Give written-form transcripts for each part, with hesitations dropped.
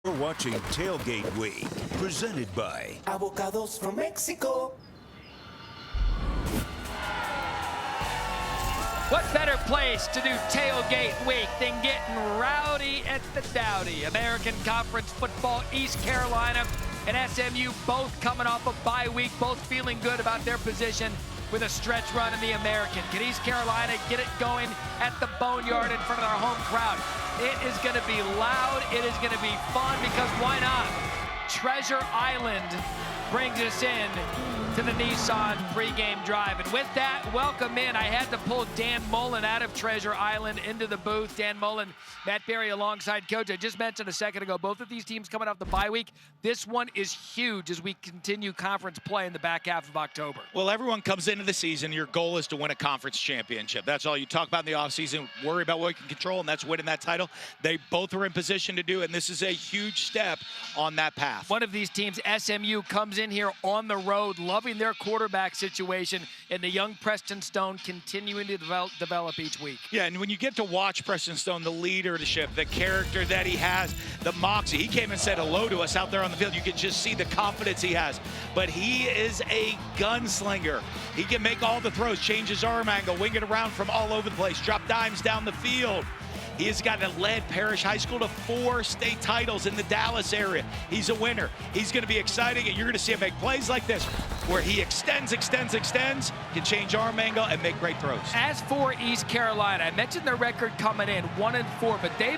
We're watching Tailgate Week, presented by Avocados from Mexico. What better place to do Tailgate Week than getting rowdy at the Dowdy? American Conference Football, East Carolina and SMU both coming off a bye week, both feeling good about their position with a stretch run in the American. Can East Carolina get it going at the Boneyard in front of our home crowd? It is going to be loud. It is going to be fun because why not? Treasure Island brings us in to the Nissan pregame drive. And with that, welcome in. I had to pull Dan Mullen out of Treasure Island into the booth. Dan Mullen, Matt Berry alongside Coach. I just mentioned a second ago, both of these teams coming off the bye week. This one is huge as we continue conference play in the back half of October. Well, everyone comes into the season. Your goal is to win a conference championship. That's all you talk about in the offseason. Worry about what you can control, and that's winning that title. They both are in position to do it, and this is a huge step on that path. One of these teams, SMU, comes in here on the road, loving their quarterback situation, and the young Preston Stone continuing to develop each week. Yeah, and when you get to watch Preston Stone, the leadership, the character that he has, the moxie. He came and said hello to us out there on the field. You can just see the confidence he has. But he is a gunslinger. He can make all the throws, change his arm angle, wing it around from all over the place, drop dimes down the field. He has led Parrish High School to 4 state titles in the Dallas area. He's a winner. He's going to be exciting, and you're going to see him make plays like this, where he extends, can change arm angle, and make great throws. As for East Carolina, I mentioned their record coming in 1-4, but they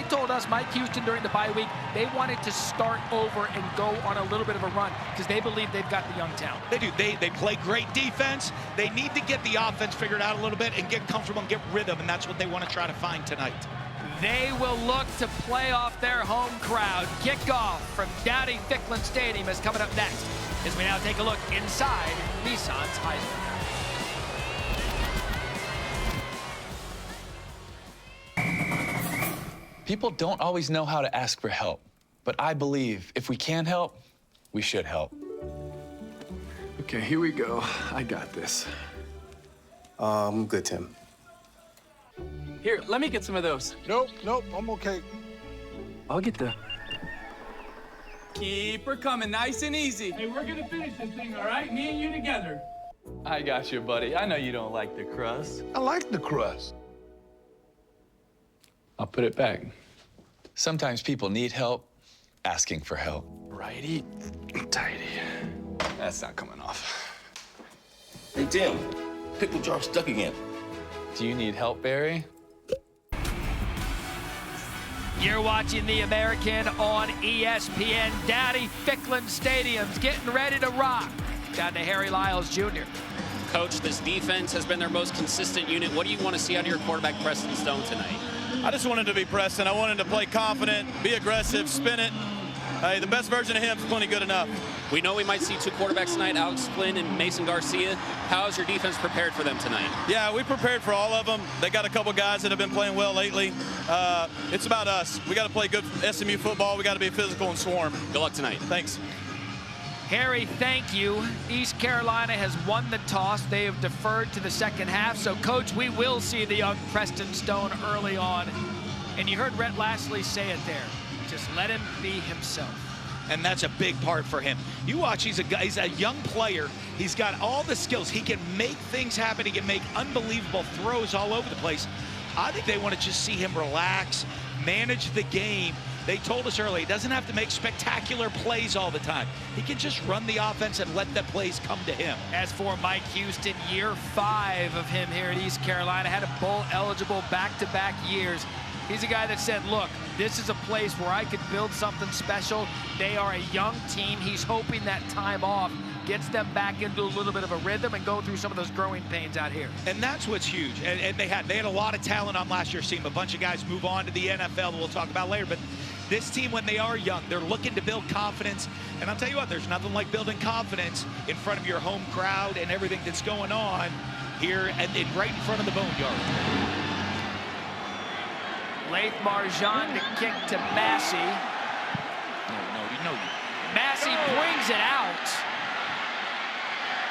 told us, Mike Houston, during the bye week, they wanted to start over and go on a little bit of a run because they believe they've got the young talent. They do. They play great defense. They need to get the offense figured out a little bit and get comfortable and get rhythm, and that's what they want to try to find tonight. They will look to play off their home crowd. Kickoff from Dowdy-Ficklin Stadium is coming up next as we now take a look inside Nissan's Heisman. People don't always know how to ask for help, but I believe if we can help, we should help. Okay, here we go. I got this. I'm good, Tim. Here, let me get some of those. Nope, I'm okay. I'll get the... Keep her coming, nice and easy. Hey, we're gonna finish this thing, all right? Me and you together. I got you, buddy. I know you don't like the crust. I like the crust. I'll put it back. Sometimes people need help asking for help. Righty, tighty. That's not coming off. Hey, Tim, pickle jar stuck again. Do you need help, Barry? You're watching the American on ESPN. Dowdy-Ficklin Stadium's getting ready to rock. Down to Harry Lyles Jr. Coach, this defense has been their most consistent unit. What do you want to see out of your quarterback, Preston Stone, tonight? I just wanted to be Preston. I wanted to play confident, be aggressive, spin it. Hey, the best version of him is plenty good enough. We know we might see 2 quarterbacks tonight, Alex Flynn and Mason Garcia. How is your defense prepared for them tonight? Yeah, we prepared for all of them. They got a couple guys that have been playing well lately. It's about us. We got to play good SMU football. We got to be physical and swarm. Good luck tonight. Thanks. Harry, thank you. East Carolina has won the toss. They have deferred to the second half. So, Coach, we will see the young Preston Stone early on. And you heard Rhett Lastly say it there. Just let him be himself. And that's a big part for him. You watch, he's a young player. He's got all the skills. He can make things happen. He can make unbelievable throws all over the place. I think they want to just see him relax, manage the game. They told us earlier, he doesn't have to make spectacular plays all the time. He can just run the offense and let the plays come to him. As for Mike Houston, year 5 of him here at East Carolina, had a bowl-eligible back-to-back years. He's a guy that said, look, this is a place where I could build something special. They are a young team. He's hoping that time off gets them back into a little bit of a rhythm and go through some of those growing pains out here. And that's what's huge. And they had a lot of talent on last year's team. A bunch of guys move on to the NFL that we'll talk about later. But this team, when they are young, they're looking to build confidence. And I'll tell you what, there's nothing like building confidence in front of your home crowd and everything that's going on here and right in front of the Boneyard. Laith Marjan to kick to Massey. No. Massey brings it out.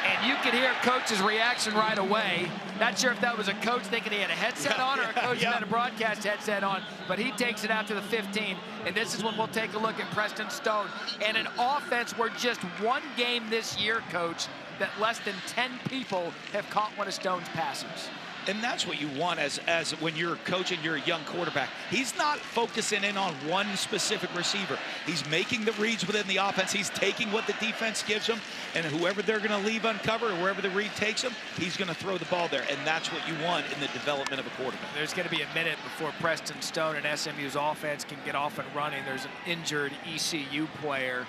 And you could hear Coach's reaction right away. Not sure if that was a coach thinking he had a headset on or a coach that had a broadcast headset on, but he takes it out to the 15. And this is when we'll take a look at Preston Stone and an offense where just one game this year, Coach, that less than 10 people have caught one of Stone's passes. And that's what you want as when you're coaching your young quarterback. He's not focusing in on one specific receiver. He's making the reads within the offense. He's taking what the defense gives him, and whoever they're going to leave uncovered or wherever the read takes him, he's going to throw the ball there. And that's what you want in the development of a quarterback. There's going to be a minute before Preston Stone and SMU's offense can get off and running. There's an injured ECU player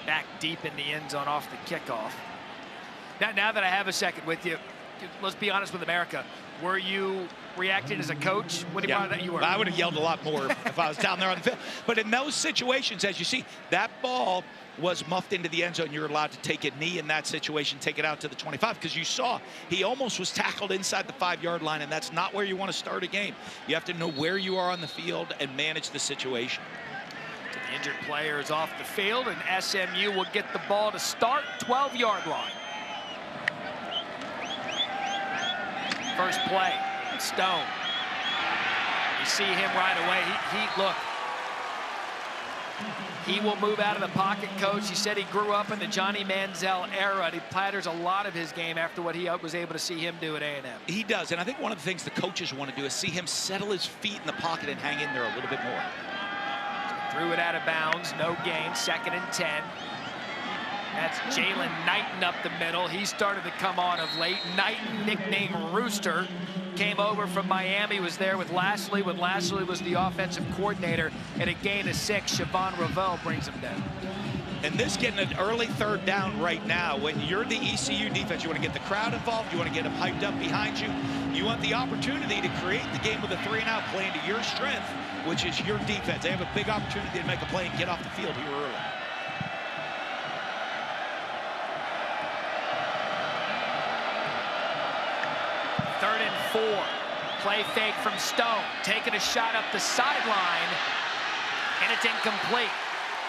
back deep in the end zone off the kickoff. Now that I have a second with you, let's be honest with America. Were you reacting as a coach when he brought that? You were. I would have yelled a lot more if I was down there on the field. But in those situations, as you see, that ball was muffed into the end zone. You're allowed to take a knee in that situation, take it out to the 25, because you saw he almost was tackled inside the 5-yard line, and that's not where you want to start a game. You have to know where you are on the field and manage the situation. The injured player is off the field, and SMU will get the ball to start 12-yard line. First play, Stone. You see him right away. Look, he will move out of the pocket, Coach. He said he grew up in the Johnny Manziel era, and he platters a lot of his game after what he was able to see him do at A&M. He does, and I think one of the things the coaches want to do is see him settle his feet in the pocket and hang in there a little bit more. Threw it out of bounds, no gain, 2nd and 10. That's Jalen Knighton up the middle. He started to come on of late. Knighton, nicknamed Rooster, came over from Miami, was there with Lashley when Lashley was the offensive coordinator. And a gain of 6, Siobhan Ravel brings him down. And this getting an early 3rd down right now. When you're the ECU defense, you want to get the crowd involved. You want to get them hyped up behind you. You want the opportunity to create the game with a 3-and-out, playing to your strength, which is your defense. They have a big opportunity to make a play and get off the field here early. Third and 4. Play fake from Stone. Taking a shot up the sideline, and it's incomplete.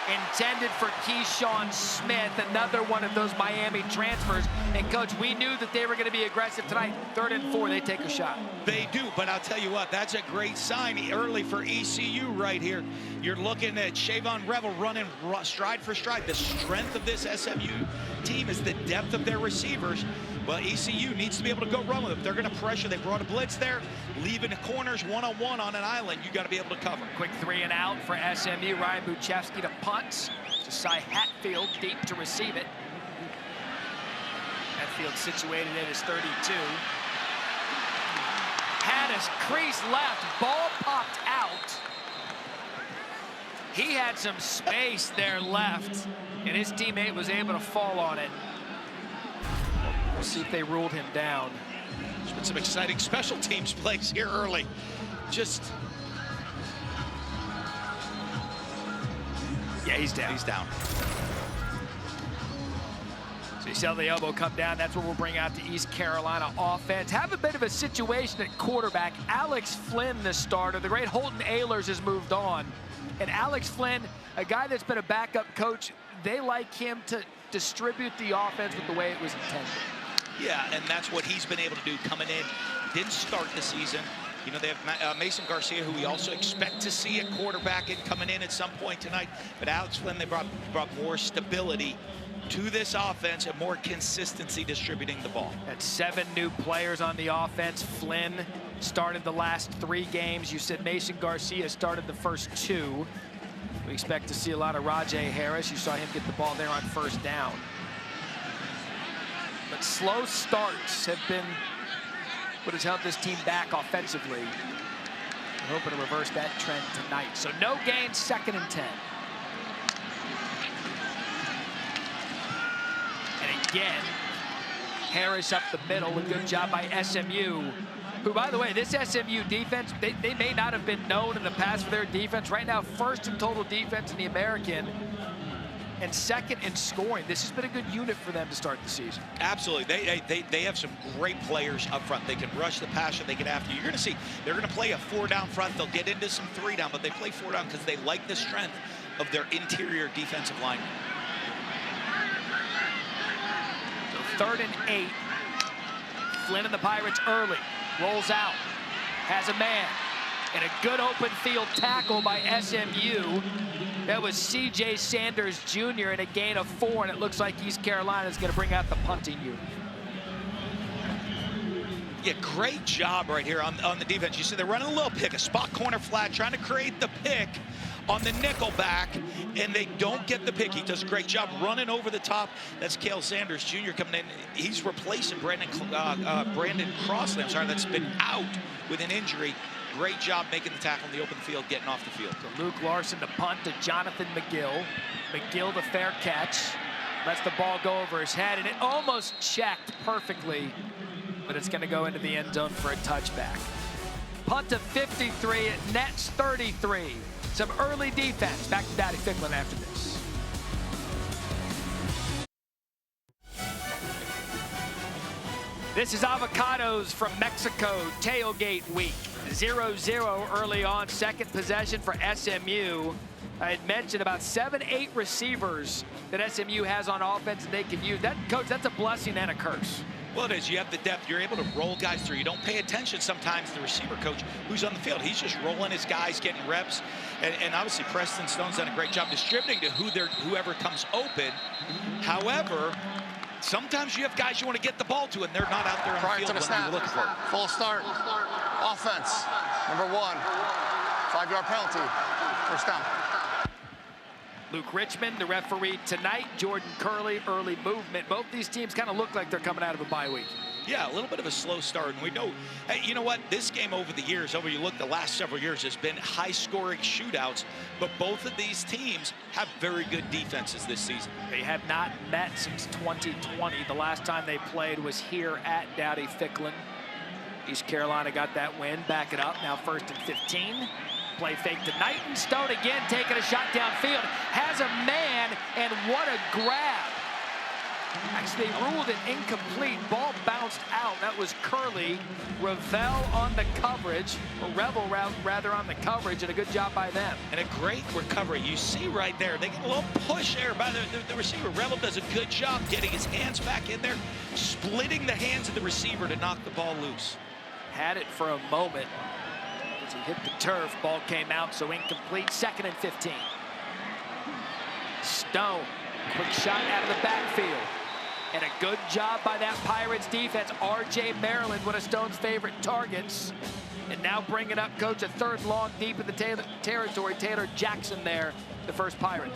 Intended for Keyshawn Smith, another one of those Miami transfers. And, Coach, we knew that they were going to be aggressive tonight. 3rd and 4, they take a shot. They do, but I'll tell you what, that's a great sign early for ECU right here. You're looking at Siobhan Ravel running stride for stride. The strength of this SMU team is the depth of their receivers. Well, ECU needs to be able to go run with them. They're going to pressure. They brought a blitz there, leaving the corners one-on-one on an island. You got to be able to cover. Quick 3-and-out for SMU. Ryan Buchevsky to punt. To Cy Hatfield deep to receive it. Hatfield situated at his 32. Had his crease left. Ball popped out. He had some space there left, and his teammate was able to fall on it. We'll see if they ruled him down. There's been some exciting special teams plays here early. Yeah, he's down. He's down. So you saw the elbow come down. That's what we'll bring out the East Carolina offense. Have a bit of a situation at quarterback. Alex Flynn, the starter. The great Holton Ahlers has moved on. And Alex Flynn, a guy that's been a backup coach, they like him to distribute the offense with the way it was intended. Yeah, and that's what he's been able to do coming in. Didn't start the season. You know, they have Mason Garcia, who we also expect to see at quarterback and coming in at some point tonight. But Alex Flynn, they brought more stability to this offense and more consistency distributing the ball. Had 7 new players on the offense. Flynn started the last 3 games. You said Mason Garcia started the first 2. We expect to see a lot of Rajay Harris. You saw him get the ball there on 1st down. But slow starts have been what has held this team back offensively. We're hoping to reverse that trend tonight. So no gain, 2nd and 10. And again, Harris up the middle. A good job by SMU. Who, by the way, this SMU defense, they may not have been known in the past for their defense. Right now, 1st in total defense in the American and 2nd in scoring. This has been a good unit for them to start the season. Absolutely. They have some great players up front. They can rush the passer. They get after you. You're going to see they're going to play a 4-down front. They'll get into some 3-down, but they play 4-down because they like the strength of their interior defensive line. So 3rd and 8. Flynn and the Pirates early. Rolls out. Has a man. And a good open field tackle by SMU. That was C.J. Sanders Jr. and a gain of 4, and it looks like East Carolina is going to bring out the punting unit. Yeah, great job right here on the defense. You see they're running a little pick, a spot corner flat, trying to create the pick on the nickel back, and they don't get the pick. He does a great job running over the top. That's Cale Sanders Jr. coming in. He's replacing Brandon Crossley, that's been out with an injury. Great job making the tackle in the open field, getting off the field. So Luke Larson to punt to Jonathan McGill. McGill the fair catch. Lets the ball go over his head, and it almost checked perfectly, but it's going to go into the end zone for a touchback. Punt to 53, nets 33. Some early defense. Back to Dowdy Ficklin after this. This is avocados from Mexico, tailgate week. 0-0 early on, second possession for SMU. I had mentioned about 7-8 receivers that SMU has on offense that they can use. That, Coach, that's a blessing and a curse. Well, it is. You have the depth. You're able to roll guys through. You don't pay attention sometimes to the receiver coach who's on the field. He's just rolling his guys, getting reps. And obviously, Preston Stone's done a great job distributing to whoever comes open. However, sometimes you have guys you want to get the ball to, and they're not out there on the field when you look for it. Full start. Offense. Number 1. 5-yard penalty. First down. Luke Richmond, the referee tonight. Jordan Curley, early movement. Both these teams kind of look like they're coming out of a bye week. Yeah, a little bit of a slow start. And we know, hey, you know what? This game over the years, you look the last several years, has been high-scoring shootouts. But both of these teams have very good defenses this season. They have not met since 2020. The last time they played was here at Dowdy Ficklin. East Carolina got that win. Back it up. Now 1st and 15. Play fake to Knighton. Stone again taking a shot downfield. Has a man, and what a grab. Actually, they ruled it incomplete. Ball bounced out. That was Curley. Revel on the coverage, or Revel rather on the coverage, and a good job by them. And a great recovery. You see right there, they get a little push there by the receiver. Revel does a good job getting his hands back in there, splitting the hands of the receiver to knock the ball loose. Had it for a moment. As he hit the turf, ball came out, so incomplete. 2nd and 15. Stone, quick shot out of the backfield. And a good job by that Pirates defense. R.J. Maryland, one of Stone's favorite targets. And now bringing up, Coach, a 3rd long deep in the territory. Taylor Jackson there, the first Pirate.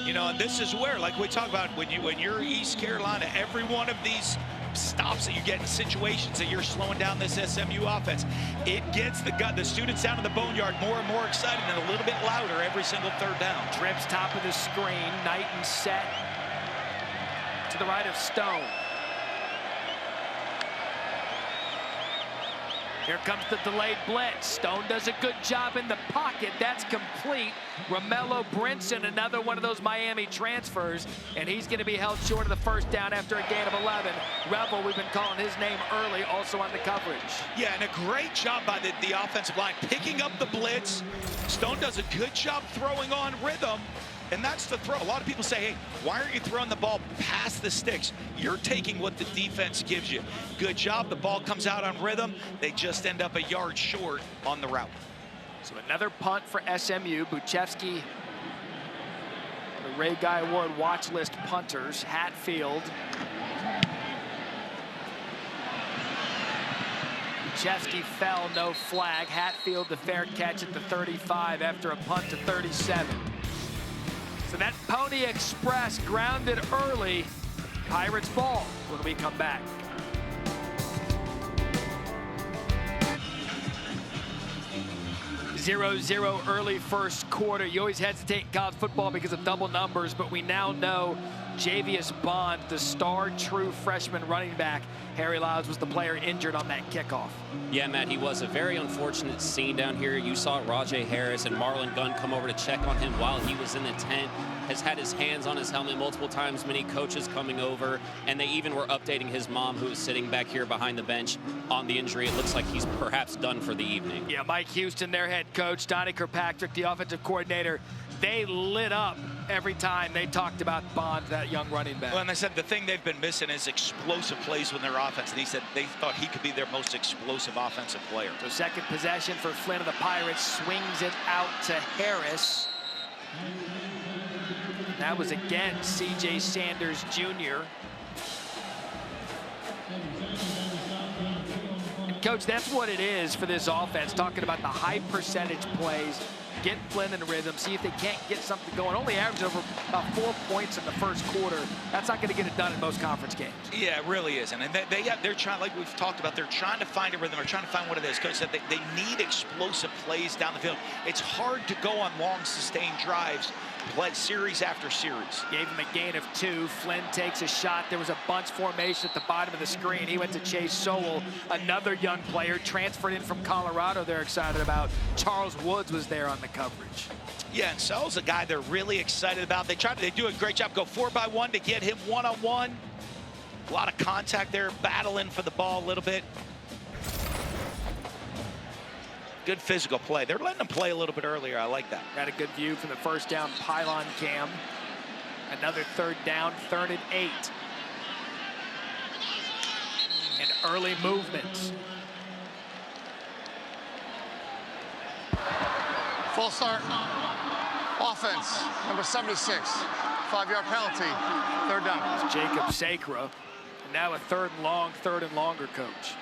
You know, and this is where, like we talk about, when you're East Carolina, every one of these stops that you get in situations that you're slowing down this SMU offense, it gets the students down to the boneyard more and more excited and a little bit louder every single 3rd down. Trips top of the screen. Knighton set to the right of Stone. Here comes the delayed blitz. Stone does a good job in the pocket. That's complete. Romello Brinson, another one of those Miami transfers, and he's going to be held short of the 1st down after a gain of 11. Revel, we've been calling his name early, also on the coverage. Yeah, and a great job by the offensive line, picking up the blitz. Stone does a good job throwing on rhythm. And that's the throw. A lot of people say, hey, why aren't you throwing the ball past the sticks? You're taking what the defense gives you. Good job. The ball comes out on rhythm. They just end up a yard short on the route. So another punt for SMU. Buchevsky, the Ray Guy Award watch list punters. Hatfield. Buchevsky fell, no flag. Hatfield, the fair catch at the 35 after a punt to 37. So that Pony Express grounded early. Pirates ball when we come back. Zero early first quarter. You always hesitate in college football because of double numbers, but we now know Javius Bond, the star true freshman running back. Harry Lyles was the player injured on that kickoff. Yeah, Matt, he was. A very unfortunate scene down here. You saw Rajay Harris and Marlon Gunn come over to check on him while he was in the tent. Has had his hands on his helmet multiple times, many coaches coming over, and they even were updating his mom, who was sitting back here behind the bench, on the injury. It looks like he's perhaps done for the evening. Yeah, Mike Houston, their head coach, Donnie Kirkpatrick, the offensive coordinator, they lit up every time they talked about Bonds, that young running back. Well, and I said the thing they've been missing is explosive plays with their offense, and he said they thought he could be their most explosive offensive player. So second possession for Flynn of the Pirates, swings it out to Harris. That was again C.J. Sanders Jr. Coach, that's what it is for this offense, talking about the high percentage plays. Get Flynn in rhythm, see if they can't get something going. Only averaged over about 4 points in the first quarter. That's not going to get it done in most conference games. Yeah, it really isn't. And they're trying, like we've talked about, they're trying to find a rhythm. They're trying to find what it is. Coach said they need explosive plays down the field. It's hard to go on long, sustained drives, series after series. Gave him a gain of 2. Flynn takes a shot. There was a bunch formation at the bottom of the screen. He went to Chase Sowell, another young player, transferred in from Colorado they're excited about. Charles Woods was there on the coverage. Yeah, and Sowell's a guy they're really excited about. They do a great job, go 4-by-1 to get him one-on-one. A lot of contact there, battling for the ball a little bit. Good physical play. They're letting them play a little bit earlier. I like that. Got a good view from the first down pylon cam. Another third down, 3rd and 8. And early movements. Full start. Offense, number 76. 5-yard penalty. 3rd down. It's Jacob Sacra. And now a 3rd and long, 3rd and longer, Coach.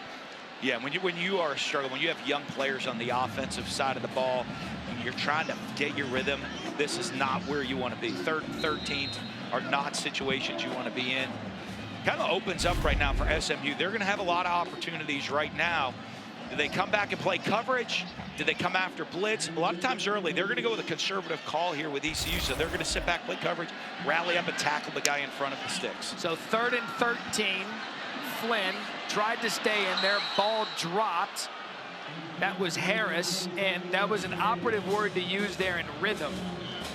Yeah, when you are struggling, when you have young players on the offensive side of the ball, when you're trying to get your rhythm, this is not where you want to be. 3rd and 13 are not situations you want to be in. Kind of opens up right now for SMU. They're going to have a lot of opportunities right now. Do they come back and play coverage? Do they come after blitz? A lot of times early, they're going to go with a conservative call here with ECU, so they're going to sit back, play coverage, rally up and tackle the guy in front of the sticks. So 3rd and 13. Flynn tried to stay in there, ball dropped. That was Harris, and that was an operative word to use there in rhythm.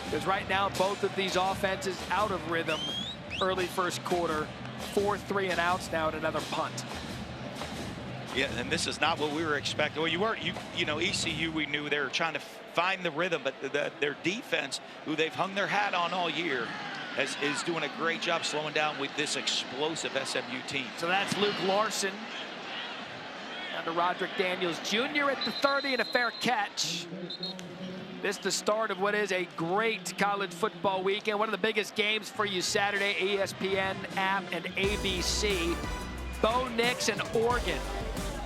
Because right now, both of these offenses out of rhythm early first quarter. 4 3-and-outs now and another punt. Yeah, and this is not what we were expecting. Well, you know, ECU, we knew they were trying to find the rhythm, but their defense, who they've hung their hat on all year, is doing a great job slowing down with this explosive SMU team. So that's Luke Larson. Down to Roderick Daniels Jr. at the 30 and a fair catch. This is the start of what is a great college football weekend. One of the biggest games for you Saturday, ESPN app and ABC. Bo Nix and Oregon,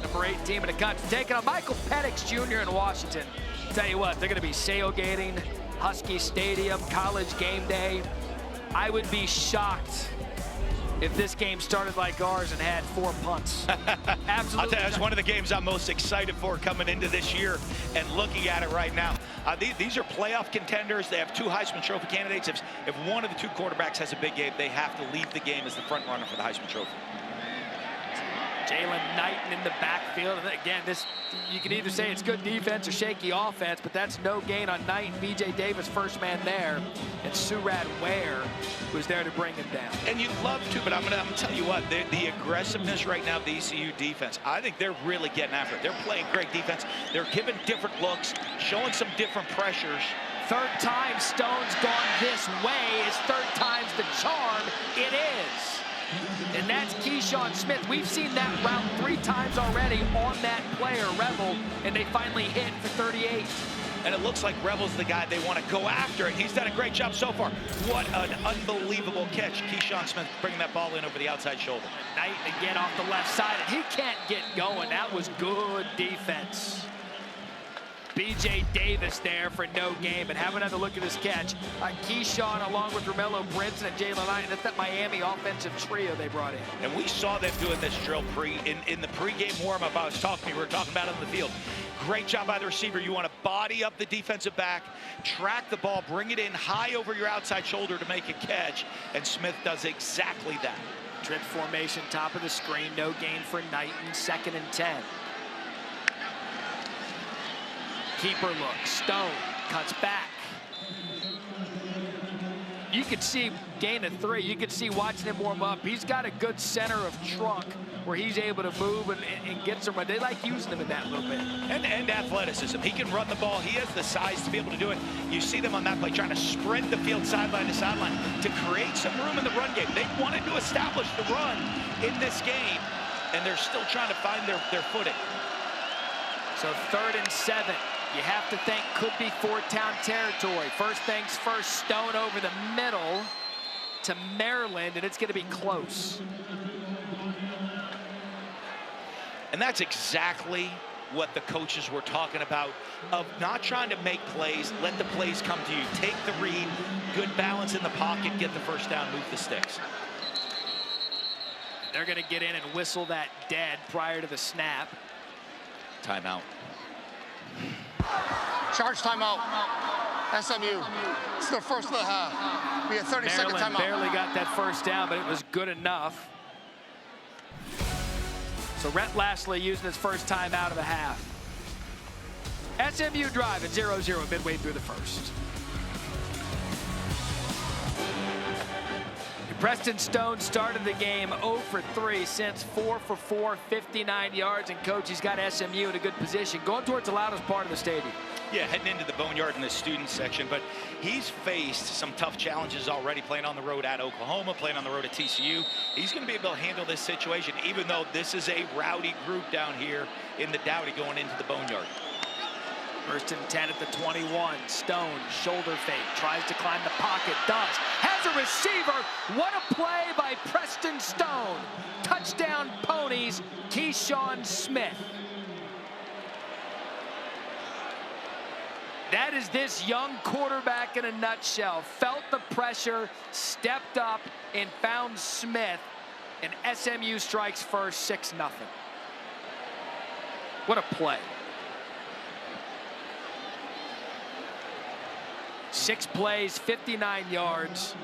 number 8 team in the country, taking on Michael Penix Jr. in Washington. Tell you what, they're going to be sailgating Husky Stadium, college game day. I would be shocked if this game started like ours and had 4 punts. Absolutely. I'll tell you, that's one of the games I'm most excited for coming into this year and looking at it right now. These are playoff contenders. They have 2 Heisman Trophy candidates. If one of the 2 quarterbacks has a big game, they have to leave the game as the front runner for the Heisman Trophy. Jalen Knighton in the backfield. And again, you can either say it's good defense or shaky offense, but that's no gain on Knighton. B.J. Davis, first man there, and Surratt Ware was there to bring him down. And you'd love to, but I'm gonna tell you what, the aggressiveness right now of the ECU defense, I think they're really getting after it. They're playing great defense. They're giving different looks, showing some different pressures. 3rd time Stone's gone this way. It's 3rd time's the charm. It is. And that's Keyshawn Smith. We've seen that route 3 times already on that player, Rebel, and they finally hit for 38. And it looks like Rebel's the guy they want to go after, and he's done a great job so far. What an unbelievable catch. Keyshawn Smith bringing that ball in over the outside shoulder. Knight again off the left side, and he can't get going. That was good defense. B.J. Davis there for no gain, but have another look at this catch. Keyshawn along with Romello Brinson and Jalen Knight. That's that Miami offensive trio they brought in. And we saw them doing this drill in the pregame warm-up I was talking to. We were talking about it on the field. Great job by the receiver. You want to body up the defensive back, track the ball, bring it in high over your outside shoulder to make a catch, and Smith does exactly that. Trick formation, top of the screen, no gain for Knighton, 2nd and 10. Keeper look, Stone cuts back. You could see gain of 3. You could see watching him warm up. He's got a good center of trunk where he's able to move and get some run. They like using him in that little bit. And athleticism. He can run the ball. He has the size to be able to do it. You see them on that play trying to sprint the field sideline to sideline to create some room in the run game. They wanted to establish the run in this game, and they're still trying to find their footing. So 3rd and 7. You have to think could be Ford-Town territory. First things first, Stone over the middle to Maryland, and it's going to be close. And that's exactly what the coaches were talking about, of not trying to make plays, let the plays come to you. Take the read, good balance in the pocket, get the first down, move the sticks. They're going to get in and whistle that dead prior to the snap. Timeout. Charge timeout. SMU. It's their first of the half. We had 30-second timeout. Barely got that first down, but it was good enough. So Rhett Lastly using his first timeout of the half. SMU drive at 0-0 midway through the first. Preston Stone started the game 0 for 3 since 4 for 4, 59 yards, and coach, he's got SMU in a good position, going towards the loudest part of the stadium. Yeah, heading into the boneyard in the student section, but he's faced some tough challenges already, playing on the road at Oklahoma, playing on the road at TCU. He's going to be able to handle this situation, even though this is a rowdy group down here in the Dowdy going into the boneyard. 1st and 10 at the 21. Stone, shoulder fake, tries to climb the pocket, does. Has a receiver. What a play by Preston Stone. Touchdown Ponies, Keyshawn Smith. That is this young quarterback in a nutshell. Felt the pressure, stepped up, and found Smith. And SMU strikes first, 6-0. What a play. 6 plays, 59 yards.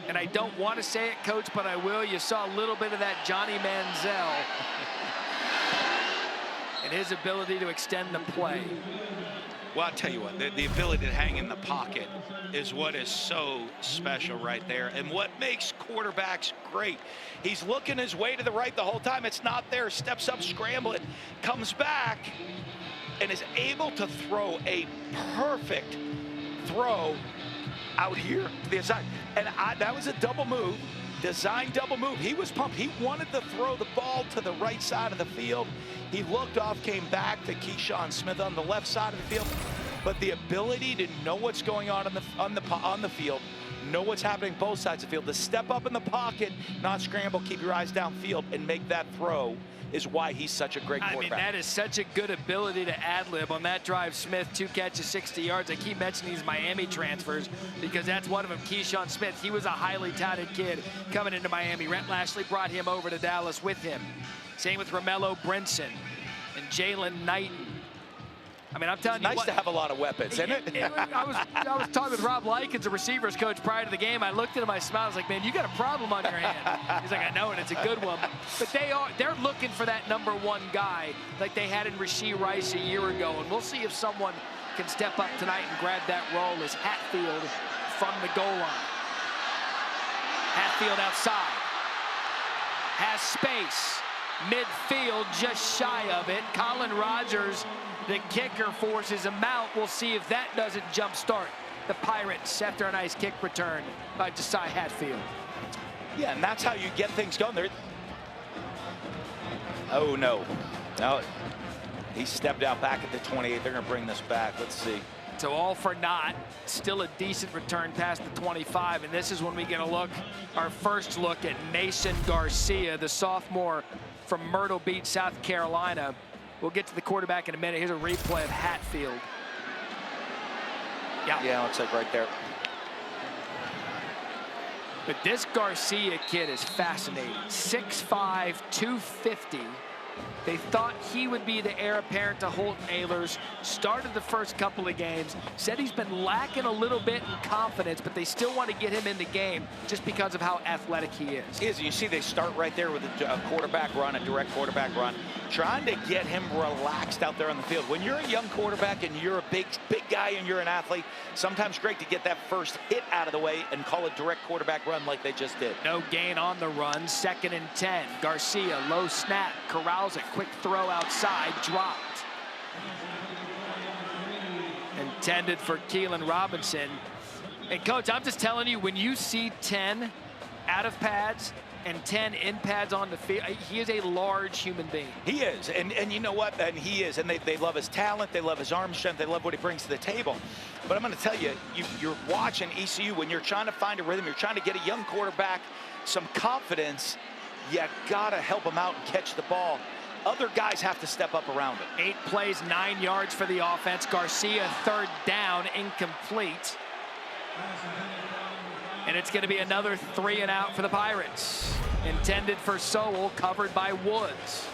And I don't want to say it, Coach, but I will. You saw a little bit of that Johnny Manziel and his ability to extend the play. Well, I'll tell you what, the ability to hang in the pocket is what is so special right there, and what makes quarterbacks great. He's looking his way to the right the whole time. It's not there. Steps up, scrambling, comes back, and is able to throw a perfect throw out here to the side. And that was a double move, design double move. He was pumped. He wanted to throw the ball to the right side of the field. He looked off, came back to Keyshawn Smith on the left side of the field. But the ability to know what's going on the field, know what's happening both sides of the field, to step up in the pocket, not scramble, keep your eyes downfield, and make that throw is why he's such a great quarterback. I mean, that is such a good ability to ad-lib. On that drive, Smith, 2 catches, 60 yards. I keep mentioning these Miami transfers because that's one of them, Keyshawn Smith. He was a highly touted kid coming into Miami. Rhett Lastly brought him over to Dallas with him. Same with Romello Brinson and Jalen Knighton. I mean, I'm telling you, nice to have a lot of weapons, isn't it? I was talking with Rob Likens, a receivers coach, prior to the game. I looked at him, I smiled, I was like, man, you got a problem on your hand. He's like, I know, and it's a good one. But they're looking for that #1 guy like they had in Rashee Rice a year ago, and we'll see if someone can step up tonight and grab that role as Hatfield from the goal line. Hatfield outside. Has space. Midfield, just shy of it. Colin Rogers, the kicker, forces him out. We'll see if that doesn't jumpstart the Pirates after a nice kick return by Josiah Hatfield. Yeah, and that's how you get things going there. Oh, no. Now, he stepped out back at the 28. They're going to bring this back. Let's see. So all for naught. Still a decent return past the 25. And this is when we get a look, our first look at Mason Garcia, the sophomore from Myrtle Beach, South Carolina. We'll get to the quarterback in a minute. Here's a replay of Hatfield. Yeah, looks like right there. But this Garcia kid is fascinating. 6'5", 250, They thought he would be the heir apparent to Holton Ahlers. Started the first couple of games. Said he's been lacking a little bit in confidence, but they still want to get him in the game just because of how athletic he is. You see they start right there with a quarterback run, a direct quarterback run, trying to get him relaxed out there on the field. When you're a young quarterback and you're a big guy and you're an athlete, sometimes great to get that first hit out of the way and call a direct quarterback run like they just did. No gain on the run. 2nd and 10. Garcia, low snap, corrals it. Quick throw outside, dropped. Intended for Keelan Robinson. And Coach, I'm just telling you, when you see 10 out of pads and 10 in pads on the field, he is a large human being. He is, and you know what? And he is, and they love his talent, they love his arm strength, they love what he brings to the table. But I'm going to tell you, you're watching ECU, when you're trying to find a rhythm, you're trying to get a young quarterback some confidence, you got to help him out and catch the ball. Other guys have to step up around it. 8 plays, 9 yards for the offense. Garcia, 3rd down, incomplete. And it's going to be another 3 and out for the Pirates. Intended for Sowell, covered by Woods.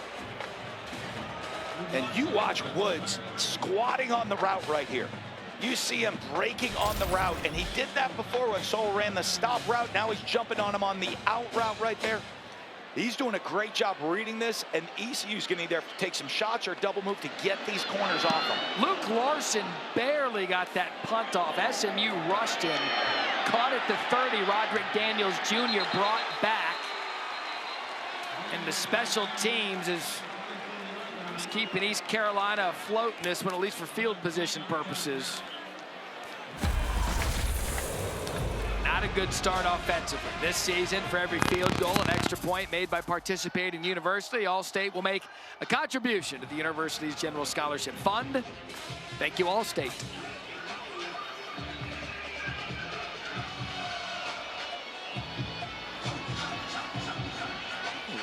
And you watch Woods squatting on the route right here. You see him breaking on the route, and he did that before when Sowell ran the stop route. Now he's jumping on him on the out route right there. He's doing a great job reading this, and ECU's going to either take some shots or double move to get these corners off him. Luke Larson barely got that punt off. SMU rushed him, caught at the 30. Roderick Daniels Jr. brought back. And the special teams is keeping East Carolina afloat in this one, at least for field position purposes. Not a good start offensively. This season, for every field goal, an extra point made by participating university, All-State will make a contribution to the university's General Scholarship Fund. Thank you, All-State.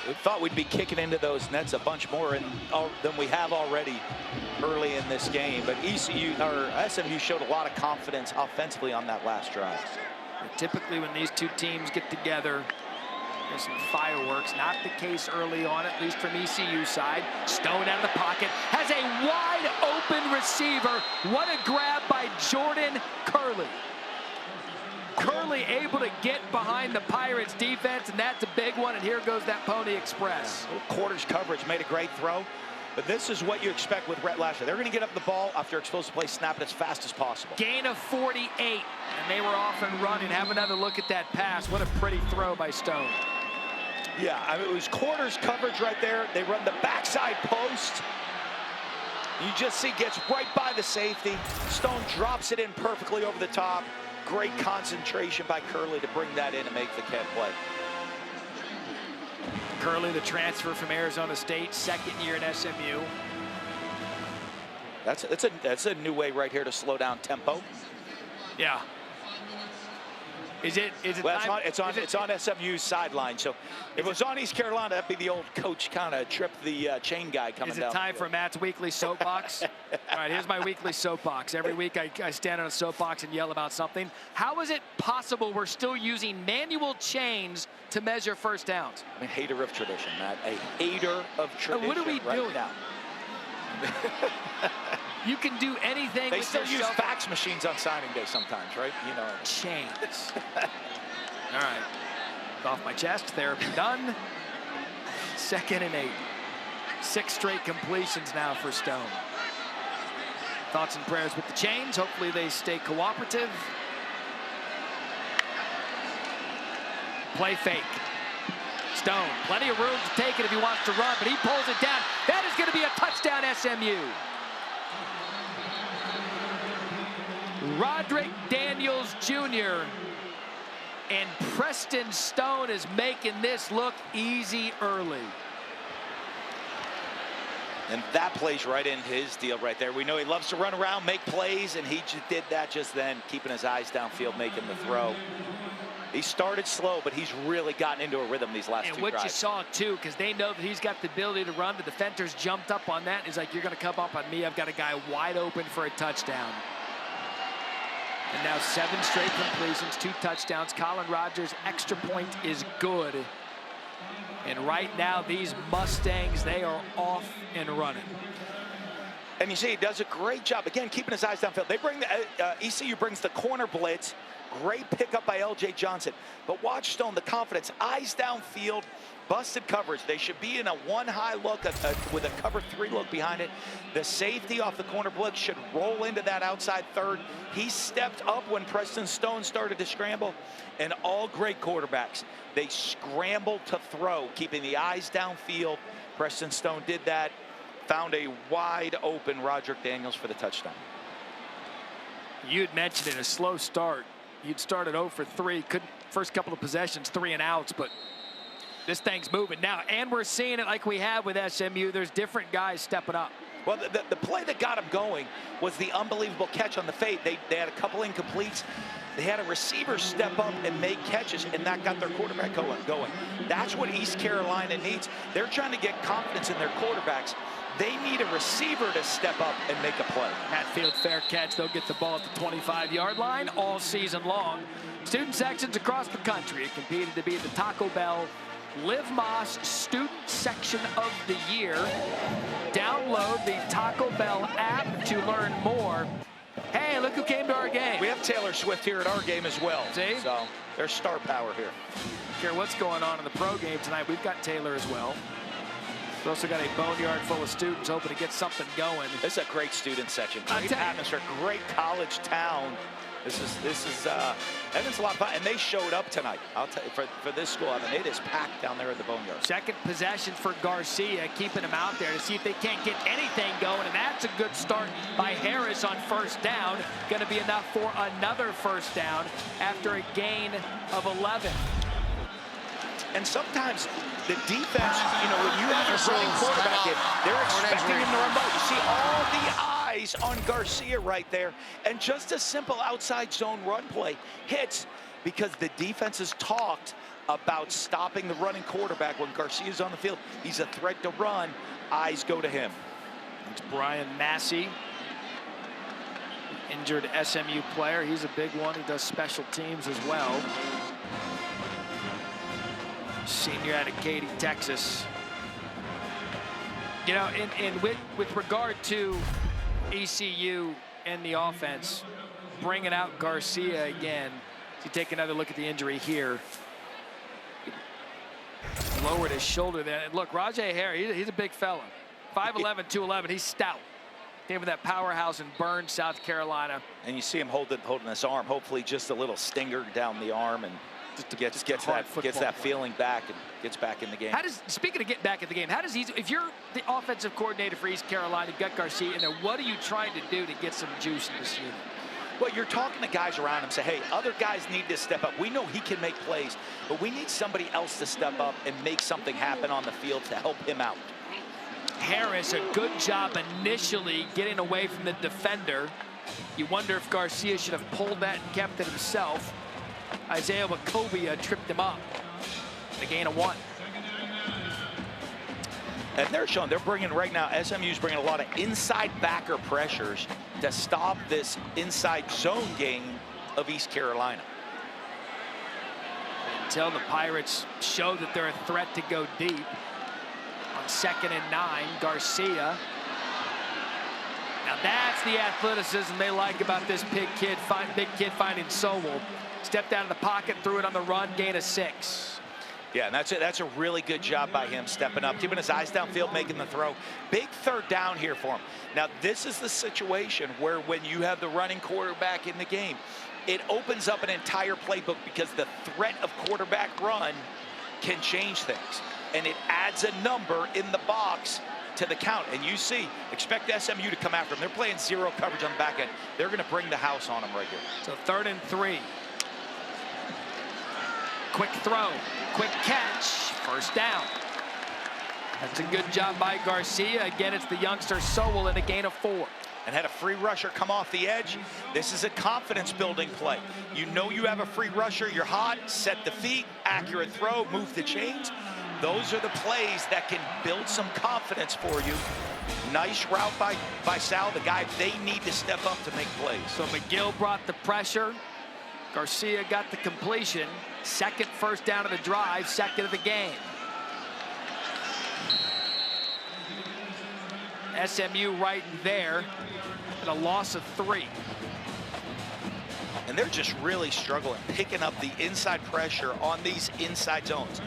We thought we'd be kicking into those nets a bunch more than we have already early in this game, but SMU showed a lot of confidence offensively on that last drive. Typically, when these two teams get together, there's some fireworks. Not the case early on, at least from ECU side. Stone out of the pocket, has a wide open receiver. What a grab by Jordan Curley. Curley able to get behind the Pirates defense, and that's a big one, and here goes that Pony Express. Quarters coverage, made a great throw, but this is what you expect with Rhett Lashley. They're going to get up the ball after explosive play, snap it as fast as possible. Gain of 48, and they were off and running. Have another look at that pass. What a pretty throw by Stone. Yeah, I mean, it was quarters coverage right there. They run the backside post. You just see gets right by the safety. Stone drops it in perfectly over the top. Great concentration by Curley to bring that in and make the catch play. Curley, the transfer from Arizona State, 2nd year at SMU. That's a new way right here to slow down tempo. Yeah. Is it well, it's on SMU's sideline. So if it was on East Carolina, that'd be the old coach kind of trip the chain guy coming down. Is it time for Matt's weekly soapbox? All right, here's my weekly soapbox. Every week I stand on a soapbox and yell about something. How is it possible we're still using manual chains to measure first downs? I'm a hater of tradition, Matt. A hater of tradition. What are we doing now? You can do anything. They still use fax machines on signing day sometimes, right? You know. Chains. All right. Off my chest. Therapy done. 2nd and 8. 6 straight completions now for Stone. Thoughts and prayers with the chains. Hopefully they stay cooperative. Play fake. Stone, plenty of room to take it if he wants to run, but he pulls it down. That is going to be a touchdown, SMU. Roderick Daniels Jr. and Preston Stone is making this look easy early. And that plays right into his deal right there. We know he loves to run around, make plays, and he just did that just then, keeping his eyes downfield, making the throw. He started slow, but he's really gotten into a rhythm these last 2 drives. And what you saw, too, because they know that he's got the ability to run. The defenders jumped up on that. He's like, you're going to come up on me. I've got a guy wide open for a touchdown. And now 7 straight completions, 2 touchdowns. Colin Rogers' extra point is good. And right now, these Mustangs, they are off and running. And you see, he does a great job, again, keeping his eyes downfield. They bring the, ECU brings the corner blitz. Great pickup by L.J. Johnson. But watch Stone, the confidence, eyes downfield, busted coverage. They should be in a one-high look with a cover 3 look behind it. The safety off the corner blitz should roll into that outside third. He stepped up when Preston Stone started to scramble. And all great quarterbacks, they scrambled to throw, keeping the eyes downfield. Preston Stone did that. Found a wide open Roderick Daniels for the touchdown. You had mentioned it, a slow start. You'd started 0 for 3. First couple of possessions, 3 and outs, but this thing's moving now. And we're seeing it like we have with SMU. There's different guys stepping up. Well, the play that got him going was the unbelievable catch on the fade. They had a couple incompletes. They had a receiver step up and make catches, and that got their quarterback going. That's what East Carolina needs. They're trying to get confidence in their quarterbacks. They need a receiver to step up and make a play. Hatfield, fair catch. They'll get the ball at the 25-yard line all season long. Student sections across the country have competed to be the Taco Bell Liv Moss Student Section of the Year. Download the Taco Bell app to learn more. Hey, look who came to our game. We have Taylor Swift here at our game as well. See? So there's star power here. Don't care what's going on in the pro game tonight. We've got Taylor as well. We've also got a boneyard full of students hoping to get something going. This is a great student section. Great atmosphere, great college town. This is Evan's a lot of fun, and they showed up tonight. I'll tell you, for this school, I mean, it is packed down there at the boneyard. Second possession for Garcia, keeping him out there to see if they can't get anything going, and that's a good start by Harris on first down. Going to be enough for another first down after a gain of 11. And sometimes the defense, you know, when you have a running quarterback in, they're expecting him to run ball. You see all the eyes on Garcia right there. And just a simple outside zone run play hits because the defense has talked about stopping the running quarterback when Garcia's on the field. He's a threat to run. Eyes go to him. It's Brian Massey, injured SMU player. He's a big one. He does special teams as well. Senior out of Katy, Texas. You know, and with regard to ECU and the offense, bringing out Garcia again. So you take another look at the injury here. Lowered his shoulder there. And look, Rajay Harris, he's a big fella. 5'11", 211. He's stout. Came from that powerhouse in Burns, South Carolina. And you see him holding his arm. Hopefully, just a little stinger down the arm, and gets that feeling back and gets back in the game. Speaking of getting back in the game, if you're the offensive coordinator for East Carolina, you've got Garcia in there, what are you trying to do to get some juice in this unit? Well, you're talking to guys around him, say, hey, other guys need to step up. We know he can make plays, but we need somebody else to step up and make something happen on the field to help him out. Harris, a good job initially getting away from the defender. You wonder if Garcia should have pulled that and kept it himself. Isaiah Wacobia tripped him up. A gain of 1. And they're bringing right now, SMU's bringing a lot of inside backer pressures to stop this inside zone game of East Carolina. Until the Pirates show that they're a threat to go deep. On 2nd and 9, Garcia. Now that's the athleticism they like about this big kid finding Sowell. Stepped out of the pocket, threw it on the run, gain of 6. Yeah, and that's a really good job by him, stepping up, keeping his eyes downfield, making the throw. Big third down here for him. Now, this is the situation where when you have the running quarterback in the game, it opens up an entire playbook because the threat of quarterback run can change things. And it adds a number in the box to the count. And you see, expect SMU to come after them. They're playing zero coverage on the back end. They're going to bring the house on them right here. So 3rd and 3. Quick throw, quick catch, first down. That's a good job by Garcia. Again, it's the youngster Sowell in a gain of 4. And had a free rusher come off the edge. This is a confidence-building play. You know you have a free rusher, you're hot, set the feet, accurate throw, move the chains. Those are the plays that can build some confidence for you. Nice route by Sal, the guy they need to step up to make plays. So McGill brought the pressure. Garcia got the completion. 2nd first down of the drive, 2nd of the game. SMU right there at a loss of 3. And they're just really struggling picking up the inside pressure on these inside zones.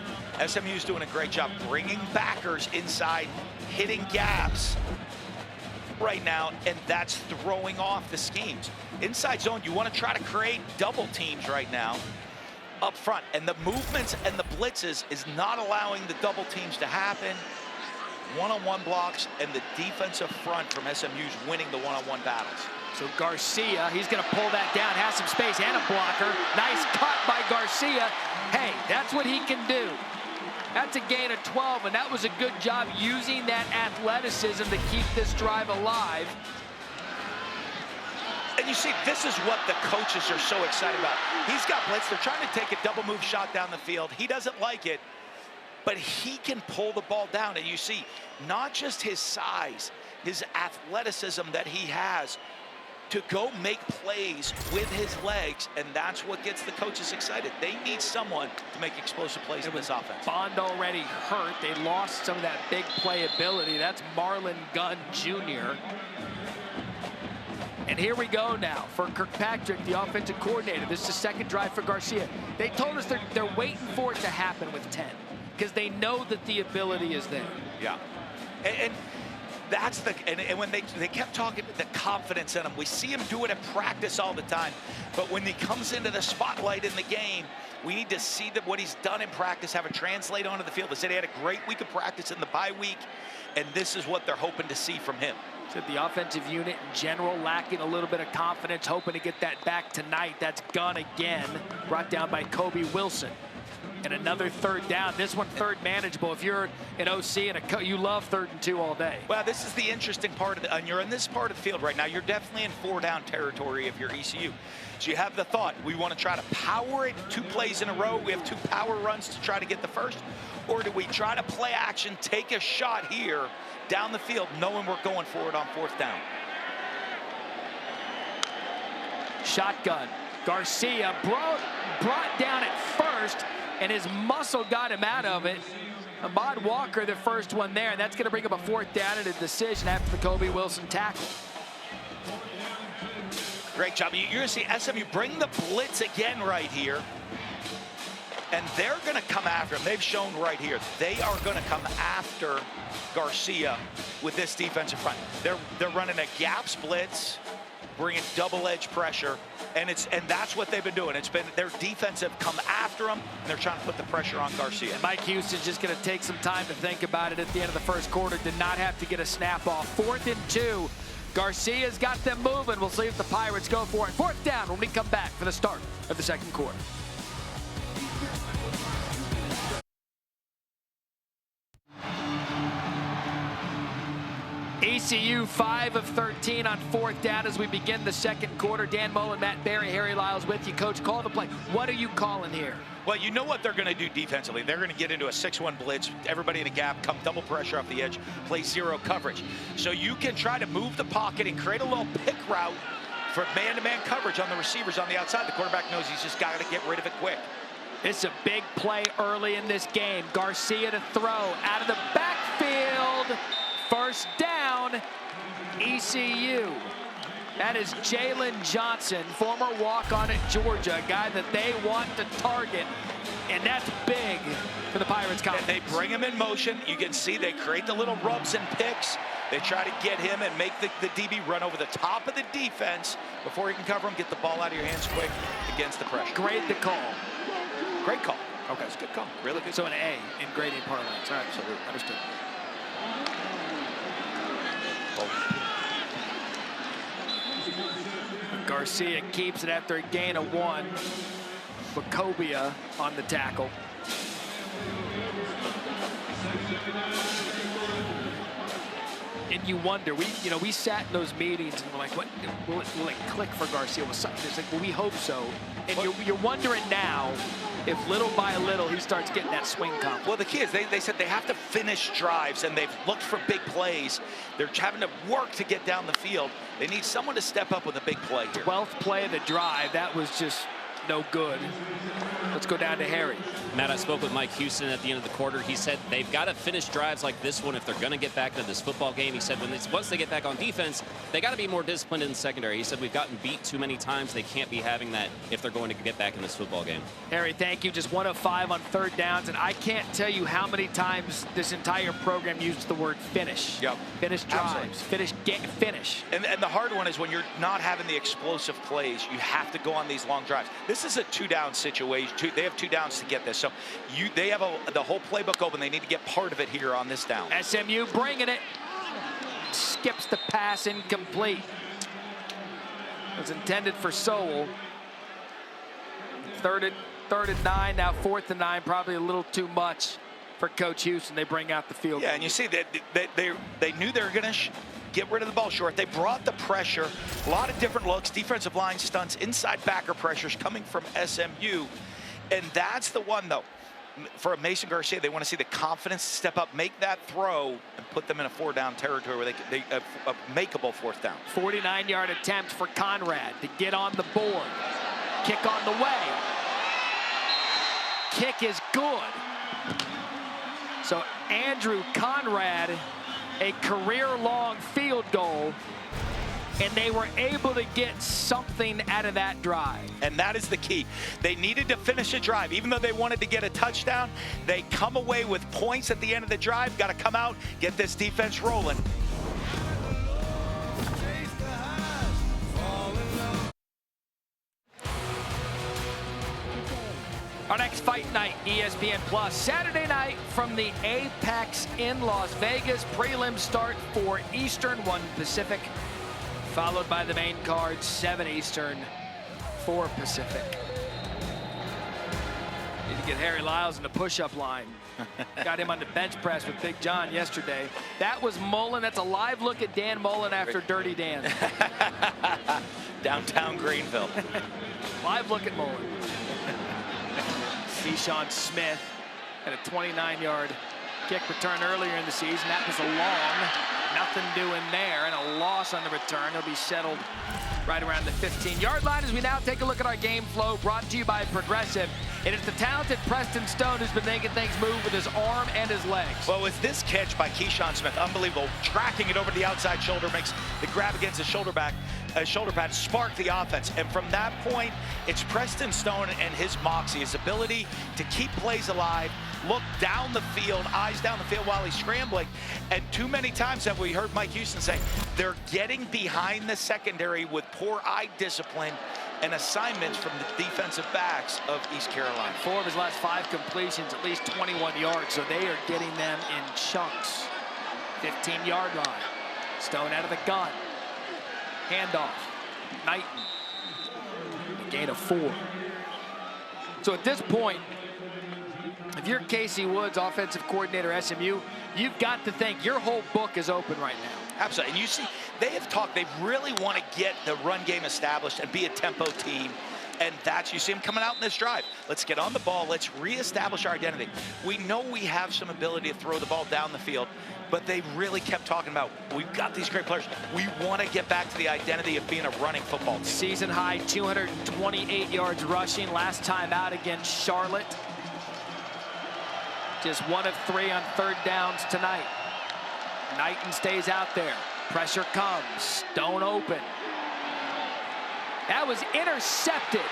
SMU's doing a great job bringing backers inside, hitting gaps right now, and that's throwing off the schemes. Inside zone, you want to try to create double teams right now up front, and the movements and the blitzes is not allowing the double teams to happen. One-on-one blocks, and the defensive front from SMU's winning the one-on-one battles. So Garcia, he's going to pull that down, has some space and a blocker. Nice cut by Garcia. Hey, that's what he can do. That's a gain of 12, and that was a good job using that athleticism to keep this drive alive. And you see, this is what the coaches are so excited about. He's got blitz. They're trying to take a double move shot down the field. He doesn't like it, but he can pull the ball down. And you see, not just his size, his athleticism that he has to go make plays with his legs, and that's what gets the coaches excited. They need someone to make explosive plays in this offense. Bond already hurt. They lost some of that big play ability. That's Marlon Gunn Jr. And here we go now for Kirkpatrick, the offensive coordinator. This is the second drive for Garcia. They told us they're waiting for it to happen with 10 because they know that the ability is there. Yeah. And that's the, and when they kept talking the confidence in him. We see him do it at practice all the time, but when he comes into the spotlight in the game, we need to see that what he's done in practice, have it translate onto the field. They said he had a great week of practice in the bye week, and this is what they're hoping to see from him. Said the offensive unit in general lacking a little bit of confidence, hoping to get that back tonight. That's Gunn again, brought down by Kobe Wilson. And another third down. This one third manageable. If you're an OC and you love 3rd and 2 all day. Well, this is the interesting part of and you're in this part of the field right now. You're definitely in 4-down territory if you're ECU. So you have the thought, we want to try to power it 2 plays in a row. We have 2 power runs to try to get the first. Or do we try to play action, take a shot here down the field, knowing we're going for it on 4th down? Shotgun. Garcia brought down at first, and his muscle got him out of it. Ahmad Walker, the first one there, and that's going to bring up a 4th down and a decision after the Kobe Wilson tackle. Great job. You're going to see SMU bring the blitz again right here, and they're going to come after him. They've shown right here they are going to come after Garcia with this defensive front. They're running a gaps blitz, bringing double-edge pressure, and that's what they've been doing. It's been their defense have come after them, and they're trying to put the pressure on Garcia. Mike Houston's just going to take some time to think about it at the end of the first quarter. Did not have to get a snap off. 4th and 2. Garcia's got them moving. We'll see if the Pirates go for it. 4th down when we come back for the start of the second quarter. ECU 5 of 13 on 4th down as we begin the second quarter. Dan Mullen, Matt Berry, Harry Lyles with you. Coach, call the play. What are you calling here? Well, you know what they're going to do defensively. They're going to get into a 6-1 blitz, everybody in a gap, come double pressure off the edge, play 0 coverage. So you can try to move the pocket and create a little pick route for man-to-man coverage on the receivers on the outside. The quarterback knows he's just got to get rid of it quick. It's a big play early in this game. Garcia to throw out of the backfield. First down, ECU. That is Jalen Johnson, former walk-on at Georgia, a guy that they want to target, and that's big for the Pirates confidence. And they bring him in motion. You can see they create the little rubs and picks. They try to get him and make the DB run over the top of the defense before he can cover him, get the ball out of your hands quick against the pressure. Great the call. Great call. Okay, it's a good call. Really good. So an A in grading parlance. All right, absolutely. Understood. Garcia keeps it after a gain of 1. Bacobia on the tackle. And you wonder, we sat in those meetings and we're like, what will it click for Garcia? It's like, well, we hope so. And you're wondering now if little by little he starts getting that swing confidence. Well, the key is they said they have to finish drives, and they've looked for big plays. They're having to work to get down the field. They need someone to step up with a big play here. 12th play of the drive. That was just no good. Let's go down to Harry. Matt, I spoke with Mike Houston at the end of the quarter. He said they've got to finish drives like this one if they're going to get back into this football game. He said once they get back on defense, they got to be more disciplined in the secondary. He said we've gotten beat too many times. They can't be having that if they're going to get back in this football game. Harry, thank you. Just 1 of 5 on 3rd downs, and I can't tell you how many times this entire program uses the word finish. Yep. Finish drives. Finish. And the hard one is when you're not having the explosive plays, you have to go on these long drives. This is a 2-down situation. They have 2 downs to get this. So they have the whole playbook open. They need to get part of it here on this down. SMU bringing it. Skips the pass, incomplete. It was intended for Sowell. Third and 9, now 4th and 9, probably a little too much for Coach Houston. They bring out the field goal. Yeah, and you see that they knew they were going to get rid of the ball short. They brought the pressure, a lot of different looks, defensive line stunts, inside backer pressures coming from SMU. And that's the one, though. For Mason Garcia, they want to see the confidence step up, make that throw, and put them in a 4-down territory where they a makeable 4th down. 49-yard attempt for Conrad to get on the board. Kick on the way. Kick is good. So Andrew Conrad, a career-long field goal, and they were able to get something out of that drive. And that is the key. They needed to finish a drive. Even though they wanted to get a touchdown, they come away with points at the end of the drive. Got to come out, get this defense rolling. Our next fight night, ESPN Plus, Saturday night from the Apex in Las Vegas. Prelim start 4 Eastern, 1 Pacific, followed by the main card, 7 Eastern, 4 Pacific. Need to get Harry Lyles in the push-up line. Got him on the bench press with Big John yesterday. That was Mullen. That's a live look at Dan Mullen after Dirty Dan. Downtown Greenville. Live look at Mullen. Keyshawn Smith had a 29-yard kick return earlier in the season. That was a long, nothing doing there, and a loss on the return. He'll be settled right around the 15-yard line as we now take a look at our game flow, brought to you by Progressive. It is the talented Preston Stone who's been making things move with his arm and his legs. Well, with this catch by Keyshawn Smith, unbelievable. Tracking it over the outside shoulder, makes the grab against the shoulder pad, spark the offense. And from that point, it's Preston Stone and his moxie, his ability to keep plays alive, look down the field, eyes down the field while he's scrambling. And too many times have we heard Mike Houston say, they're getting behind the secondary with poor eye discipline and assignments from the defensive backs of East Carolina. 4 of his last 5 completions, at least 21 yards, so they are getting them in chunks. 15-yard line. Stone out of the gun. Handoff. Knighton. A gain of 4. So at this point, if you're Casey Woods, offensive coordinator SMU, you've got to think your whole book is open right now. Absolutely. And you see, they have talked, they really want to get the run game established and be a tempo team. And you see them coming out in this drive. Let's get on the ball. Let's reestablish our identity. We know we have some ability to throw the ball down the field, but they really kept talking about, we've got these great players. We want to get back to the identity of being a running football team. Season high 228 yards rushing last time out against Charlotte. Just 1 of 3 on 3rd downs tonight. Knighton stays out there. Pressure comes. Stone open. That was intercepted.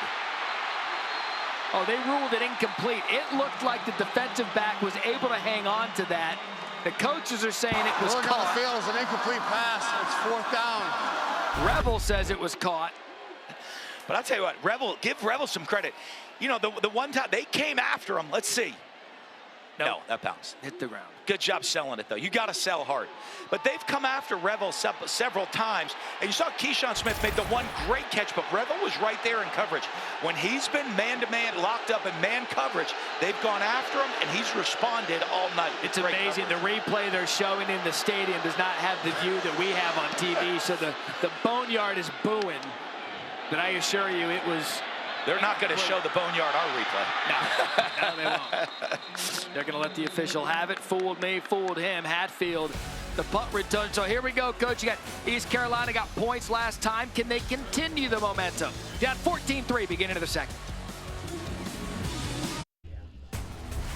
Oh, they ruled it incomplete. It looked like the defensive back was able to hang on to that. The coaches are saying it was caught. On the field, it's an incomplete pass. It's 4th down. Revel says it was caught. But I'll tell you what, give Revel some credit. You know, the one time they came after him. Let's see. No, that bounced. Hit the ground. Good job selling it, though. You got to sell hard. But they've come after Revel several times. And you saw Keyshawn Smith made the one great catch, but Revel was right there in coverage. When he's been man-to-man, locked up in man coverage, they've gone after him, and he's responded all night. It's amazing. The replay they're showing in the stadium does not have the view that we have on TV. So the Boneyard is booing. But I assure you, it was... They're not going to show the Boneyard our replay. No, they won't. They're going to let the official have it. Fooled me, fooled him. Hatfield, the punt return. So here we go, Coach. You got East Carolina got points last time. Can they continue the momentum? Down 14-3, beginning of the second.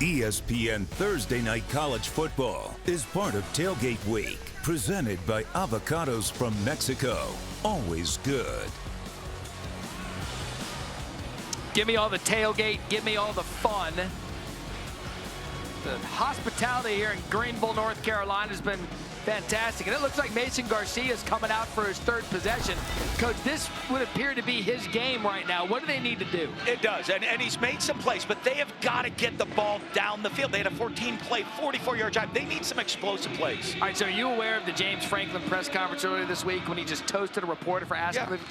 ESPN Thursday Night College Football is part of Tailgate Week, presented by Avocados from Mexico. Always good. Give me all the tailgate, give me all the fun. The hospitality here in Greenville, North Carolina has been fantastic. And it looks like Mason Garcia is coming out for his third possession. Coach, this would appear to be his game right now. What do they need to do? It does, and he's made some plays, but they have got to get the ball down the field. They had a 14-play, 44-yard drive. They need some explosive plays. All right, so are you aware of the James Franklin press conference earlier this week when he just toasted a reporter for asking? Yeah.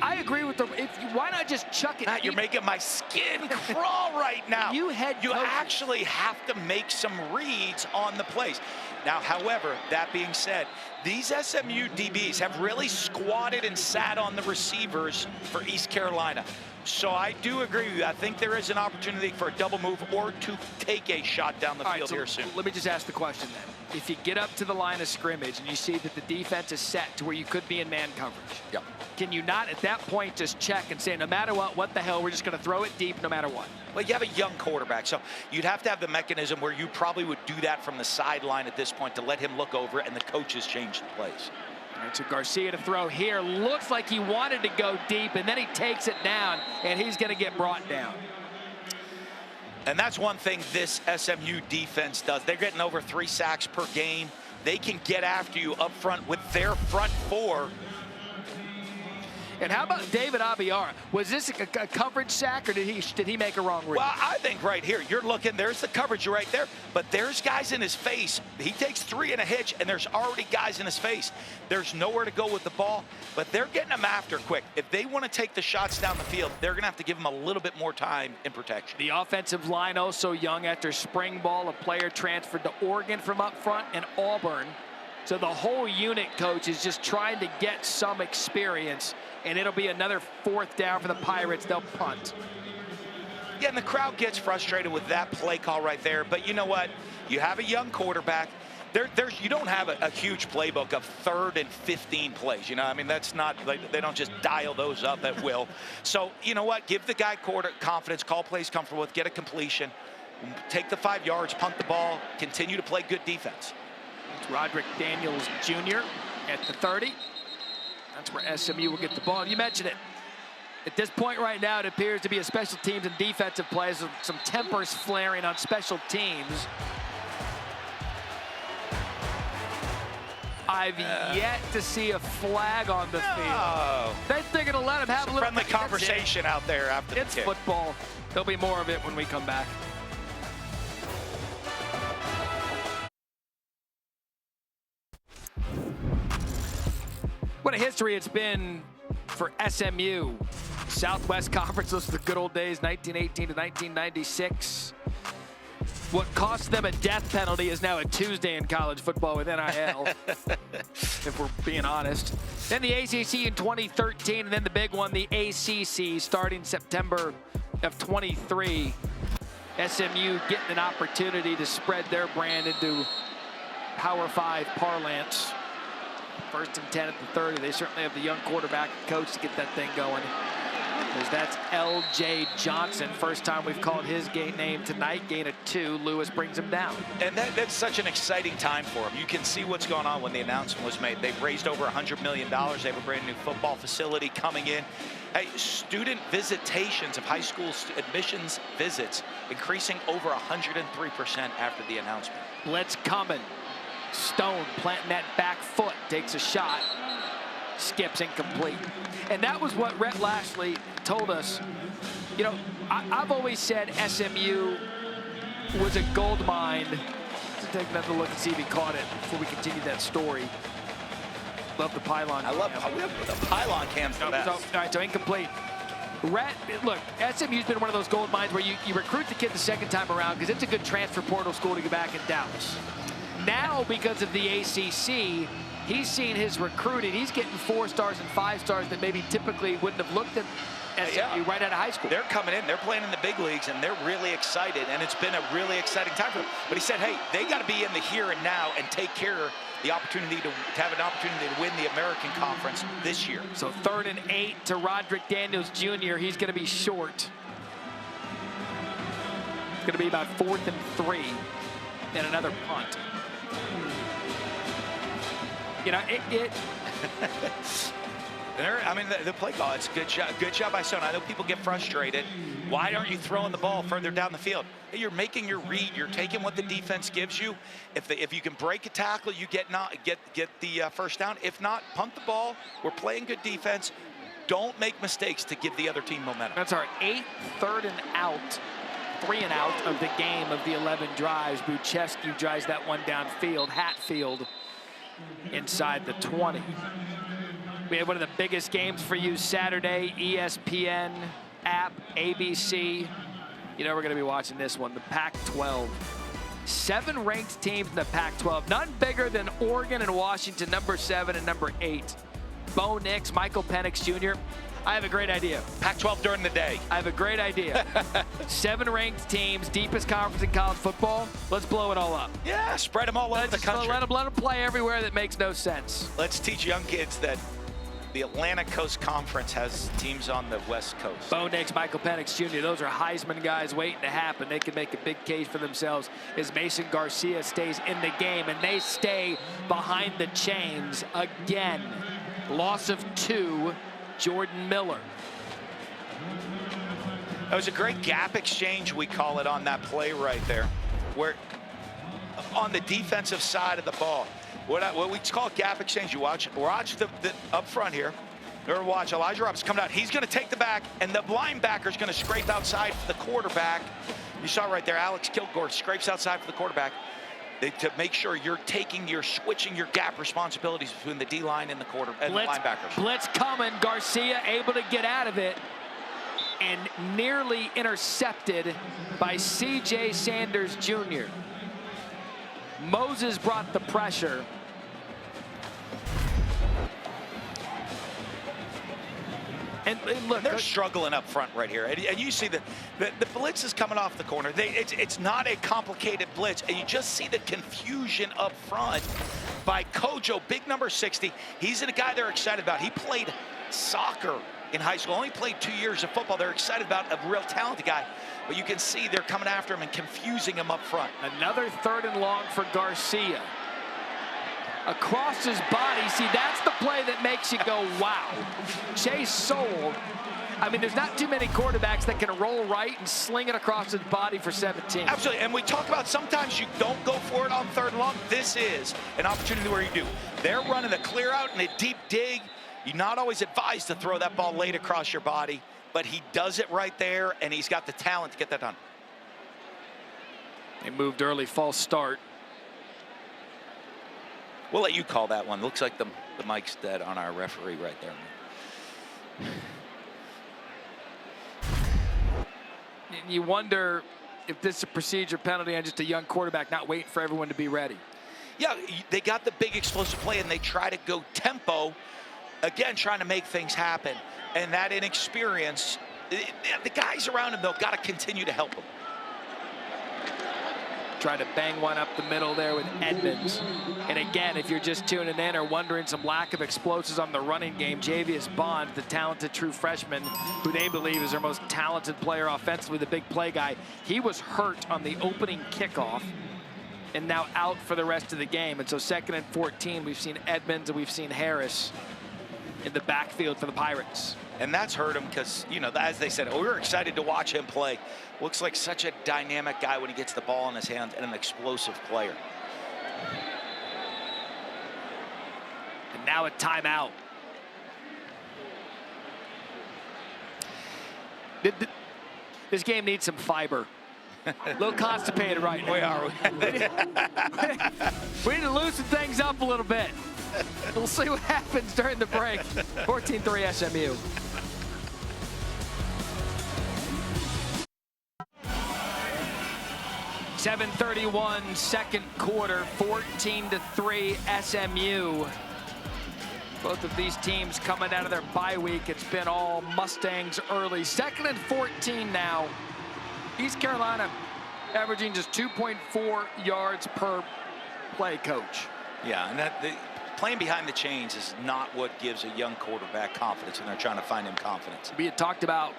I agree with why not just chuck it? Matt, you're making my skin crawl right now. You actually have to make some reads on the plays. Now, however, that being said, these SMU DBs have really squatted and sat on the receivers for East Carolina. So I do agree with you. I think there is an opportunity for a double move or to take a shot down the field here soon. Let me just ask the question then. If you get up to the line of scrimmage and you see that the defense is set to where you could be in man coverage, yep, can you not at that point just check and say, no matter what the hell, we're just going to throw it deep no matter what? Well, you have a young quarterback, so you'd have to have the mechanism where you probably would do that from the sideline at this point to let him look over and the coaches change the plays. All right, so Garcia to throw here. Looks like he wanted to go deep, and then he takes it down, and he's going to get brought down. And that's one thing this SMU defense does. They're getting over 3 sacks per game. They can get after you up front with their front four. And how about David Abiara? Was this a coverage sack, or did he make a wrong read? Well, I think right here, you're looking, there's the coverage right there, but there's guys in his face. He takes 3 in a hitch, and there's already guys in his face. There's nowhere to go with the ball, but they're getting him after quick. If they want to take the shots down the field, they're going to have to give him a little bit more time in protection. The offensive line also young after spring ball. A player transferred to Oregon from up front and Auburn. So the whole unit, coach, is just trying to get some experience, and it'll be another 4th down for the Pirates. They'll punt. Yeah, and the crowd gets frustrated with that play call right there. But you know what? You have a young quarterback. You don't have a huge playbook of 3rd and 15 plays. You know, I mean, that's not, like, they don't just dial those up at will. So, you know what? Give the guy confidence, call plays comfortable with, get a completion, take the 5 yards, punt the ball, continue to play good defense. It's Roderick Daniels Jr. at the 30. That's where SMU will get the ball. You mentioned it. At this point right now, it appears to be a special teams and defensive plays, some tempers flaring on special teams. I've yet to see a flag on the field. They're going to let him have a little friendly conversation out there after the kick. kick. It's football. There'll be more of it when we come back. What a history it's been for SMU. Southwest Conference, those are the good old days, 1918 to 1996. What cost them a death penalty is now a Tuesday in college football with NIL, if we're being honest. Then the ACC in 2013, and then the big one, the ACC, starting September of 23. SMU getting an opportunity to spread their brand into Power 5 parlance. 1st and 10 at the 30. They certainly have the young quarterback and coach to get that thing going. Because that's L.J. Johnson. First time we've called his name tonight. Gain of 2. Lewis brings him down. And that's such an exciting time for him. You can see what's going on when the announcement was made. They've raised over $100 million. They have a brand new football facility coming in. Hey, student visitations of high school admissions visits increasing over 103% after the announcement. Blitz coming. Stone planting that back foot, takes a shot, skips incomplete. And that was what Rhett Lashley told us. You know, I've always said SMU was a gold mine. Let's take another look and see if he caught it before we continue that story. Love the pylon. I love the pylon cams. All right, so incomplete. Rhett, look, SMU's been one of those gold mines where you recruit the kid the second time around because it's a good transfer portal school to get back in Dallas. Now, because of the ACC, he's seen his recruiting. He's getting 4 stars and 5 stars that maybe typically wouldn't have looked at SMU right out of high school. They're coming in, they're playing in the big leagues, and they're really excited, and it's been a really exciting time for them. But he said, hey, they got to be in the here and now and take care of the opportunity to have an opportunity to win the American Conference this year. So 3rd and 8 to Roderick Daniels Jr. He's going to be short. going to be about 4th and 3 and another punt. You know, I mean, the play call, it's a good job by Stone. I know people get frustrated. Why aren't you throwing the ball further down the field? Hey, you're making your read. You're taking what the defense gives you. If you can break a tackle, you get the first down. If not, punt the ball. We're playing good defense. Don't make mistakes to give the other team momentum. That's our 8th 3rd and out, 3 and out of the game of the 11 drives. Buchescu drives that one downfield. Hatfield inside the 20. We have one of the biggest games for you Saturday. ESPN app, ABC. You know we're going to be watching this one, the Pac-12. 7 ranked teams in the Pac-12, none bigger than Oregon and Washington, number 7 and number 8. Bo Nix, Michael Penix Jr. I have a great idea. Pac-12 during the day. I have a great idea. 7 ranked teams, deepest conference in college football. Let's blow it all up. Yeah, spread them all over the country. Let them play everywhere that makes no sense. Let's teach young kids that the Atlantic Coast Conference has teams on the West Coast. Bo Nix, Michael Penix Jr., those are Heisman guys waiting to happen. They can make a big case for themselves as Mason Garcia stays in the game, and they stay behind the chains again. Loss of 2, Jordan Miller. That was a great gap exchange, we call it, on that play right there, where on the defensive side of the ball. What we call gap exchange. You watch the up front here. Or watch Elijah Roberts coming out. He's going to take the back, and the linebacker's going to scrape outside for the quarterback. You saw right there, Alex Kilgore scrapes outside for the quarterback. To make sure you're switching your gap responsibilities between the D-line and the linebackers. Blitz coming. Garcia able to get out of it and nearly intercepted by C.J. Sanders Jr. Moses brought the pressure. And look, they're struggling up front right here, and you see the blitz is coming off the corner. It's not a complicated blitz, and you just see the confusion up front by Kojo, big number 60. He's a guy they're excited about. He played soccer in high school, only played 2 years of football. They're excited about a real talented guy, but you can see they're coming after him and confusing him up front. Another 3rd and long for Garcia. Across his body, see, that's the play that makes you go, wow. Chase Soule, I mean, there's not too many quarterbacks that can roll right and sling it across his body for 17. Absolutely, and we talk about sometimes you don't go for it on 3rd and long. This is an opportunity where you do. They're running a clear out and a deep dig. You're not always advised to throw that ball late across your body, but he does it right there, and he's got the talent to get that done. They moved early, false start. We'll let you call that one. Looks like the mic's dead on our referee right there. You wonder if this is a procedure penalty on just a young quarterback not waiting for everyone to be ready. Yeah, they got the big explosive play, and they try to go tempo, again, trying to make things happen. And that inexperience, the guys around him, though, got to continue to help him. Try to bang one up the middle there with Edmonds. And again, if you're just tuning in or wondering some lack of explosives on the running game, Javius Bond, the talented true freshman, who they believe is their most talented player offensively, the big play guy, he was hurt on the opening kickoff and now out for the rest of the game. And so 2nd and 14, we've seen Edmonds and we've seen Harris in the backfield for the Pirates. And that's hurt him because, you know, as they said, we were excited to watch him play. Looks like such a dynamic guy when he gets the ball in his hands and an explosive player. And now a timeout. This game needs some fiber. A little constipated right now. We are. We need to loosen things up a little bit. We'll see what happens during the break. 14-3 SMU. .731 second quarter, 14-3 SMU. Both of these teams coming out of their bye week. It's been all Mustangs early. 2nd and 14 now. East Carolina averaging just 2.4 yards per play, coach. Yeah, and playing behind the chains is not what gives a young quarterback confidence when they're trying to find him confidence. We had talked about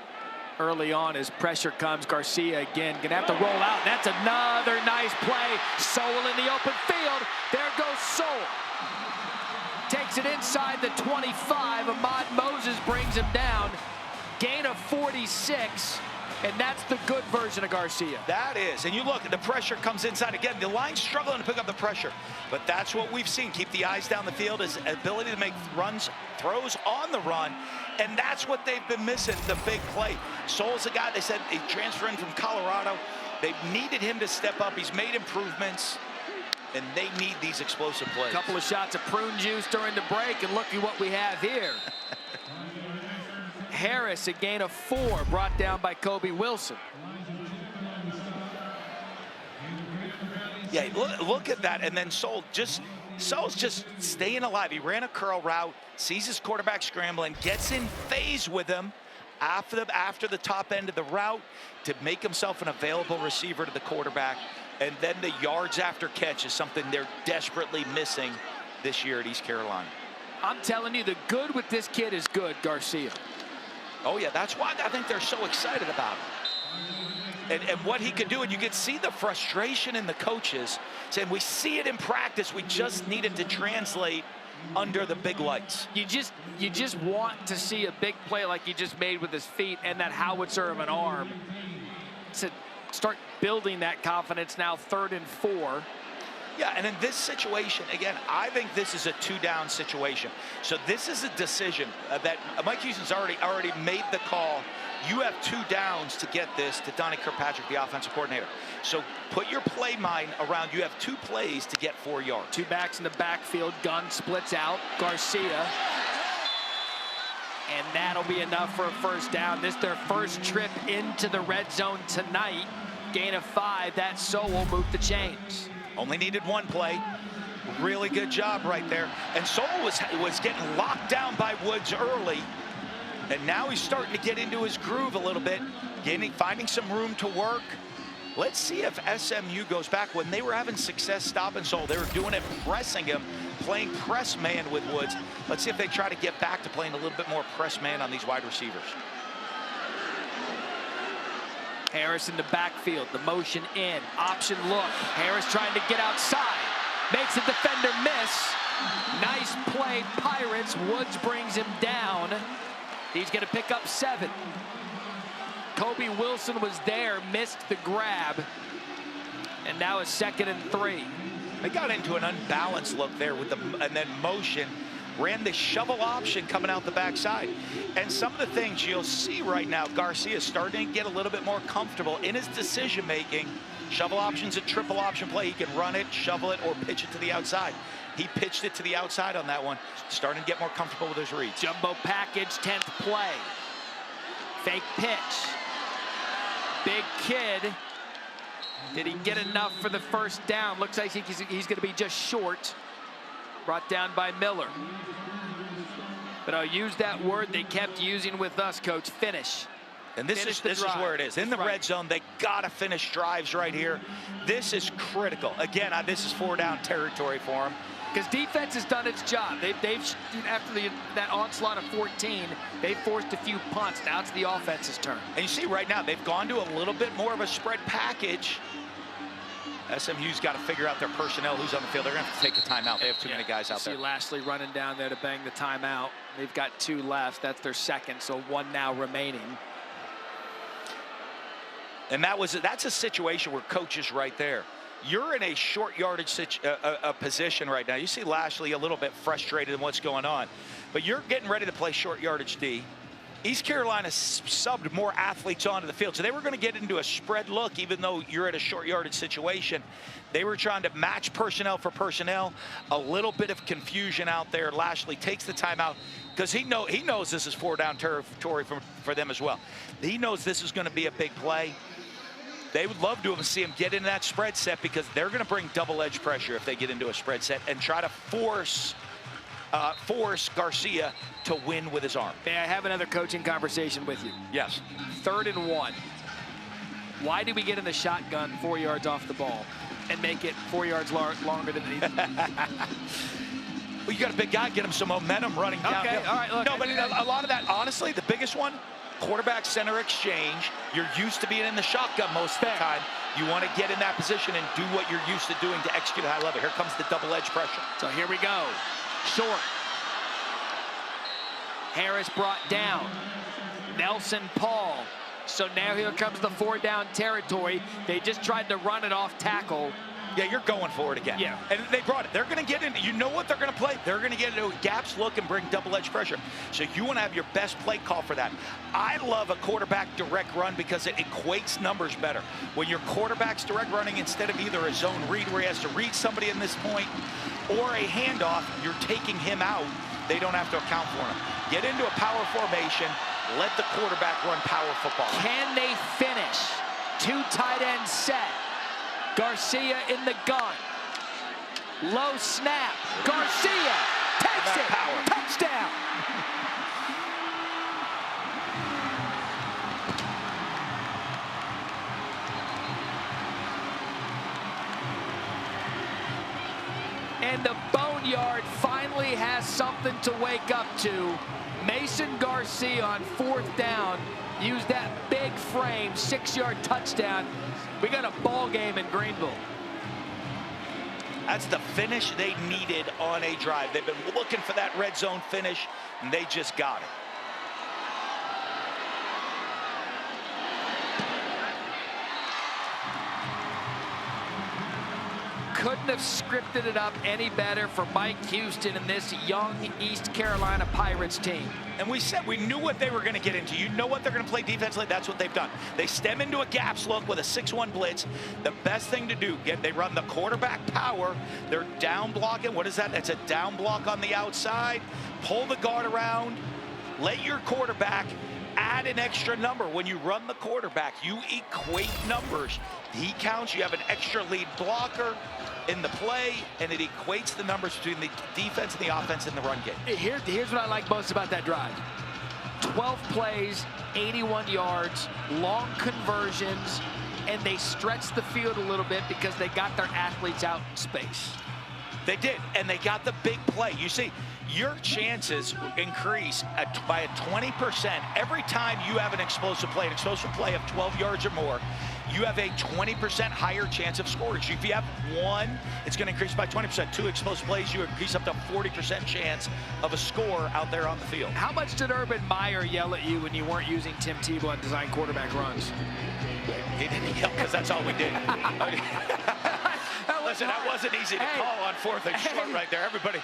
early on as pressure comes. Garcia again gonna have to roll out. That's another nice play. Sowell in the open field. There goes Sowell. Takes it inside the 25. Ahmad Moses brings him down. Gain of 46. And that's the good version of Garcia. That is. And you look, the pressure comes inside again. The line's struggling to pick up the pressure. But that's what we've seen. Keep the eyes down the field, his ability to make throws on the run. And that's what they've been missing, the big play. Sowell's a guy, they said, he transferred in from Colorado. They needed him to step up. He's made improvements. And they need these explosive plays. A couple of shots of prune juice during the break. And look at what we have here. Harris, a gain of 4, brought down by Kobe Wilson. Yeah, look at that. And then Sowell's just staying alive. He ran a curl route, sees his quarterback scrambling, gets in phase with him after the top end of the route to make himself an available receiver to the quarterback. And then the yards after catch is something they're desperately missing this year at East Carolina. I'm telling you, the good with this kid is good, Garcia. Oh, yeah, that's why I think they're so excited about him. And what he can do, and you can see the frustration in the coaches saying, we see it in practice, we just need it to translate under the big lights. You just want to see a big play like he just made with his feet and that howitzer of an arm to start building that confidence. Now 3rd and 4. Yeah, and in this situation, again, I think this is a 2-down situation. So this is a decision that Mike Houston's already made the call. You have 2 downs to get this to Donnie Kirkpatrick, the offensive coordinator. So put your play mind around. You have 2 plays to get 4 yards. 2 backs in the backfield. Gunn splits out. Garcia. And that'll be enough for a 1st down. This is their first trip into the red zone tonight. Gain of 5. That Sowell moved the chains. Only needed 1 play. Really good job right there. And Sowell was getting locked down by Woods early. And now he's starting to get into his groove a little bit, finding some room to work. Let's see if SMU goes back. When they were having success stopping Sowell, they were doing it, pressing him, playing press man with Woods. Let's see if they try to get back to playing a little bit more press man on these wide receivers. Harris in the backfield, the motion in, option look. Harris trying to get outside, makes a defender miss. Nice play, Pirates. Woods brings him down. He's going to pick up 7. Kobe Wilson was there, missed the grab, and now it's 2nd and 3. They got into an unbalanced look there with and then motion. Ran the shovel option coming out the backside. And some of the things you'll see right now, Garcia is starting to get a little bit more comfortable in his decision making. Shovel option's a triple option play. He can run it, shovel it, or pitch it to the outside. He pitched it to the outside on that one. Starting to get more comfortable with his reads. Jumbo package, 10th play. Fake pitch. Big kid. Did he get enough for the 1st down? Looks like he's going to be just short. Brought down by Miller. But I'll use that word they kept using with us, Coach, finish. And this is where it is. In the red zone, they got to finish drives right here. This is critical. Again, this is 4-down territory for them. Because defense has done its job. They've after that onslaught of 14, they forced a few punts. Now it's the offense's turn. And you see right now, they've gone to a little bit more of a spread package. SMU's got to figure out their personnel, who's on the field. They're going to have to take a timeout. They have too many guys out there. See Lashley running down there to bang the timeout. They've got 2 left. That's their 2nd, so 1 now remaining. And that's a situation where coaches right there. You're in a short yardage position right now. You see Lashley a little bit frustrated in what's going on. But you're getting ready to play short yardage D. East Carolina subbed more athletes onto the field. So they were going to get into a spread look, even though you're at a short yardage situation. They were trying to match personnel for personnel. A little bit of confusion out there. Lashley takes the timeout because he knows this is 4-down territory for them as well. He knows this is going to be a big play. They would love to see him get into that spread set because they're going to bring double edge pressure if they get into a spread set and try to force Garcia to win with his arm. May I have another coaching conversation with you? Yes. 3rd and 1. Why did we get in the shotgun 4 yards off the ball and make it 4 yards longer than it needed? Well, you got a big guy, get him some momentum running down. Okay, all right, look. No, but a lot of that, honestly, the biggest one, quarterback-center exchange. You're used to being in the shotgun most of the time. You want to get in that position and do what you're used to doing to execute at a high level. Here comes the double-edge pressure. So here we go. Short. Harris brought down. Nelson Paul. So now here comes the 4-down territory. They just tried to run it off tackle. Yeah, you're going for it again. Yeah. And they brought it. They're going to get into, you know what they're going to play? They're going to get into a gaps look and bring double-edge pressure. So you want to have your best play call for that. I love a quarterback direct run because it equates numbers better. When your quarterback's direct running instead of either a zone read where he has to read somebody in this point or a handoff, you're taking him out. They don't have to account for him. Get into a power formation. Let the quarterback run power football. Can they finish? 2 tight end set. Garcia in the gun. Low snap. Garcia takes it. Power. Touchdown. And the Boneyard finally has something to wake up to. Mason Garcia on 4th down used that big frame, 6-yard touchdown. We got a ball game in Greenville. That's the finish they needed on a drive. They've been looking for that red zone finish, and they just got it. Couldn't have scripted it up any better for Mike Houston and this young East Carolina Pirates team. And we said we knew what they were going to get into. You know what they're going to play defensively. That's what they've done. They stem into a gaps look with a 6-1 blitz. The best thing to do, they run the quarterback power. They're down blocking. What is that? That's a down block on the outside. Pull the guard around. Let your quarterback add an extra number. When you run the quarterback, you equate numbers. He counts. You have an extra lead blocker in the play, and it equates the numbers between the defense and the offense in the run game. Here's what I like most about that drive. 12 plays, 81 yards, long conversions, and they stretched the field a little bit because they got their athletes out in space. They did, and they got the big play. You see, your chances increase by 20% every time you have an explosive play of 12 yards or more. You have a 20% higher chance of scoring. If you have 1, it's going to increase by 20%. 2 explosive plays, you increase up to 40% chance of a score out there on the field. How much did Urban Meyer yell at you when you weren't using Tim Tebow on design quarterback runs? He didn't yell because that's all we did. Listen, that wasn't easy to call on 4th and short right there. Everybody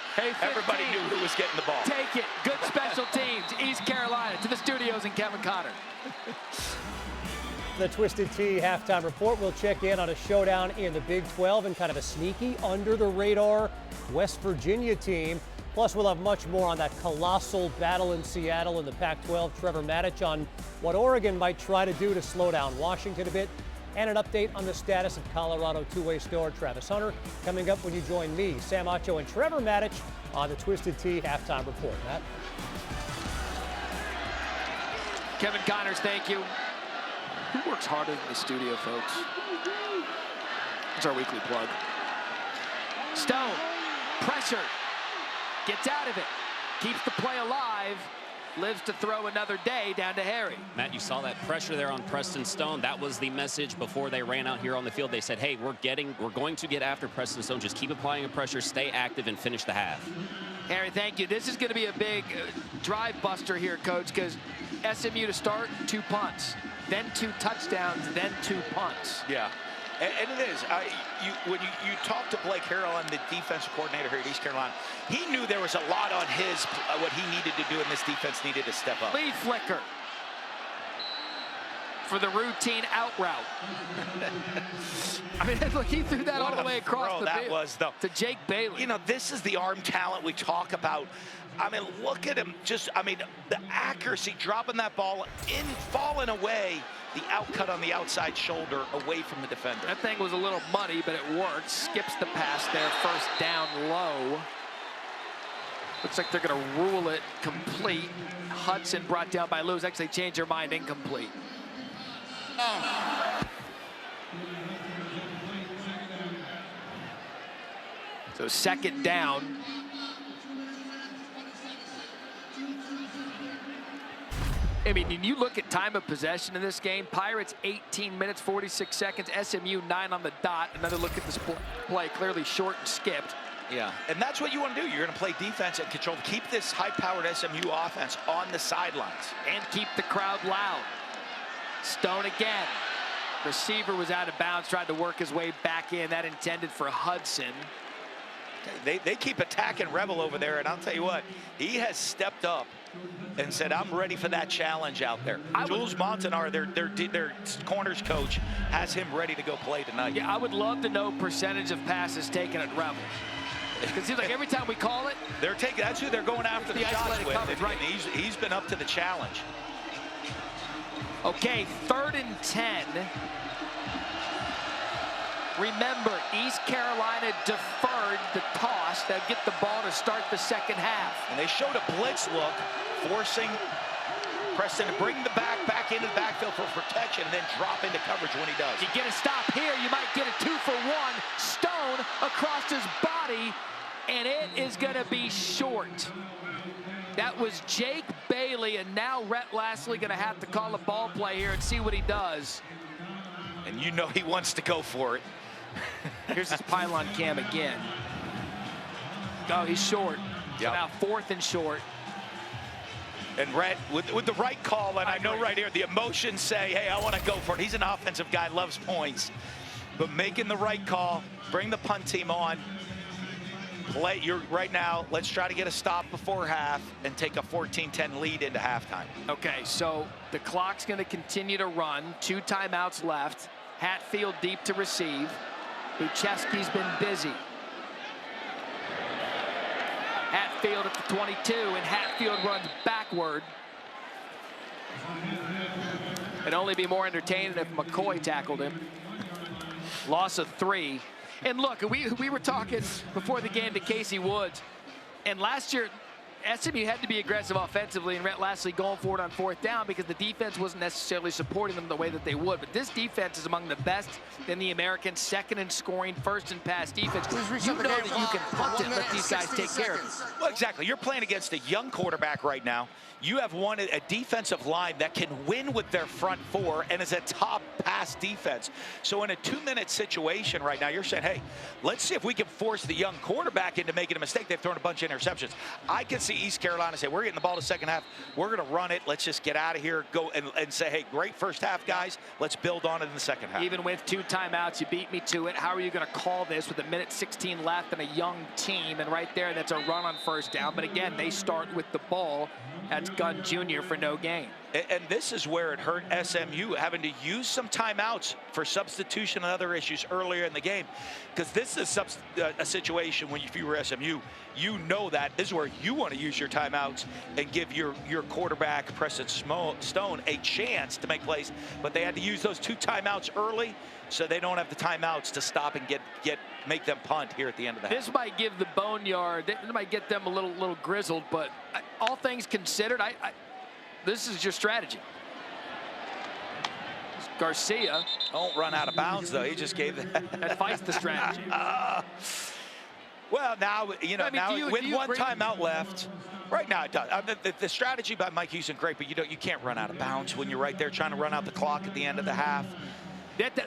knew who was getting the ball. Take it. Good special teams. East Carolina to the studios and Kevin Connor. The Twisted Tea halftime report. We'll check in on a showdown in the Big 12 and kind of a sneaky, under-the-radar West Virginia team. Plus, we'll have much more on that colossal battle in Seattle in the Pac-12. Trevor Matich on what Oregon might try to do to slow down Washington a bit. And an update on the status of Colorado two-way star Travis Hunter coming up when you join me, Sam Acho, and Trevor Matich on the Twisted Tea halftime report. Matt? Kevin Connors, thank you. Who works harder than the studio, folks? It's our weekly plug. Stone, pressure, gets out of it, keeps the play alive, lives to throw another day down to Harry. Matt, you saw that pressure there on Preston Stone. That was the message before they ran out here on the field. They said, hey, we're going to get after Preston Stone. Just keep applying the pressure, stay active, and finish the half. Harry, thank you. This is going to be a big drive buster here, Coach, because SMU to start, 2 punts. Then 2 touchdowns, then 2 punts. Yeah, and it is. When you talk to Blake Harrell, the defensive coordinator here at East Carolina, he knew there was a lot on his, what he needed to do, and this defense needed to step up. Lead flicker for the routine out route. I mean, look, he threw that all the way across the field. That was, though, to Jake Bailey. You know, this is the arm talent we talk about. I mean, look at him. The accuracy, dropping that ball in, falling away, the outcut on the outside shoulder away from the defender. That thing was a little muddy, but it worked. Skips the pass there, 1st down low. Looks like they're going to rule it complete. Hudson brought down by Lewis. Actually changed their mind, incomplete. So 2nd down. I mean, you look at time of possession in this game, Pirates 18 minutes, 46 seconds, SMU 9 on the dot. Another look at this play, clearly short and skipped. Yeah, and that's what you want to do. You're going to play defense and control. Keep this high-powered SMU offense on the sidelines. And keep the crowd loud. Stone again. Receiver was out of bounds, tried to work his way back in. That intended for Hudson. They keep attacking Rebel over there, and I'll tell you what, he has stepped up and said, I'm ready for that challenge out there. Jules Montanar, their corners coach, has him ready to go play tonight. Yeah, I would love to know percentage of passes taken at Rebel. Because it seems like every time we call it, they're taking. That's who they're going after the shots with. Coverage, right. He's been up to the challenge. Okay, 3rd and 10. Remember, East Carolina deferred the toss. They'll get the ball to start the second half. And they showed a blitz look, forcing Preston to bring the back into the backfield for protection and then drop into coverage when he does. You get a stop here, you might get a 2-for-1. Stone across his body, and it is going to be short. That was Jake Bailey, and now Rhett Lastly going to have to call a ball play here and see what he does. And you know he wants to go for it. Here's his pylon cam again. Oh, he's short. Yep. So now 4th and short. And Rhett, with the right call, and I know right here, the emotions say, hey, I want to go for it. He's an offensive guy, loves points. But making the right call, bring the punt team on. Right now, let's try to get a stop before half and take a 14-10 lead into halftime. Okay, so the clock's going to continue to run. 2 timeouts left. Hatfield deep to receive. Buchesky's been busy. Hatfield at the 22, and Hatfield runs backward. It'd only be more entertaining if McCoy tackled him. Loss of 3. And look, we were talking before the game to Casey Woods, and last year SMU had to be aggressive offensively, and Rhett Lastly going for it on 4th down because the defense wasn't necessarily supporting them the way that they would. But this defense is among the best in the American, 2nd in scoring, 1st in pass defense. You know that you can punt it and let these guys take care of it. Well, exactly. You're playing against a young quarterback right now. You have a defensive line that can win with their front 4 and is a top pass defense. So in a 2-minute situation right now, you're saying, hey, let's see if we can force the young quarterback into making a mistake. They've thrown a bunch of interceptions. I can see East Carolina say, we're getting the ball to second half. We're going to run it. Let's just get out of here, go and say, hey, great first half, guys. Let's build on it in the second half. Even with 2 timeouts, you beat me to it. How are you going to call this with 1:16 left and a young team? And right there, that's a run on 1st down. But again, they start with the ball. That's Gunn Jr. for no gain. And this is where it hurt SMU, having to use some timeouts for substitution and other issues earlier in the game. Because this is a situation when if you were SMU, you know that this is where you want to use your timeouts and give your quarterback, Preston Stone, a chance to make plays. But they had to use those 2 timeouts early, so they don't have the timeouts to stop and make them punt here at the end of the half. This might give the Boneyard, this might get them a little grizzled, but all things considered, this is your strategy. Garcia. Don't run out of bounds, though. He just gave that. That fights the strategy. Well, now, you know, with 1 timeout left, right now it does. The strategy by Mike Houston, great, but you can't run out of bounds when you're right there trying to run out the clock at the end of the half.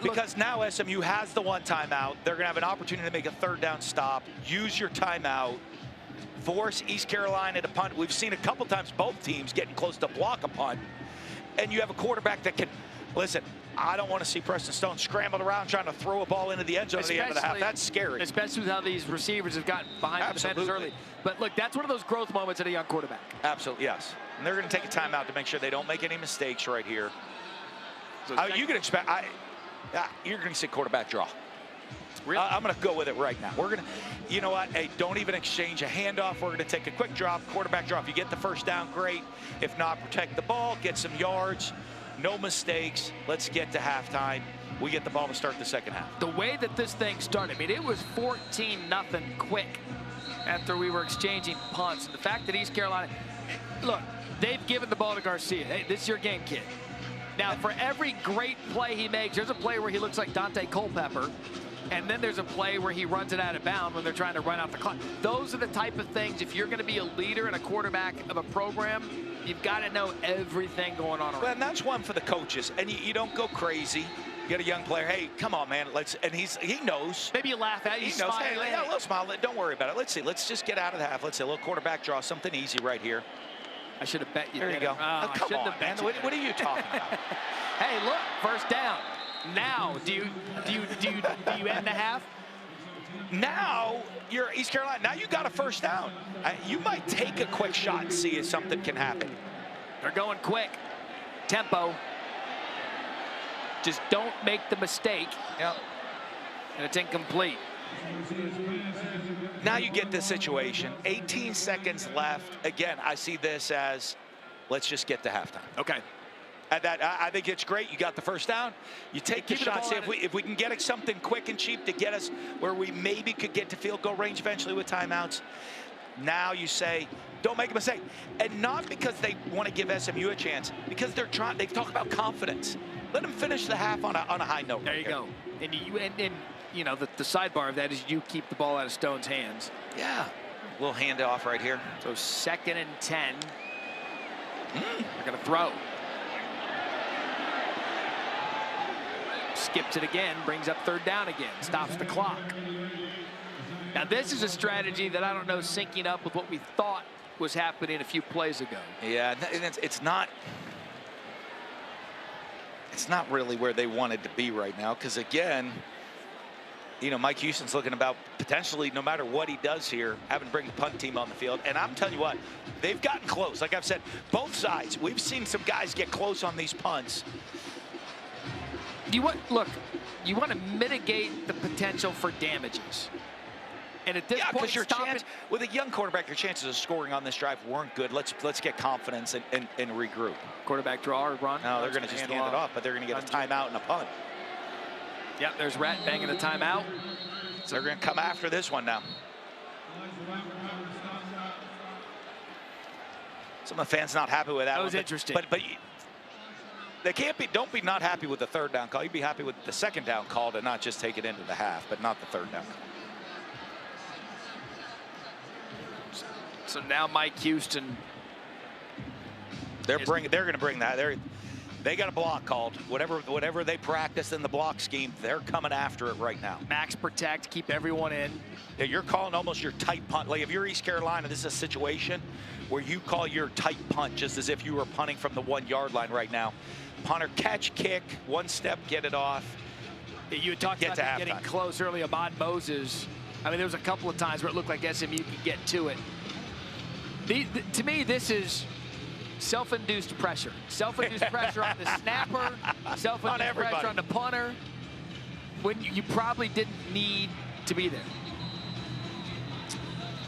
Because now SMU has the 1 timeout. They're going to have an opportunity to make a 3rd down stop. Use your timeout. Force East Carolina to punt. We've seen a couple times both teams getting close to block a punt. And you have a quarterback that can, listen, I don't want to see Preston Stone scrambled around trying to throw a ball into the end zone at the end of the half. That's scary. Especially with how these receivers have gotten behind the defenders early. But look, that's one of those growth moments at a young quarterback. Absolutely, yes. And they're going to take a timeout to make sure they don't make any mistakes right here. So you can expect, you're going to see quarterback draw. Really? I'm going to go with it right now. We're going to, you know what? Hey, don't even exchange a handoff. We're going to take a quick drop, quarterback draw. If you get the 1st down, great. If not, protect the ball, get some yards. No mistakes. Let's get to halftime. We get the ball to start the second half. The way that this thing started, I mean, it was 14-0 quick after we were exchanging punts. And the fact that East Carolina, look, they've given the ball to Garcia. Hey, this is your game, kid. Now, for every great play he makes, there's a play where he looks like Dante Culpepper. And then there's a play where he runs it out of bounds when they're trying to run out the clock. Those are the type of things, if you're going to be a leader and a quarterback of a program, You've got to know everything going on around. Well, and that's one for the coaches. And you don't go crazy. You get a young player, hey, come on, man, and he knows. Maybe you laugh at it. He knows, hey, yeah, a little smile. Don't worry about it. Let's see. Let's just get out of the half. Let's see, a little quarterback draw, something easy right here. I should have bet you. There you go. Oh, come on, man. What are you talking about? Hey, look, first down. Now, do you end the half? Now you're East Carolina. Now you got a first down. You might take a quick shot and see if something can happen. They're going quick. Tempo. Just don't make the mistake. Yep. And it's incomplete. Now you get this situation. 18 seconds left. Again, I see this as let's just get to halftime. Okay. I think it's great. You got the first down. You take the shot. See if we can get something quick and cheap to get us where we maybe could get to field goal range eventually with timeouts. Now you say, don't make a mistake. And not because they want to give SMU a chance, because they're trying. They've talked about confidence. Let them finish the half on a high note. There you go. And you know, the sidebar of that is you keep the ball out of Stone's hands. Yeah. We'll hand it off right here. So 2nd and 10. They're going to throw. Skips it again, brings up 3rd down again, stops the clock. Now this is a strategy that I don't know syncing up with what we thought was happening a few plays ago. Yeah, and it's not really where they wanted to be right now, because again, you know, Mike Houston's looking about potentially, no matter what he does here, having to bring the punt team on the field. And I'm telling you what, they've gotten close. Like I've said, both sides. We've seen some guys get close on these punts. You want to mitigate the potential for damages. And at this point, with a young quarterback, your chances of scoring on this drive weren't good. Let's get confidence and regroup. Quarterback draw or run? No, they're going to just hand it off, but they're going to get a timeout and a punt. Yep, there's Rat banging a timeout. So they're going to come after this one now. Some of the fans not happy with that. That was interesting. But they can't be. Don't be not happy with the 3rd down call. You'd be happy with the 2nd down call to not just take it into the half, but not the 3rd down. So now Mike Houston. They're going to bring that. They got a block called. Whatever they practice in the block scheme, they're coming after it right now. Max protect, keep everyone in. Yeah, you're calling almost your tight punt. Like if you're East Carolina, this is a situation where you call your tight punt just as if you were punting from the 1-yard line right now. Punter catch, kick, 1 step, get it off. You had talked about getting close early. Ahmad Moses. I mean, there was a couple of times where it looked like SMU could get to it. To me, this is self-induced pressure. Self-induced pressure on the snapper, self-induced pressure on the punter, when you probably didn't need to be there.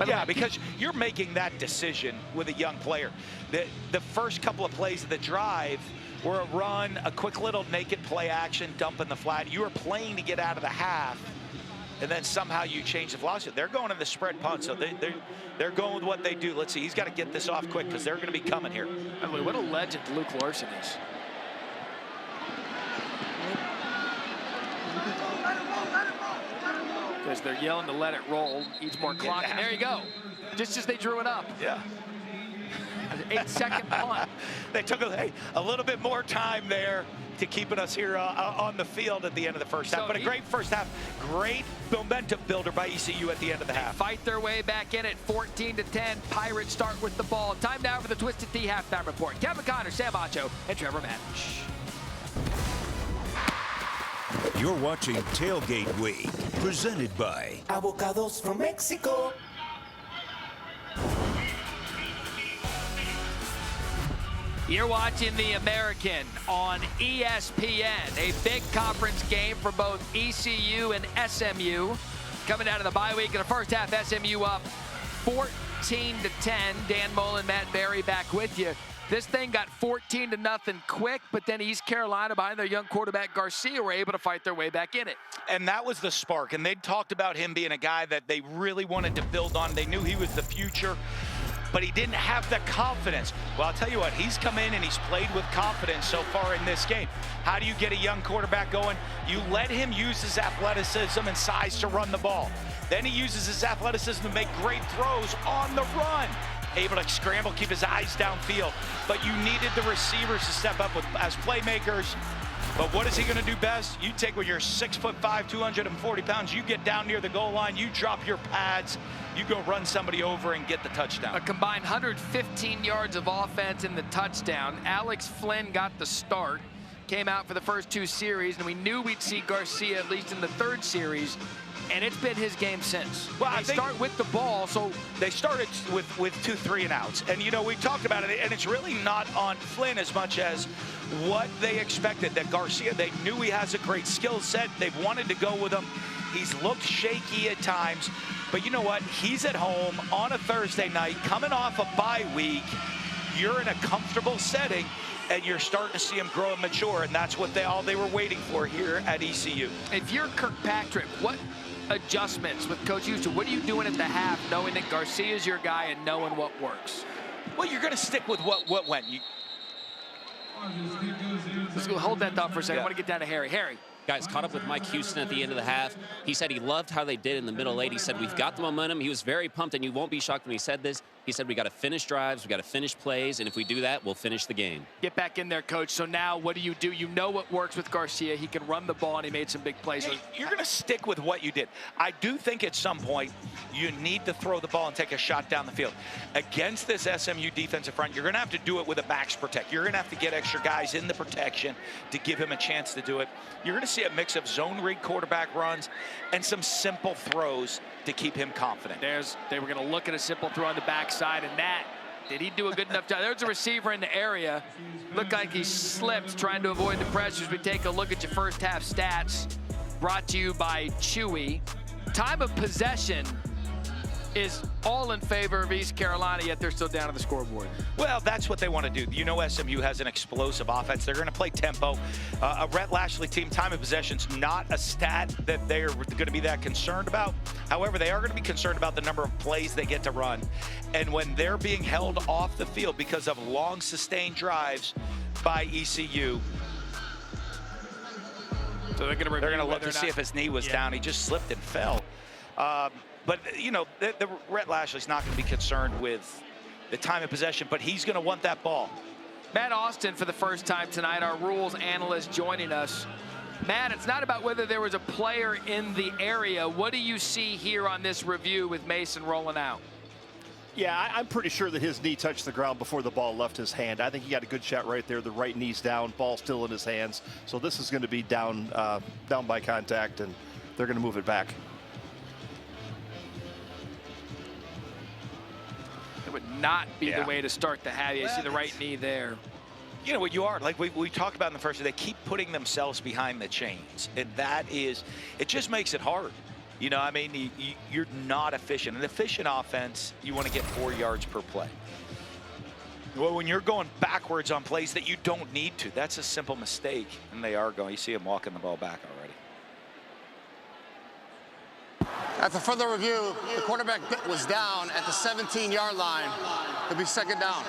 Yeah, because you're making that decision with a young player. The first couple of plays of the drive were a run, a quick little naked play action, dump in the flat. You were playing to get out of the half, and then somehow you change the philosophy. They're going in the spread punt, so they're going with what they do. Let's see, he's got to get this off quick because they're going to be coming here. By the way, what a legend Luke Larson is. Because they're yelling to let it roll. Needs more clock, and there you go. Just as they drew it up. Yeah. An 8-second punt. They took a little bit more time there to keeping us here on the field at the end of the first half. But a great first half. Great momentum builder by ECU at the end of the half. Fight their way back in at 14-10. Pirates start with the ball. Time now for the Twisted Tea halftime report. Kevin Connor, Sam Acho, and Trevor Matich. You're watching Tailgate Week, presented by Avocados from Mexico. You're watching the American on ESPN, a big conference game for both ECU and SMU. Coming out of the bye week in the first half, SMU up 14-10. Dan Mullen, Matt Berry back with you. This thing got 14-0 quick, but then East Carolina, behind their young quarterback Garcia, were able to fight their way back in it. And that was the spark. And they talked about him being a guy that they really wanted to build on. They knew he was the future, but he didn't have the confidence. Well, I'll tell you what, he's come in and he's played with confidence so far in this game. How do you get a young quarterback going? You let him use his athleticism and size to run the ball. Then he uses his athleticism to make great throws on the run. able to scramble, keep his eyes downfield. But you needed the receivers to step up as playmakers. But what is he going to do best? You take with your 6'5", 240 pounds, you get down near the goal line, you drop your pads, you go run somebody over and get the touchdown. A combined 115 yards of offense in the touchdown. Alex Flynn got the start, came out for the first 2 series, and we knew we'd see Garcia at least in the 3rd series. And it's been his game since. Well, they start with the ball, so they started with 2 3-and-outs. And, you know, we talked about it, and it's really not on Flynn as much as what they expected. That Garcia, they knew he has a great skill set. They've wanted to go with him. He's looked shaky at times. But you know what? He's at home on a Thursday night, coming off a bye week. You're in a comfortable setting, and you're starting to see him grow and mature, and that's what all they were waiting for here at ECU. If you're Kirkpatrick, what adjustments with Coach Houston, what are you doing at the half, knowing that Garcia's your guy and knowing what works? Well, you're going to stick with what went. Let's go hold that thought for a second. I want to get down to Harry. Harry. Guys, caught up with Mike Houston at the end of the half. He said he loved how they did in the middle 8. He said, we've got the momentum. He was very pumped, and you won't be shocked when he said this. He said, we got to finish drives, we got to finish plays, and if we do that, we'll finish the game. Get back in there, Coach. So now what do? You know what works with Garcia. He can run the ball, and he made some big plays. Yeah, you're going to stick with what you did. I do think at some point you need to throw the ball and take a shot down the field. Against this SMU defensive front, you're going to have to do it with a backs protect. You're going to have to get extra guys in the protection to give him a chance to do it. You're going to see a mix of zone read quarterback runs and some simple throws to keep him confident. They were going to look at a simple throw on the backside, and did he do a good enough job? There's a receiver in the area. Looked like he slipped trying to avoid the pressures. We take a look at your first half stats, brought to you by Chewy. Time of possession is all in favor of East Carolina, yet they're still down on the scoreboard. Well, that's what they want to do. You know, SMU has an explosive offense. They're going to play tempo. A Rhett Lashley team, time of possession's not a stat that they're going to be that concerned about. However, they are going to be concerned about the number of plays they get to run. And when they're being held off the field because of long, sustained drives by ECU, so they're going to look to see if his knee was down. He just slipped and fell. But, you know, the Rhett Lashley's not going to be concerned with the time of possession, but he's going to want that ball. Matt Austin, for the first time tonight, our rules analyst joining us. Matt, it's not about whether there was a player in the area. What do you see here on this review with Mason rolling out? Yeah, I'm pretty sure that his knee touched the ground before the ball left his hand. I think he got a good shot right there. The right knee's down, ball still in his hands. So this is going to be down by contact, and they're going to move it back. It would not be the way to start the half. You see the right knee there. You know what you are, like we talked about in the first, they keep putting themselves behind the chains, and that is, it just makes it hard. You know, I mean, you're not efficient. An efficient offense, you want to get 4 yards per play. Well, when you're going backwards on plays that you don't need to, that's a simple mistake, and they are going. You see them walking the ball back already. After further review, the quarterback was down at the 17-yard line. It'll be second down.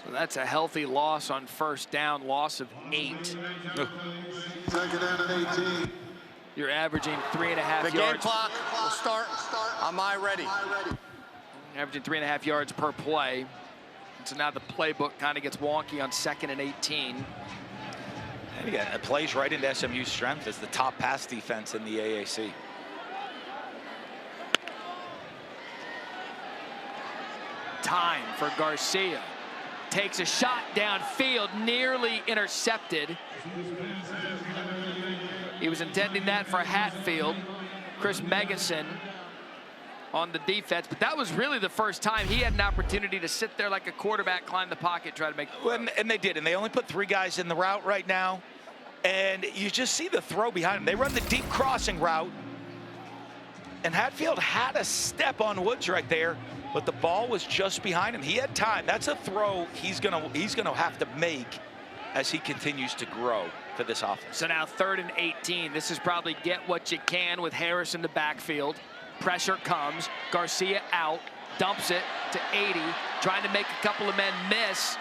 So that's a healthy loss on first down, loss of 8. Second down and 18. You're averaging 3.5 yards. The game clock will start on my ready. Averaging 3.5 yards per play. So now the playbook kind of gets wonky on 2nd and 18. And again, it plays right into SMU's strength as the top pass defense in the AAC. Time for Garcia. Takes a shot downfield, nearly intercepted. He was intending that for Hatfield. Chris Meganson on the defense, but that was really the first time he had an opportunity to sit there like a quarterback, climb the pocket, try to make. Well, and they did, and they only put 3 guys in the route right now, and you just see the throw behind them. They run the deep crossing route, and Hatfield had a step on Woods right there, but the ball was just behind him. He had time. That's a throw he's gonna have to make as he continues to grow for this offense. So now 3rd and 18. This is probably get what you can with Harris in the backfield. Pressure comes, Garcia out, dumps it to 80, trying to make a couple of men miss.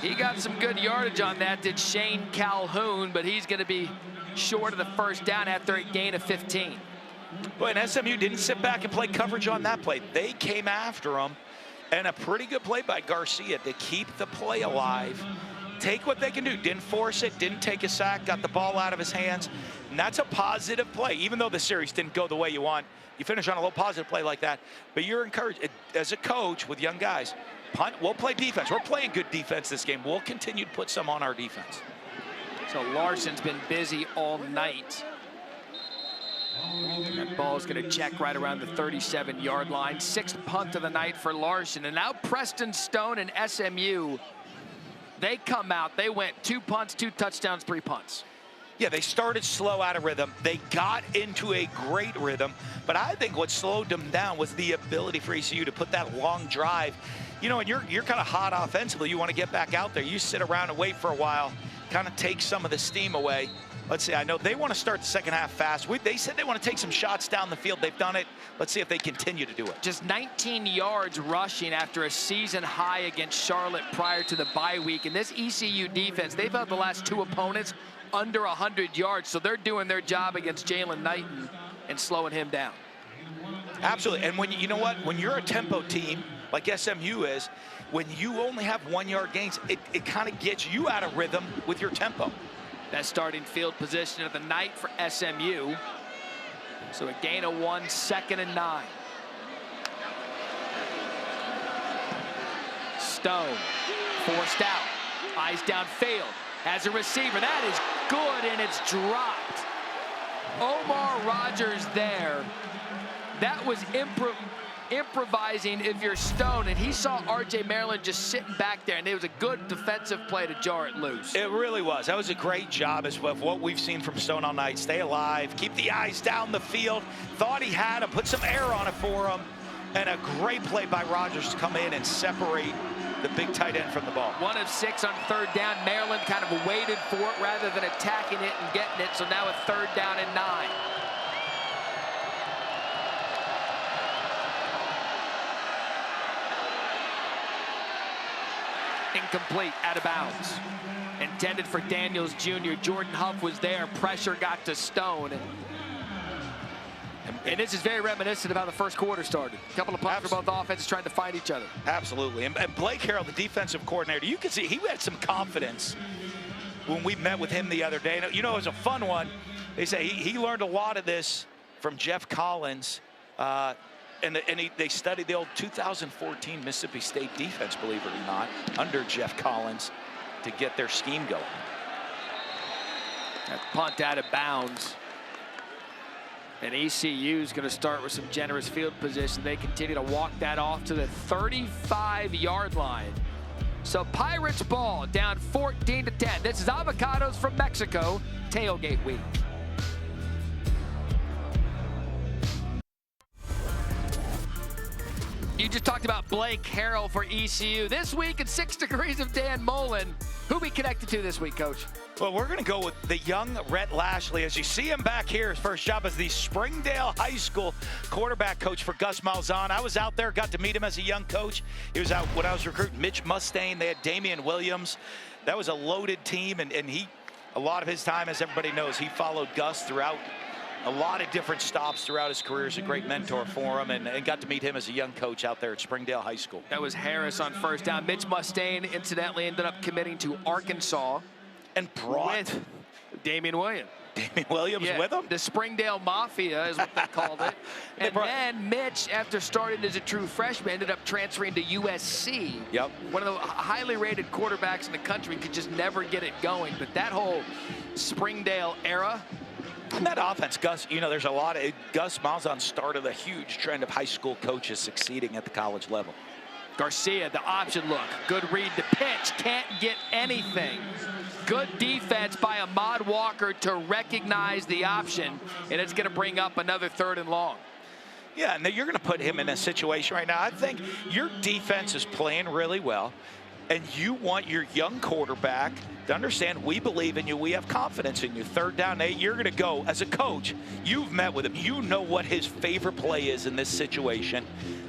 He got some good yardage on that, did Shane Calhoun, but he's going to be short of the first down after a gain of 15. But SMU didn't sit back and play coverage on that play. They came after him, and a pretty good play by Garcia to keep the play alive. Take what they can do. Didn't force it, didn't take a sack, got the ball out of his hands. And that's a positive play. Even though the series didn't go the way you want, you finish on a little positive play like that. But you're encouraged, as a coach with young guys, punt, we'll play defense. We're playing good defense this game. We'll continue to put some on our defense. So Larson's been busy all night. That ball is going to check right around the 37-yard line. 6th punt of the night for Larson. And now Preston Stone and SMU, they come out. They went 2 punts, 2 touchdowns, 3 punts. Yeah, they started slow out of rhythm. They got into a great rhythm. But I think what slowed them down was the ability for ECU to put that long drive. You know, and you're kind of hot offensively. You want to get back out there. You sit around and wait for a while, kind of take some of the steam away. Let's see, I know they want to start the second half fast. They said they want to take some shots down the field. They've done it. Let's see if they continue to do it. Just 19 yards rushing after a season high against Charlotte prior to the bye week. And this ECU defense, they've held the last 2 opponents under 100 yards. So they're doing their job against Jalen Knighton and slowing him down. Absolutely. And when you know what? When you're a tempo team like SMU is, when you only have 1-yard gains, it kind of gets you out of rhythm with your tempo. That starting field position of the night for SMU. So a gain of 1, 2nd and 9. Stone forced out. Eyes downfield. Has a receiver. That is good, and it's dropped. Omar Rogers there. That was improvising if you're Stone, and he saw R.J. Maryland just sitting back there, and it was a good defensive play to jar it loose. It really was. That was a great job as well, what we've seen from Stone all night. Stay alive, keep the eyes down the field. Thought he had him, put some air on it for him, and a great play by Rogers to come in and separate the big tight end from the ball. 1 of 6 on 3rd down. Maryland kind of waited for it rather than attacking it and getting it, so now a 3rd down and 9. Incomplete, out of bounds. Intended for Daniels Jr. Jordan Huff was there. Pressure got to Stone. And this is very reminiscent of how the first quarter started. A couple of punts for both offenses trying to find each other. Absolutely. And Blake Harrell, the defensive coordinator, you can see he had some confidence when we met with him the other day. You know, it was a fun one. They say he learned a lot of this from Jeff Collins. They studied the old 2014 Mississippi State defense, believe it or not, under Jeff Collins to get their scheme going. That punt out of bounds. And ECU is going to start with some generous field position. They continue to walk that off to the 35-yard line. So Pirates ball down 14-10. This is Avocados from Mexico, tailgate week. You just talked about Blake Harrell for ECU. This week at 6 Degrees of Dan Mullen. Who we connected to this week, Coach? Well, we're going to go with the young Rhett Lashley. As you see him back here, his first job as the Springdale High School quarterback coach for Gus Malzahn. I was out there, got to meet him as a young coach. He was out when I was recruiting Mitch Mustaine. They had Damian Williams. That was a loaded team, and he, a lot of his time, as everybody knows, he followed Gus throughout a lot of different stops throughout his career. He's a great mentor for him, and got to meet him as a young coach out there at Springdale High School. That was Harris on first down. Mitch Mustaine, incidentally, ended up committing to Arkansas. And brought with Damian Williams. Damian Williams with him? The Springdale Mafia is what they called it. And then Mitch, after starting as a true freshman, ended up transferring to USC. Yep. One of the highly rated quarterbacks in the country, could just never get it going. But that whole Springdale era. And that offense, Gus, you know, there's a lot of, Gus Malzahn started a huge trend of high school coaches succeeding at the college level. Garcia, the option look. Good read to pitch. Can't get anything. Good defense by Ahmad Walker to recognize the option, and it's going to bring up another 3rd and long. Yeah, and you're going to put him in a situation right now. I think your defense is playing really well, and you want your young quarterback to understand we believe in you. We have confidence in you. 3rd down, 8, you're going to go. As a coach, you've met with him. You know what his favorite play is in this situation.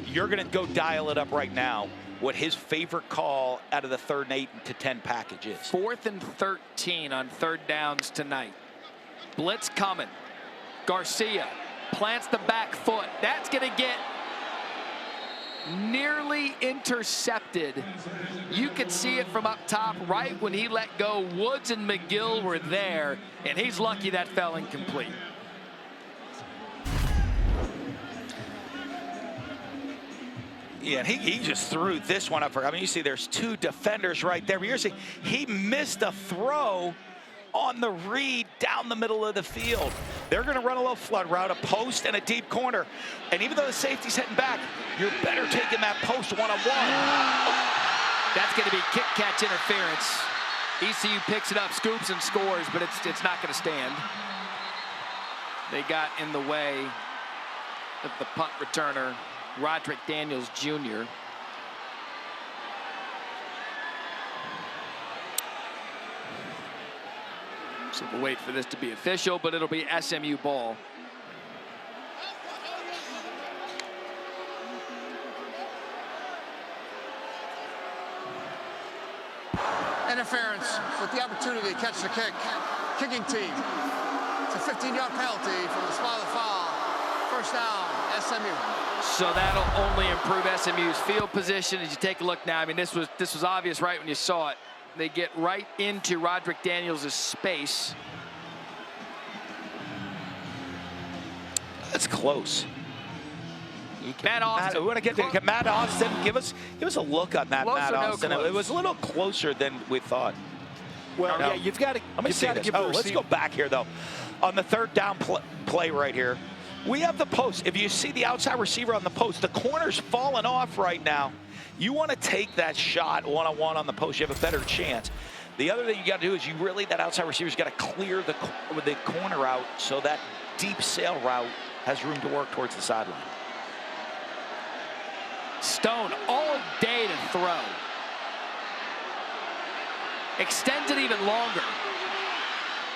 You're going to go dial it up right now, what his favorite call out of the 3rd and 8 to 10 package is. 4th and 13 on 3rd downs tonight. Blitz coming. Garcia plants the back foot. That's going to get nearly intercepted. You can see it from up top right when he let go. Woods and McGill were there, and he's lucky that fell incomplete. Yeah, and he just threw this one up. I mean, you see there's two defenders right there. But you're seeing he missed a throw on the read down the middle of the field. They're going to run a little flood route, a post and a deep corner. And even though the safety's heading back, you're better taking that post one-on-one. That's going to be kick-catch interference. ECU picks it up, scoops and scores, but it's not going to stand. They got in the way of the punt returner, Roderick Daniels Jr. So we'll wait for this to be official, but it'll be SMU ball. Interference with the opportunity to catch the kick. Kicking team. It's a 15-yard penalty from the spot of the foul. First down, SMU. So that'll only improve SMU's field position. As you take a look now, I mean, this was obvious right when you saw it. They get right into Roderick Daniels' space. That's close. Matt Austin. We want to get to Matt Austin. Give us a look on that, Matt Austin. No, it was a little closer than we thought. Well, yeah, you've got to. Let me see this. Oh, let's go back here though. On the third down play right here, we have the post. If you see the outside receiver on the post, the corner's falling off right now. You want to take that shot one-on-one on the post. You have a better chance. The other thing you got to do is that outside receiver's got to clear the corner out so that deep sail route has room to work towards the sideline. Stone all day to throw. Extends it even longer.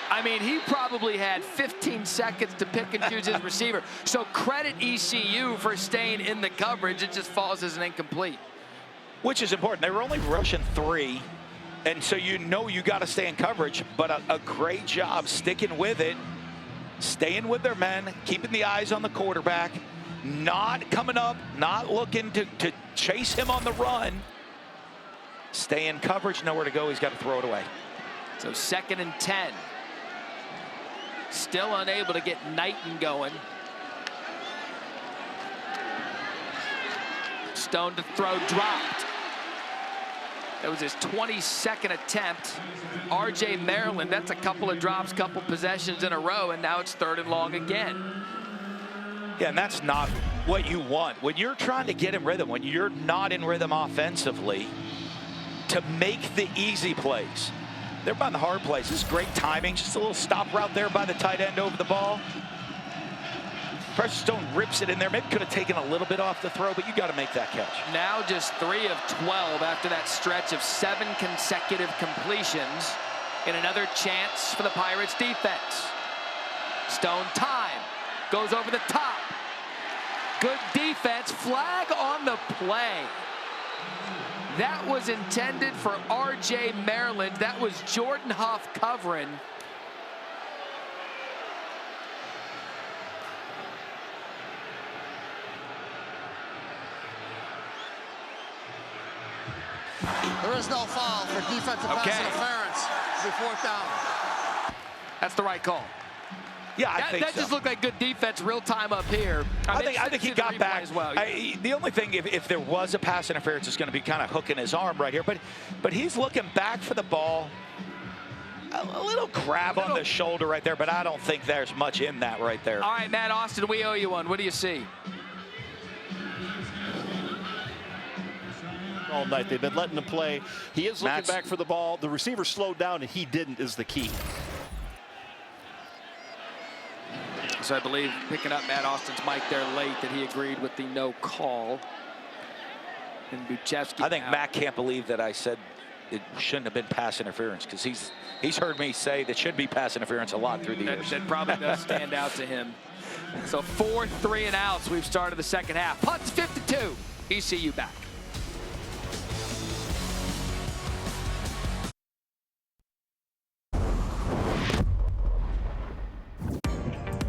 I mean, he probably had 15 seconds to pick and choose his receiver. So credit ECU for staying in the coverage. It just falls as an incomplete. Which is important. They were only rushing 3, and so you know you got to stay in coverage, but a great job sticking with it, staying with their men, keeping the eyes on the quarterback, not coming up, not looking to chase him on the run. Stay in coverage, nowhere to go. He's got to throw it away. So 2nd and 10. Still unable to get Knighton going. Stone to throw, dropped. That was his 22nd attempt. RJ Maryland, that's a couple of drops, couple possessions in a row, and now it's 3rd and long again. Yeah, and that's not what you want. When you're trying to get in rhythm, when you're not in rhythm offensively, to make the easy plays. They're by the hard plays. This is great timing. Just a little stop route there by the tight end over the ball. Preston Stone rips it in there. Maybe could have taken a little bit off the throw, but you got to make that catch. Now just 3 of 12 after that stretch of 7 consecutive completions. And another chance for the Pirates defense. Stone time. Goes over the top. Good defense. Flag on the play. That was intended for RJ Maryland. That was Jordan Huff covering. There is no foul for defensive pass interference. It'll be 4th down. That's the right call. Yeah, I think that so. just looked like good defense real time up here. I think he got back as well. The only thing, if there was a pass interference, is going to be kind of hooking his arm right here. But he's looking back for the ball. A little grab on the shoulder right there, but I don't think there's much in that right there. All right, Matt Austin, we owe you one. What do you see? All night they've been letting him play. He is looking back for the ball. The receiver slowed down, and he didn't, is the key. So I believe picking up Matt Austin's mic there late that he agreed with the no call. And Buchevsky. I think Matt can't believe that I said it shouldn't have been pass interference, because he's heard me say that should be pass interference a lot through the years. That probably does stand out to him. So 4 3 and outs. We've started the second half. Punts 52. ECU back.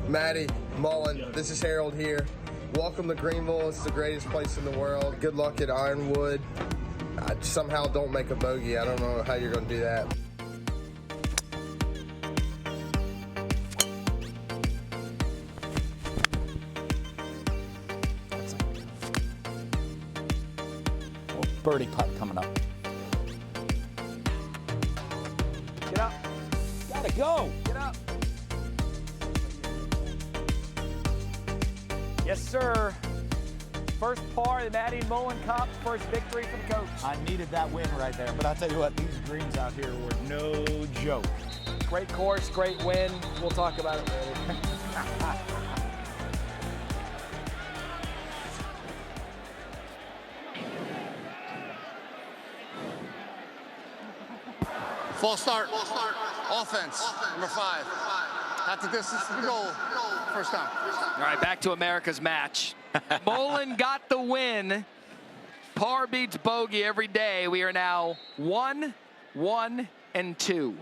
Maddie, Mullen, this is Harold here. Welcome to Greenville. It's the greatest place in the world. Good luck at Ironwood. Somehow don't make a bogey. I don't know how you're going to do that. Birdie putt coming up. Get up. Gotta go. Get up. Yes, sir. First par, the Maddie and Mullen Cup. First victory for the coach. I needed that win right there, but I'll tell you what, these greens out here were no joke. Great course, great win. We'll talk about it later. False start. Offense. Number 5. At the distance to the goal. First down. All right, back to America's match. Mullen got the win. Par beats bogey every day. We are now 1, 1, and 2.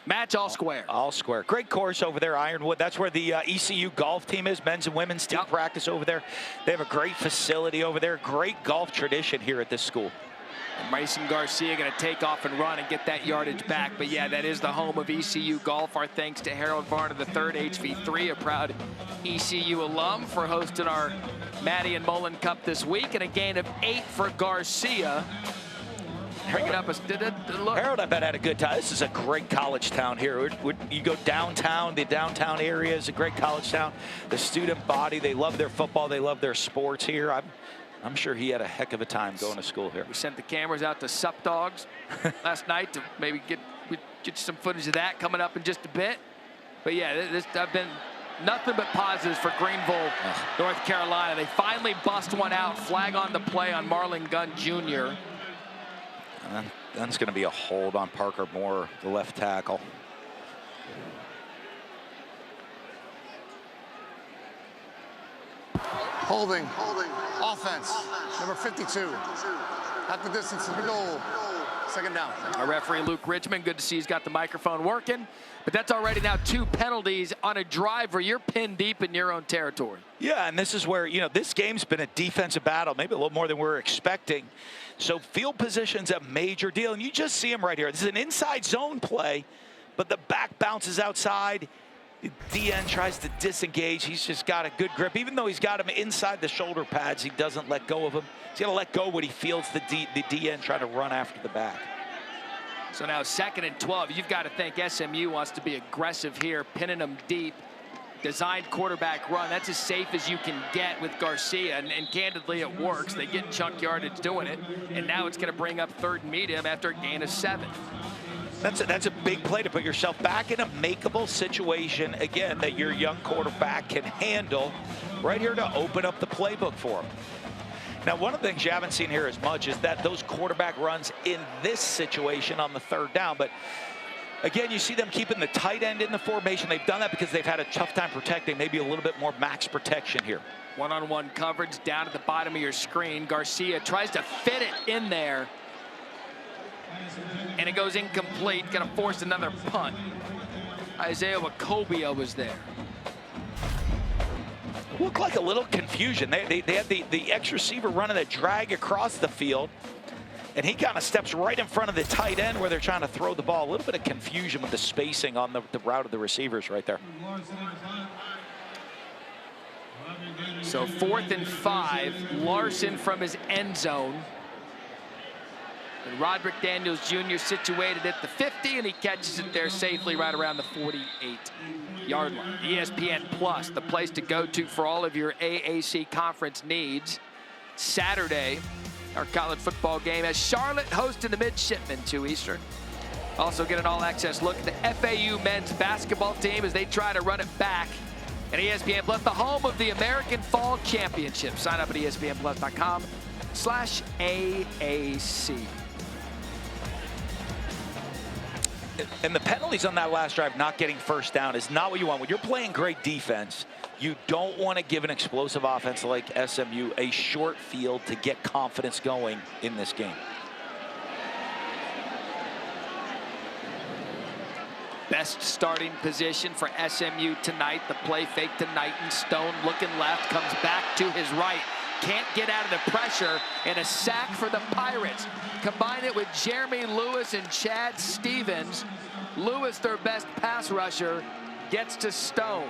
Match all square. All square. Great course over there, Ironwood. That's where the ECU golf team is, men's and women's team practice over there. They have a great facility over there. Great golf tradition here at this school. And Mason Garcia going to take off and run and get that yardage back. But yeah, that is the home of ECU golf. Our thanks to Harold Varner III, HV3, a proud ECU alum, for hosting our Maddie and Mullen Cup this week. And a gain of 8 for Garcia. Bringing up a look. Harold, I bet, had a good time. This is a great college town here. You go downtown, the downtown area is a great college town. The student body, they love their football, they love their sports here. I'm sure he had a heck of a time going to school here. We sent the cameras out to Sup Dogs last night to maybe get some footage of that coming up in just a bit. But yeah, I've been nothing but positives for Greenville, North Carolina. They finally bust one out, flag on the play on Marlon Gunn Jr. And then it's going to be a hold on Parker Moore, the left tackle. Holding. Offense. Number 52. At the distance to the goal. Second down. Our referee, Luke Richmond, good to see he's got the microphone working. But that's already now 2 penalties on a drive where you're pinned deep in your own territory. Yeah, and this is where, you know, this game's been a defensive battle, maybe a little more than we were expecting. So field position's a major deal, and you just see him right here. This is an inside zone play, but the back bounces outside. The DN tries to disengage. He's just got a good grip. Even though he's got him inside the shoulder pads, he doesn't let go of him. He's going to let go when he feels the DN trying to run after the back. So now 2nd and 12. You've got to think SMU wants to be aggressive here, pinning them deep. Designed quarterback run. That's as safe as you can get with Garcia, and candidly, it works. They get chunk yardage doing it, and now it's going to bring up 3rd and medium after a gain of 7. That's a big play to put yourself back in a makeable situation, again, that your young quarterback can handle. Right here to open up the playbook for him. Now, one of the things you haven't seen here as much is that those quarterback runs in this situation on the 3rd down. But again, you see them keeping the tight end in the formation. They've done that because they've had a tough time protecting, maybe a little bit more max protection here. One-on-one coverage down at the bottom of your screen. Garcia tries to fit it in there, and it goes incomplete. Going to force another punt. Isaiah Wacobia was there. Looked like a little confusion. They had the ex-receiver running a drag across the field, and he kind of steps right in front of the tight end where they're trying to throw the ball. A little bit of confusion with the spacing on the route of the receivers right there. So 4th and 5, Larson from his end zone. And Roderick Daniels Jr. situated at the 50, and he catches it there safely right around the 48-yard line. ESPN Plus, the place to go to for all of your AAC conference needs. Saturday, our college football game as Charlotte hosting the Midshipmen, 2 Eastern. Also get an all-access look at the FAU men's basketball team as they try to run it back. And ESPN Plus, the home of the American Fall Championship. Sign up at ESPNplus.com/AAC. And the penalties on that last drive, not getting first down, is not what you want. When you're playing great defense, you don't want to give an explosive offense like SMU a short field to get confidence going in this game. best starting position for SMU tonight. The play fake to Knighton. Stone looking left, comes back to his right. Can't get out of the pressure, and a sack for the Pirates. Combine it with Jeremy Lewis and Chad Stevens. Lewis, their best pass rusher, gets to Stone.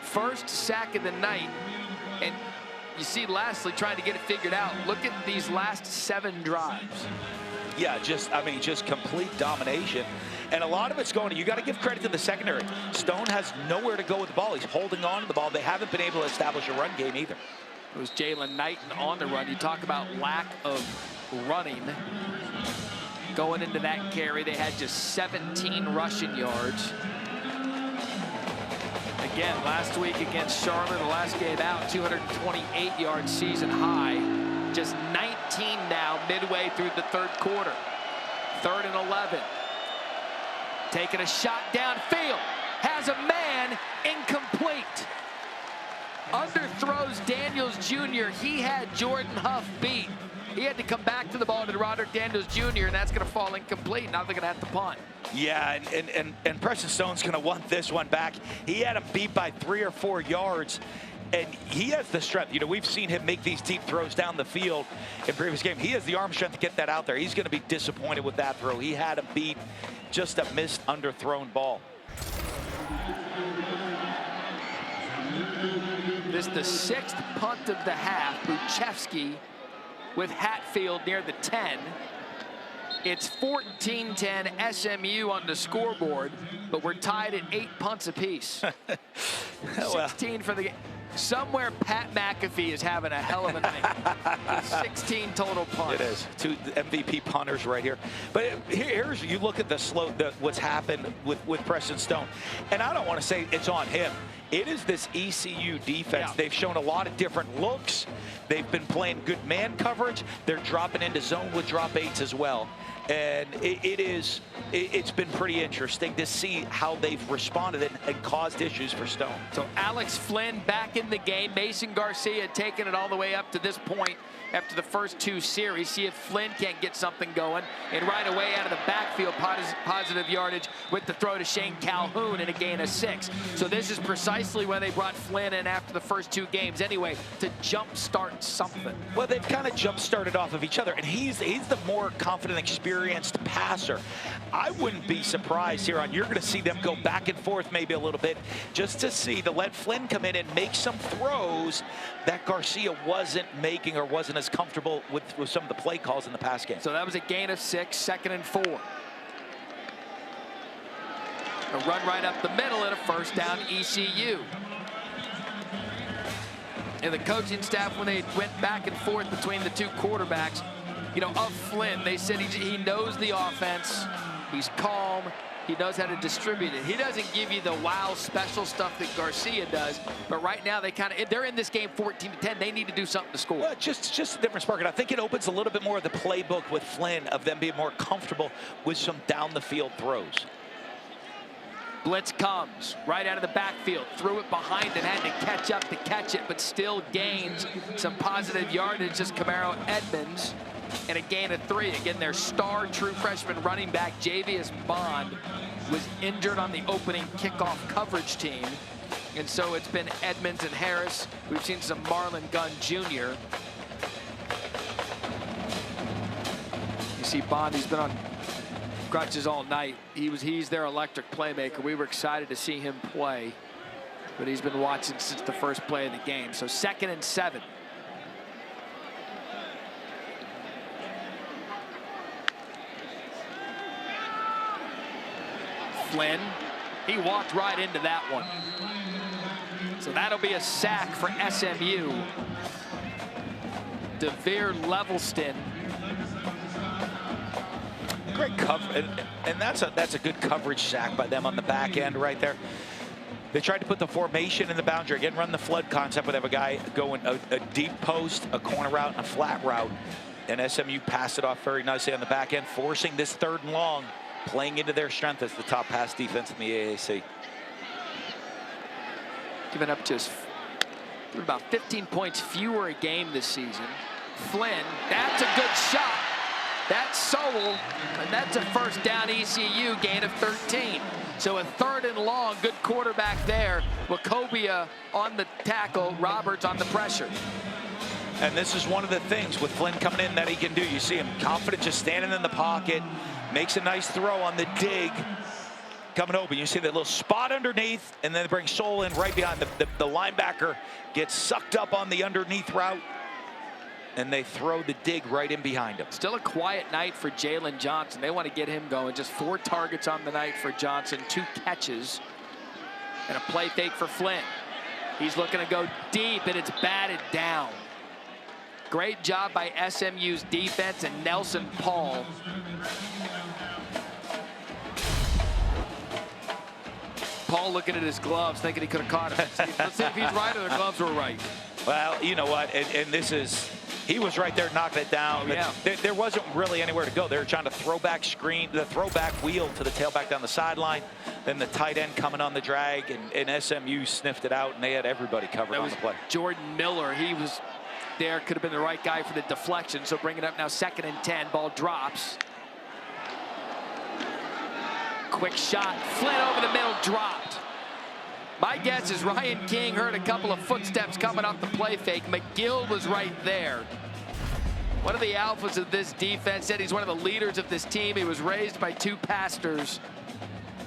First sack of the night, and you see Lastly trying to get it figured out. Look at these last 7 drives. Yeah, just complete domination. And a lot of it's going, you got to give credit to the secondary. Stone has nowhere to go with the ball. He's holding on to the ball. They haven't been able to establish a run game either. It was Jalen Knighton on the run. You talk about lack of running. Going into that carry, they had just 17 rushing yards. Again, last week against Charlotte, the last game out, 228-yard season high. Just 19 now, midway through the third quarter. 3rd and 11. Taking a shot downfield. Has a man, incomplete. Underthrows Daniels Jr. He had Jordan Huff beat. He had to come back to the ball to Roderick Daniels Jr., and that's going to fall incomplete. Now they're going to have to punt. Yeah, and Preston Stone's going to want this one back. He had him beat by 3 or 4 yards, and he has the strength. You know, we've seen him make these deep throws down the field in previous game. He has the arm strength to get that out there. He's going to be disappointed with that throw. He had him beat, just a missed, underthrown ball. This is the 6th punt of the half. Buchevsky with Hatfield near the 10. It's 14-10 SMU on the scoreboard, but we're tied at 8 punts apiece. 16 for the game. Somewhere Pat McAfee is having a hell of a night. 16 total punts. It is. 2 MVP punters right here. But here's, you look at what's happened with Preston Stone. And I don't want to say it's on him. It is this ECU defense. Yeah. They've shown a lot of different looks. They've been playing good man coverage. They're dropping into zone with drop 8s as well. And it's been pretty interesting to see how they've responded and caused issues for Stone. So Alex Flynn back in the game. Mason Garcia taking it all the way up to this point after the first 2 series. See if Flynn can't get something going. And right away out of the backfield, positive yardage with the throw to Shane Calhoun and a gain of 6. So this is precisely why they brought Flynn in after the first 2 games anyway, to jumpstart something. Well, they've kind of jump-started off of each other, and he's the more confident, experienced passer. I wouldn't be surprised here on, you're going to see them go back and forth maybe a little bit just to let Flynn come in and make some throws that Garcia wasn't making or wasn't as comfortable with some of the play calls in the pass game. So that was a gain of 6, 2nd and 4. A run right up the middle and a first down ECU. And the coaching staff, when they went back and forth between the 2 quarterbacks, you know, of Flynn, they said he knows the offense. He's calm. He knows how to distribute it. He doesn't give you the wow special stuff that Garcia does. But right now, they're in this game 14-10. They need to do something to score. Well, just a different spark. And I think it opens a little bit more of the playbook with Flynn, of them being more comfortable with some down the field throws. Blitz comes right out of the backfield, threw it behind and had to catch up to catch it, but still gains some positive yardage as Camaro Edmonds, and a gain of 3. Again, their star true freshman running back, Javius Bond, was injured on the opening kickoff coverage team. And so it's been Edmonds and Harris. We've seen some Marlon Gunn Jr. You see Bond, he's been on crutches all night. He's their electric playmaker. We were excited to see him play, but he's been watching since the first play of the game. So 2nd and 7. Flynn, he walked right into that one. So that'll be a sack for SMU. DeVere Levelston. Great cover, and that's a good coverage sack by them on the back end right there. They tried to put the formation in the boundary, again, run the flood concept, where they have a guy going a deep post, a corner route, and a flat route. And SMU passed it off very nicely on the back end, forcing this 3rd and long, playing into their strength as the top pass defense in the AAC. Giving up just about 15 points fewer a game this season. Flynn, that's a good shot. That's Sowell, and that's a first down ECU, gain of 13. So a 3rd and long, good quarterback there. Wachovia on the tackle, Roberts on the pressure. And this is one of the things with Flynn coming in that he can do. You see him confident, just standing in the pocket, makes a nice throw on the dig, coming open. You see that little spot underneath, and then they bring Sowell in right behind. The linebacker gets sucked up on the underneath route, and they throw the dig right in behind him. Still a quiet night for Jalen Johnson. They want to get him going. Just 4 targets on the night for Johnson, 2 catches, and a play fake for Flynn. He's looking to go deep, and it's batted down. Great job by SMU's defense and Nelson Paul. Paul looking at his gloves, thinking he could have caught him. Let's see if he's right or the gloves were right. Well, you know what, and this is, he was right there knocking it down. Yeah. There wasn't really anywhere to go. They were trying to throwback screen, the throwback wheel to the tailback down the sideline. Then the tight end coming on the drag, and SMU sniffed it out, and they had everybody covered on the play. Jordan Miller, he was there, could have been the right guy for the deflection. So bring it up now, 2nd and 10, ball drops. Quick shot, Flynn over the middle, dropped. My guess is Ryan King heard a couple of footsteps coming off the play fake. McGill was right there. One of the alphas of this defense said he's one of the leaders of this team. He was raised by 2 pastors.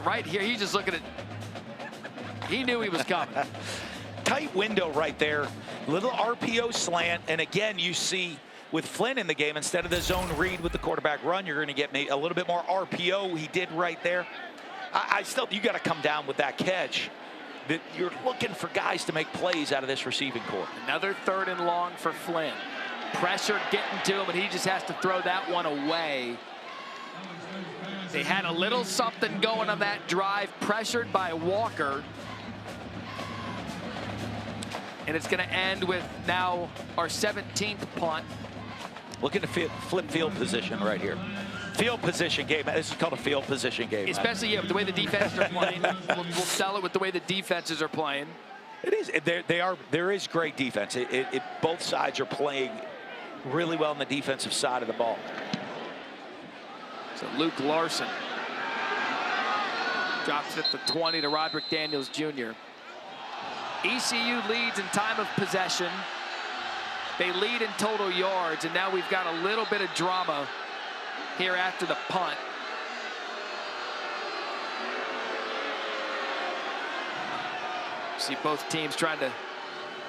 Right here, he's just looking at, he knew he was coming. Tight window right there, little RPO slant, and again, you see with Flynn in the game, instead of the zone read with the quarterback run, you're going to get a little bit more RPO. He did right there. I still, you got to come down with that catch. That you're looking for guys to make plays out of this receiving corps. Another 3rd and long for Flynn. Pressure getting to him, and he just has to throw that one away. They had a little something going on that drive, pressured by Walker. And it's going to end with now our 17th punt. Looking to flip field position right here. Field position game. This is called a field position game. Especially, yeah, with the way the defenses are playing. We'll sell it with the way the defenses are playing. It is. There is great defense. Both sides are playing really well on the defensive side of the ball. So Luke Larson drops it at the 20 to Roderick Daniels Jr. ECU leads in time of possession. They lead in total yards, and now we've got a little bit of drama here after the punt. See both teams trying to,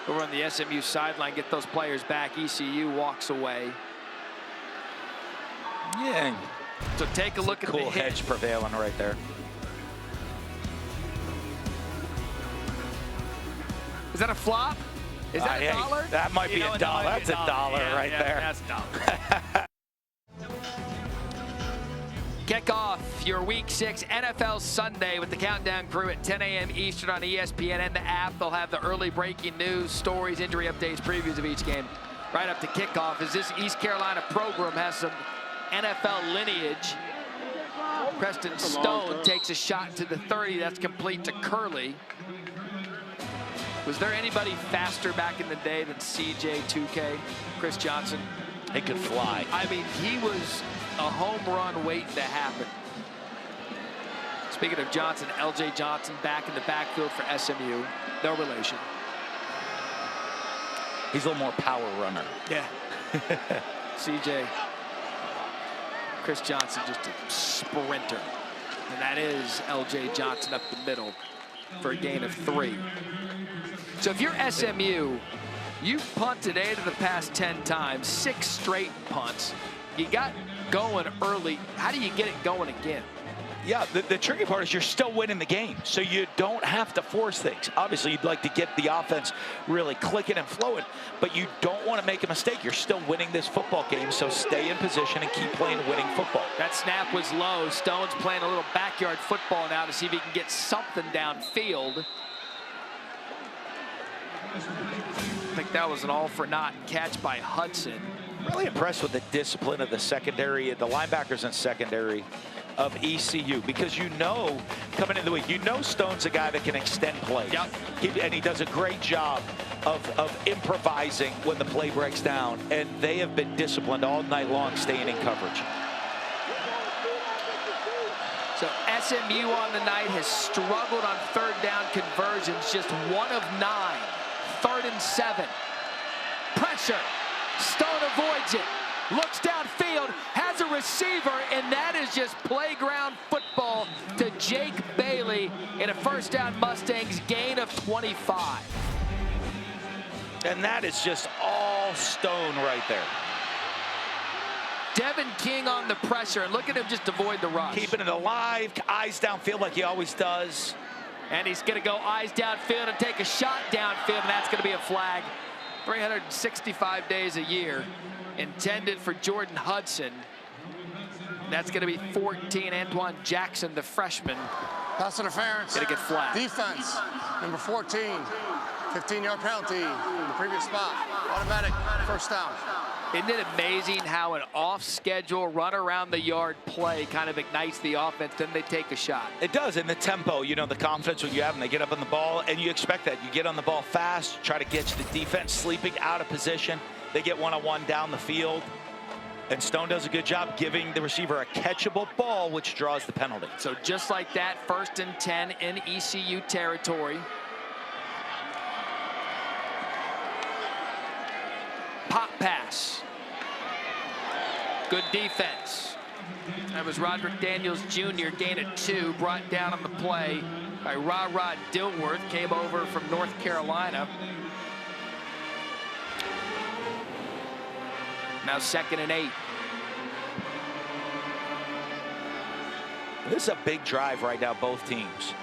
over on the SMU sideline, get those players back. ECU walks away. Yeah. So take a look at the cool hedge prevailing right there. Is that a flop? Is that a dollar? That might be a dollar. That's a dollar right there. That's a dollar. Kick off your Week 6 NFL Sunday with the Countdown Crew at 10 a.m. Eastern on ESPN and the app. They'll have the early breaking news, stories, injury updates, previews of each game right up to kickoff, as this East Carolina program has some NFL lineage. Preston Stone takes a shot to the 30. That's complete to Curley. Was there anybody faster back in the day than CJ 2K, Chris Johnson? He could fly. I mean, he was a home run waiting to happen. Speaking of Johnson, LJ Johnson back in the backfield for SMU. No relation. He's a little more power runner. Yeah. CJ. Chris Johnson just a sprinter. And that is LJ Johnson up the middle for a gain of 3. So if you're SMU, you've punted 8 of the past 10 times, 6 straight punts. You got going early. How do you get it going again? Yeah, the tricky part is you're still winning the game, so you don't have to force things. Obviously, you'd like to get the offense really clicking and flowing, but you don't want to make a mistake. You're still winning this football game, so stay in position and keep playing winning football. That snap was low. Stone's playing a little backyard football now to see if he can get something downfield. I think that was an all-for-naught catch by Hudson. Really impressed with the discipline of the secondary, the linebackers in secondary. of ECU, because you know, coming into the week, you know Stone's a guy that can extend plays. Yep. And he does a great job of improvising when the play breaks down, and they have been disciplined all night long staying in coverage. So SMU on the night has struggled on third down conversions, just 1 of 9. 3rd and 7. Pressure. Stone avoids it. Looks downfield, has a receiver, and that is just playground football to Jake Bailey in a first down Mustangs gain of 25. And that is just all Stone right there. Devin King on the pressure, and look at him just avoid the rush. Keeping it alive, eyes downfield like he always does. And he's going to go eyes downfield and take a shot downfield, and that's going to be a flag. 365 days a year. Intended for Jordan Hudson. That's going to be 14. Antoine Jackson, the freshman. Pass interference. Going to get flagged. Defense, number 14. 15-yard penalty in the previous spot. Automatic first down. Isn't it amazing how an off-schedule run around the yard play kind of ignites the offense, then they take a shot? It does, and the tempo, you know, the confidence when you have them, they get up on the ball, and you expect that. You get on the ball fast, try to get the defense sleeping out of position. They get one-on-one down the field, and Stone does a good job giving the receiver a catchable ball, which draws the penalty. So just like that, 1st and 10 in ECU territory. Pop pass. Good defense. That was Roderick Daniels Jr. gain of 2, brought down on the play by Ra-Ra Dilworth, came over from North Carolina. Now 2nd and 8. This is a big drive right now, both teams.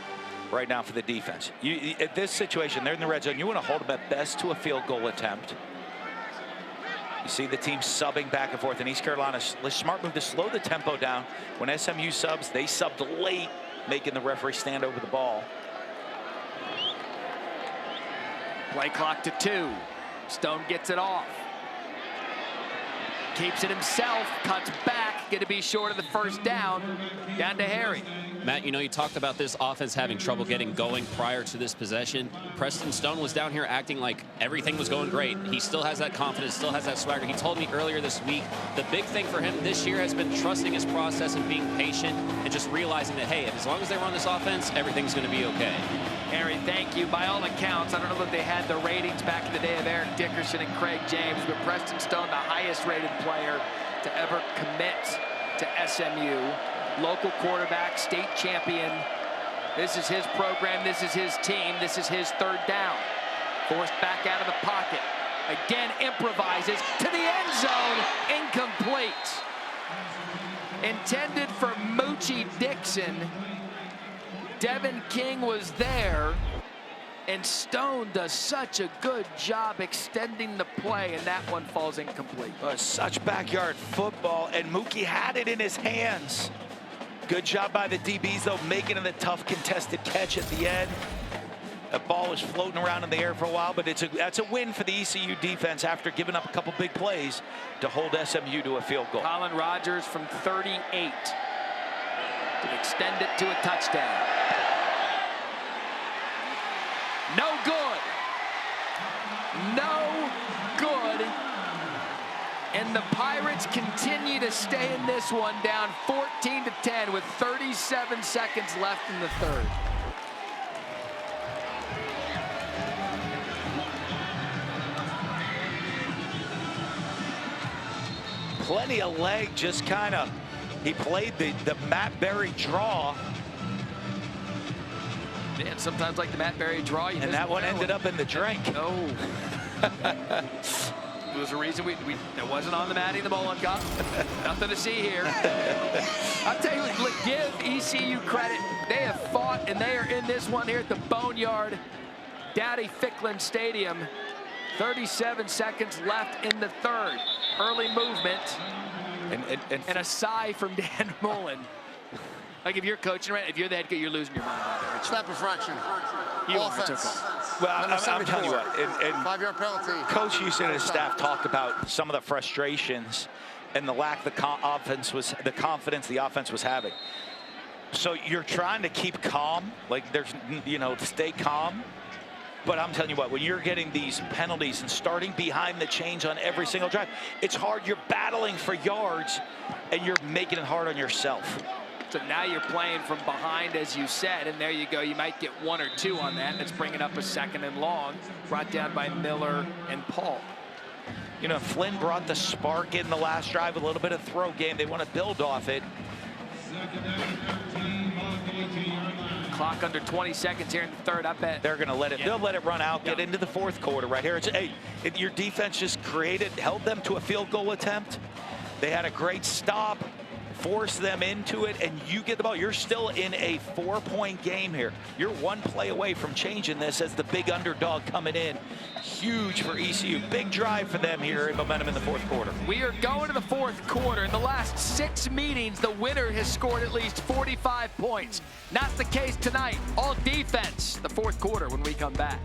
Right now for the defense. At this situation, they're in the red zone. You want to hold them at best to a field goal attempt. You see the team subbing back and forth, and East Carolina, smart move to slow the tempo down. When SMU subs, they subbed late, making the referee stand over the ball. Play clock to 2. Stone gets it off. Keeps it himself, cuts back, going to be short of the first down. Down to Harry. Matt, you know, you talked about this offense having trouble getting going prior to this possession. Preston Stone was down here acting like everything was going great. He still has that confidence, still has that swagger. He told me earlier this week, the big thing for him this year has been trusting his process and being patient and just realizing that, hey, as long as they run this offense, everything's going to be okay. Harry, thank you. By all accounts, I don't know if they had the ratings back in the day of Eric Dickerson and Craig James, but Preston Stone, the highest rated player to ever commit to SMU. Local quarterback, state champion. This is his program, this is his team, this is his 3rd down. Forced back out of the pocket. Again, improvises to the end zone, incomplete. Intended for Moochie Dixon. Devin King was there, and Stone does such a good job extending the play, and that one falls incomplete. Such backyard football, and Mookie had it in his hands. Good job by the DBs, though, making it a tough contested catch at the end. The ball was floating around in the air for a while, but that's a win for the ECU defense after giving up a couple big plays to hold SMU to a field goal. Colin Rogers from 38 to extend it to a touchdown. No good. No good. And the Pirates continue to stay in this one, down 14-10 with 37 seconds left in the 3rd. Plenty of leg, just kind of, he played the Matt Berry draw. Man, sometimes like the Matt Berry draw. And that one ended up in the drink. No. There was a reason that wasn't on the Matty in the Bowling Cup. Nothing to see here. I'll tell you what, give ECU credit. They have fought, and they are in this one here at the Boneyard Daddy Ficklin Stadium. 37 seconds left in the 3rd. Early movement. And a sigh from Dan Mullen. Like if you're coaching, right? If you're the head coach, you're losing your mind. Snap infraction. You Offense. Well, I'm telling you what. 5-yard penalty. Coach Houston and his staff talked about some of the frustrations and the lack of confidence the offense was having. So you're trying to keep calm, like there's, stay calm. But I'm telling you what, when you're getting these penalties and starting behind the chains on every single drive, it's hard. You're battling for yards, and you're making it hard on yourself. So now you're playing from behind, as you said, and there you go. You might get 1 or 2 on that. That's bringing up a 2nd and long, brought down by Miller and Paul. Flynn brought the spark in the last drive, a little bit of throw game. They want to build off it. Clock under 20 seconds here in the third. I bet they're going to let it. Yeah. They'll let it run out. Get into the fourth quarter right here. Your defense just held them to a field goal attempt. They had a great stop, forced them into it, and you get the ball. You're still in a 4-point game here. You're 1 play away from changing this as the big underdog coming in. Huge for ECU. Big drive for them here in momentum in the fourth quarter. We are going to the fourth quarter. In the last 6 meetings, the winner has scored at least 45 points. Not the case tonight. All defense. The fourth quarter when we come back.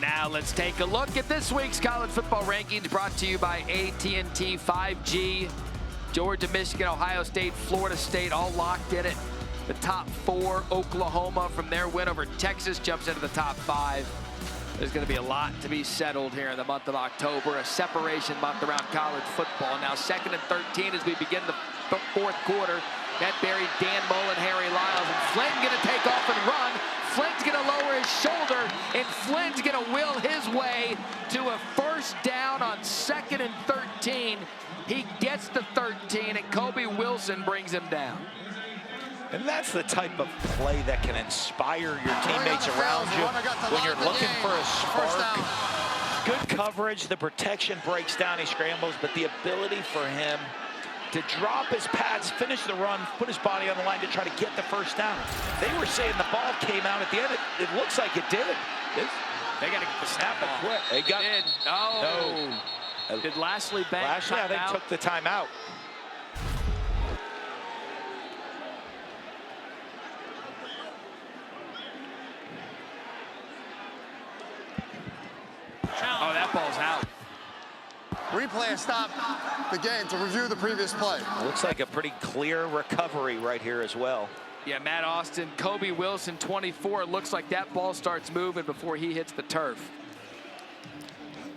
Now let's take a look at this week's college football rankings, brought to you by AT&T 5G. Georgia, Michigan, Ohio State, Florida State, all locked in it. The top 4, Oklahoma, from their win over Texas, jumps into the top 5. There's going to be a lot to be settled here in the month of October, a separation month around college football. Now 2nd and 13 as we begin the fourth quarter. That buried Dan Mullen, Harry Lyles, and Flynn going to take off and run. Flynn's going to lower his shoulder, and Flynn's going to will his way to a first down on 2nd and 13. He gets the 13, and Kobe Wilson brings him down. And that's the type of play that can inspire your teammates around you when you're looking for a spark. Good coverage, the protection breaks down, he scrambles, but the ability for him to drop his pads, finish the run, put his body on the line to try to get the first down. They were saying the ball came out at the end. It looks like it did. They got to snap it quick. They got it. No. Did Lashley bank Lashley, I think, took the timeout. Oh, that ball's out. Replay stopped the game to review the previous play. Looks like a pretty clear recovery right here as well. Yeah, Matt Austin, Kobe Wilson, 24. Looks like that ball starts moving before he hits the turf.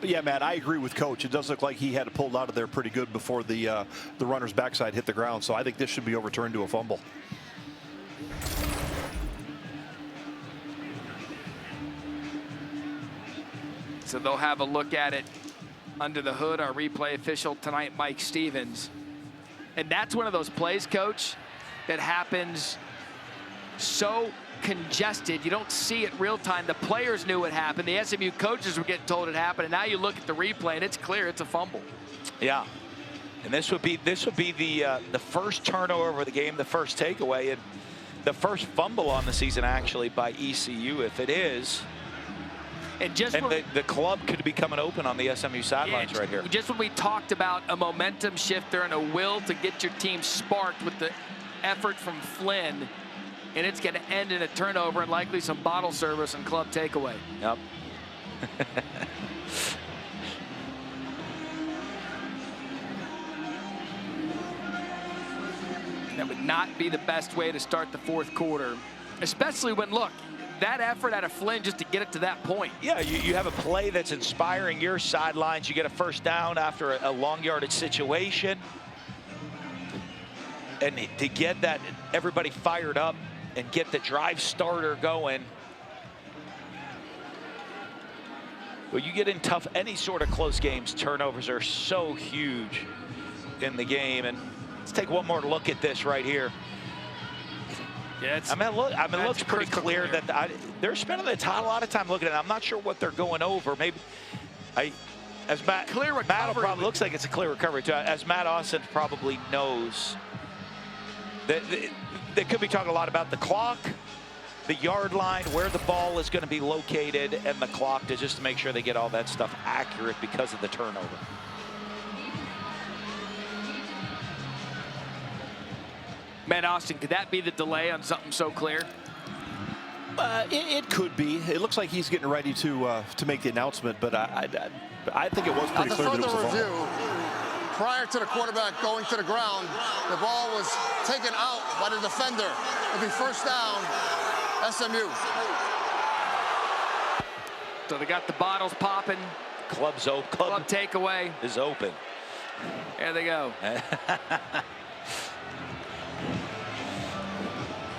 Yeah, Matt, I agree with Coach. It does look like he had it pulled out of there pretty good before the runner's backside hit the ground. So I think this should be overturned to a fumble. So they'll have a look at it under the hood. Our replay official tonight, Mike Stevens. And that's one of those plays, Coach, that happens so congested. You don't see it real time. The players knew it happened. The SMU coaches were getting told it happened. And now you look at the replay, and it's clear it's a fumble. Yeah. And this would be the first turnover of the game, the first takeaway, and the first fumble on the season, actually, by ECU. If it is, and the club could be coming open on the SMU sidelines right here. Just when we talked about a momentum shifter and a will to get your team sparked with the effort from Flynn, and it's going to end in a turnover and likely some bottle service and club takeaway. Yep. That would not be the best way to start the fourth quarter, especially when, look, that effort out of Flynn just to get it to that point. Yeah, you have a play that's inspiring your sidelines. You get a first down after a long yardage situation. And to get that, everybody fired up and get the drive starter going. Well, you get in tough, any sort of close games, turnovers are so huge in the game. And let's take one more look at this right here. Yeah, it looks pretty clear that they're spending a lot of time looking at it. I'm not sure what they're going over. Maybe, clear recovery. Matt looks like it's a clear recovery too. As Matt Austin probably knows, they could be talking a lot about the clock, the yard line, where the ball is going to be located, and the clock just to make sure they get all that stuff accurate because of the turnover. Matt Austin, could that be the delay on something so clear? It could be. It looks like he's getting ready to make the announcement, but I think it was pretty clear that it was a fumble. Prior to the quarterback going to the ground, the ball was taken out by the defender. It'll be first down, SMU. So they got the bottles popping. Club's open. Club takeaway is open. There they go.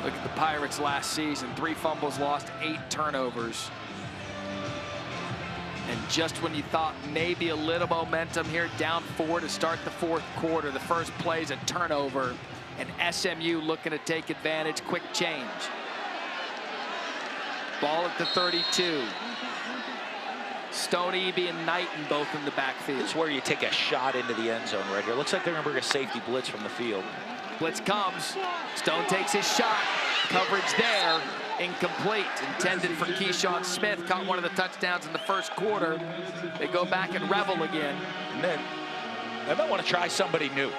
Look at the Pirates last season. 3 fumbles lost, 8 turnovers. And just when you thought maybe a little momentum here, down 4 to start the 4th quarter, the first play's a turnover, and SMU looking to take advantage. Quick change. Ball at the 32. Stoney and Knighton both in the backfield. This is where you take a shot into the end zone right here. Looks like they're going to bring a safety blitz from the field. Blitz comes. Stone takes his shot. Coverage there. Incomplete. Intended for Keyshawn Smith. Caught one of the touchdowns in the first quarter. They go back and revel again. And then they might want to try somebody new.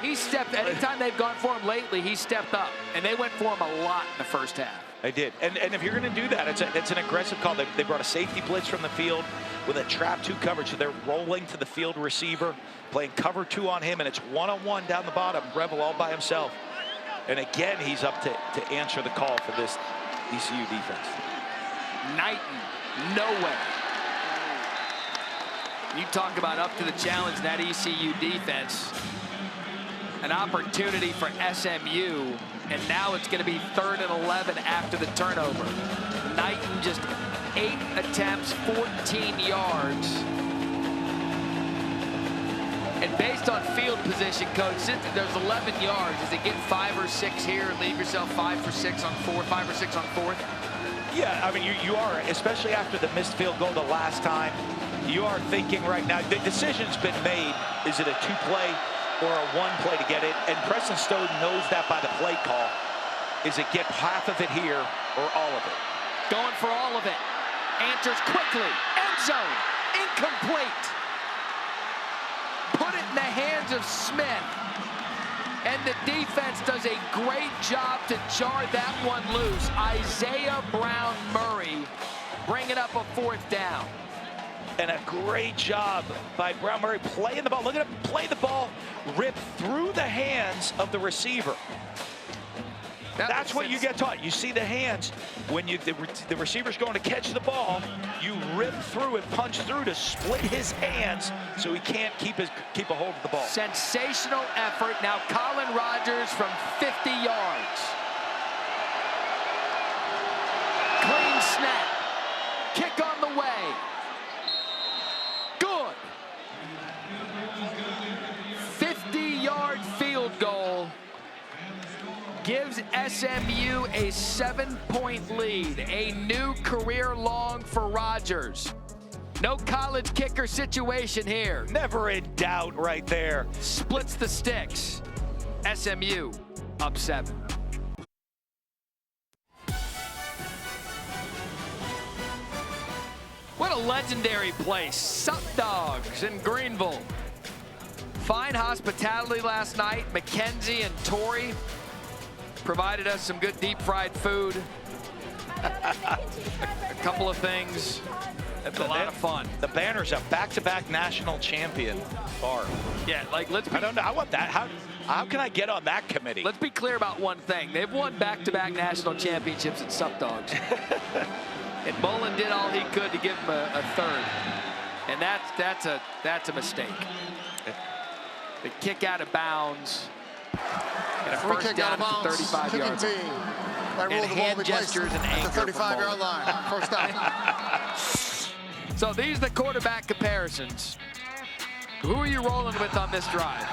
He stepped. Anytime they've gone for him lately, he stepped up. And they went for him a lot in the first half. They did. And if you're going to do that, it's an aggressive call. They brought a safety blitz from the field with a trap 2 coverage. So they're rolling to the field receiver, playing cover 2 on him, and it's 1-on-1 down the bottom. Revel all by himself. And again, he's up to answer the call for this ECU defense. Knighton, nowhere. You talk about up to the challenge, that ECU defense. An opportunity for SMU, and now it's going to be 3rd and 11 after the turnover. Knighton just 8 attempts, 14 yards. And based on field position, Coach, since there's 11 yards, does it get 5 or 6 here and leave yourself 5 for 6 on 4th, 5 or 6 on 4th? Yeah, I mean, you are, especially after the missed field goal the last time, you are thinking right now, the decision's been made. Is it a 2-play or a 1-play to get it? And Preston Stone knows that by the play call. Is it get half of it here or all of it? Going for all of it. Answers quickly. End zone. Incomplete. Put it in the hands of Smith. And the defense does a great job to jar that one loose. Isaiah Brown Murray bringing up a 4th down. And a great job by Brown Murray playing the ball. Look at him play the ball, rip through the hands of the receiver. That's what you get taught. You see the hands when the receiver's going to catch the ball. You rip through and punch through to split his hands so he can't keep a hold of the ball. Sensational effort. Now Colin Rogers from 50 yards. Clean snap. Kick on the way. Good. 50-yard field goal. Gives SMU a 7-point lead. A new career long for Rogers. No college kicker situation here. Never in doubt right there. Splits the sticks. SMU up 7. What a legendary place. Sup Dogs in Greenville. Fine hospitality last night. Mackenzie and Tori provided us some good deep fried food. a couple of things. A lot of fun. The banner's a back-to-back national champion bar. Yeah, like I don't know. I want that. How can I get on that committee? Let's be clear about one thing. They've won back-to-back national championships at Sup Dogs. And Mullen did all he could to give him a 3rd. And that's a mistake. The kick out of bounds. And a first down at the 35-yard line. And hand gestures and anger at the 35-yard line. First down. So these are the quarterback comparisons. Who are you rolling with on this drive?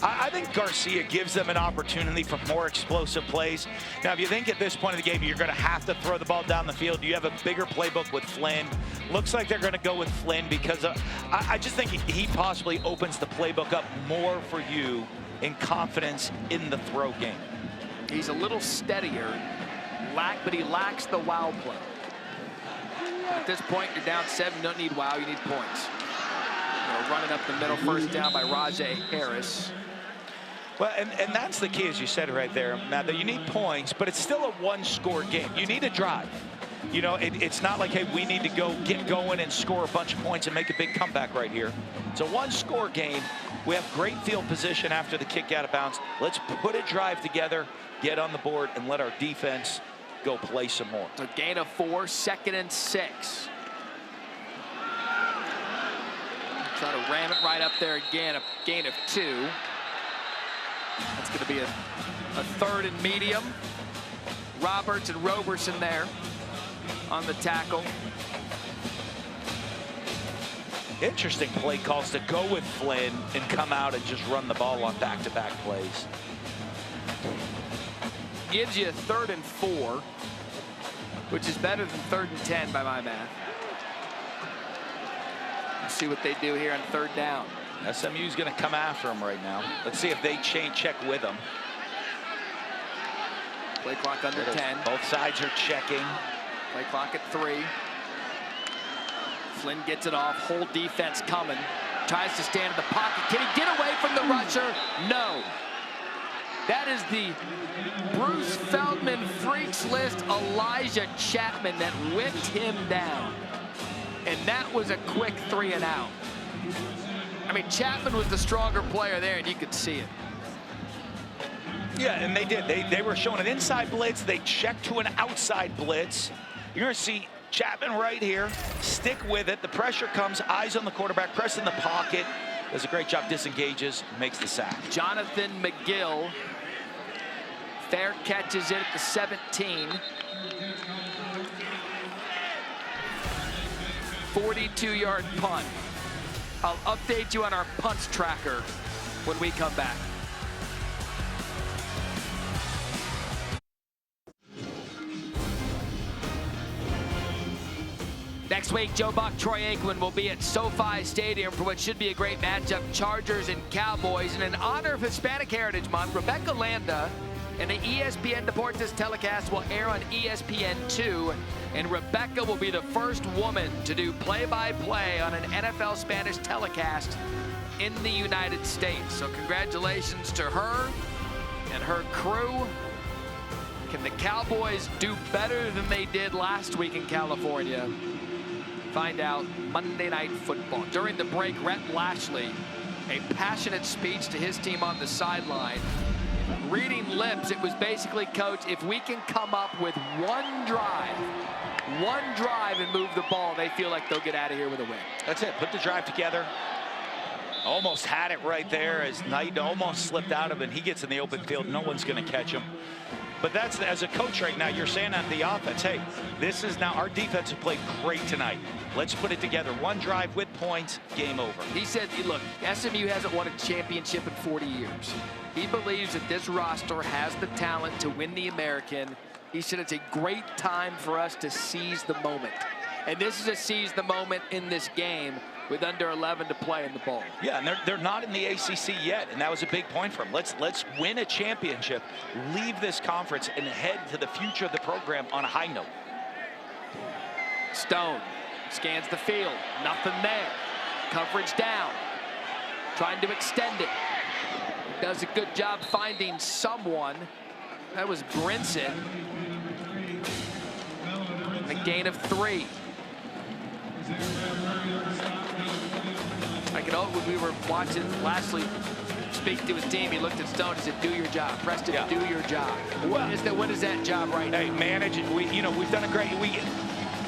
I think Garcia gives them an opportunity for more explosive plays. Now, if you think at this point of the game you're going to have to throw the ball down the field, you have a bigger playbook with Flynn. Looks like they're going to go with Flynn because I just think he possibly opens the playbook up more for you in confidence in the throw game. He's a little steadier, but he lacks the wow play. At this point, you're down 7, you don't need wow, you need points. Running up the middle, first down by Rajay Harris. Well, and that's the key, as you said right there, Matt, that you need points, but it's still a 1-score game. You need a drive. you know, it's not like, hey, we need to go get going and score a bunch of points and make a big comeback right here. It's a one-score game. We have great field position after the kick out of bounds. Let's put a drive together, get on the board, and let our defense go play some more. So gain of 4, 2nd and 6. Try to ram it right up there again, a gain of 2. That's going to be a 3rd and medium. Roberts and Roberson there on the tackle. Interesting play calls to go with Flynn and come out and just run the ball on back-to-back plays. Gives you a 3rd and 4, which is better than 3rd and 10 by my math. Let's see what they do here on 3rd down. SMU's going to come after him right now. Let's see if they check with him. Play clock under 10. Both sides are checking. Play clock at 3. Flynn gets it off. Whole defense coming. Tries to stand in the pocket. Can he get away from the rusher? No. That is the Bruce Feldman Freaks List Elijah Chapman that whipped him down. And that was a quick 3 and out. I mean, Chapman was the stronger player there, and you could see it. Yeah, and they did. They were showing an inside blitz. They checked to an outside blitz. You're going to see Chapman right here. Stick with it. The pressure comes. Eyes on the quarterback. Press in the pocket. Does a great job. Disengages. Makes the sack. Jonathan McGill. Fair catches it at the 17. 42-yard punt. I'll update you on our punts tracker when we come back. Next week, Joe Buck, Troy Aikman will be at SoFi Stadium for what should be a great matchup, Chargers and Cowboys. And in honor of Hispanic Heritage Month, Rebecca Landa and the ESPN Deportes telecast will air on ESPN2. And Rebecca will be the first woman to do play-by-play on an NFL Spanish telecast in the United States. So congratulations to her and her crew. Can the Cowboys do better than they did last week in California? Find out Monday Night Football. During the break, Rhett Lashley, a passionate speech to his team on the sideline. Reading lips, it was basically, Coach, if we can come up with one drive and move the ball, they feel like they'll get out of here with a win. That's it. Put the drive together. Almost had it right there as Knight almost slipped out of it. He gets in the open field. No one's going to catch him. But that's, as a coach right now, you're saying on the offense, hey, this is now, our defense has played great tonight. Let's put it together. One drive with points, game over. He said, look, SMU hasn't won a championship in 40 years. He believes that this roster has the talent to win the American. He said it's a great time for us to seize the moment. And this is a seize the moment in this game with under 11 to play in the ball. Yeah, and they're not in the ACC yet, and that was a big point for them. Let's win a championship, leave this conference, and head to the future of the program on a high note. Stone scans the field, nothing there. Coverage down, trying to extend it. Does a good job finding someone. That was Brinson. A gain of 3. I can when we were watching Lashley speak to his team, he looked at Stone and said, do your job. Preston, do your job. What is that job right now? Hey, manage it. We've done a great,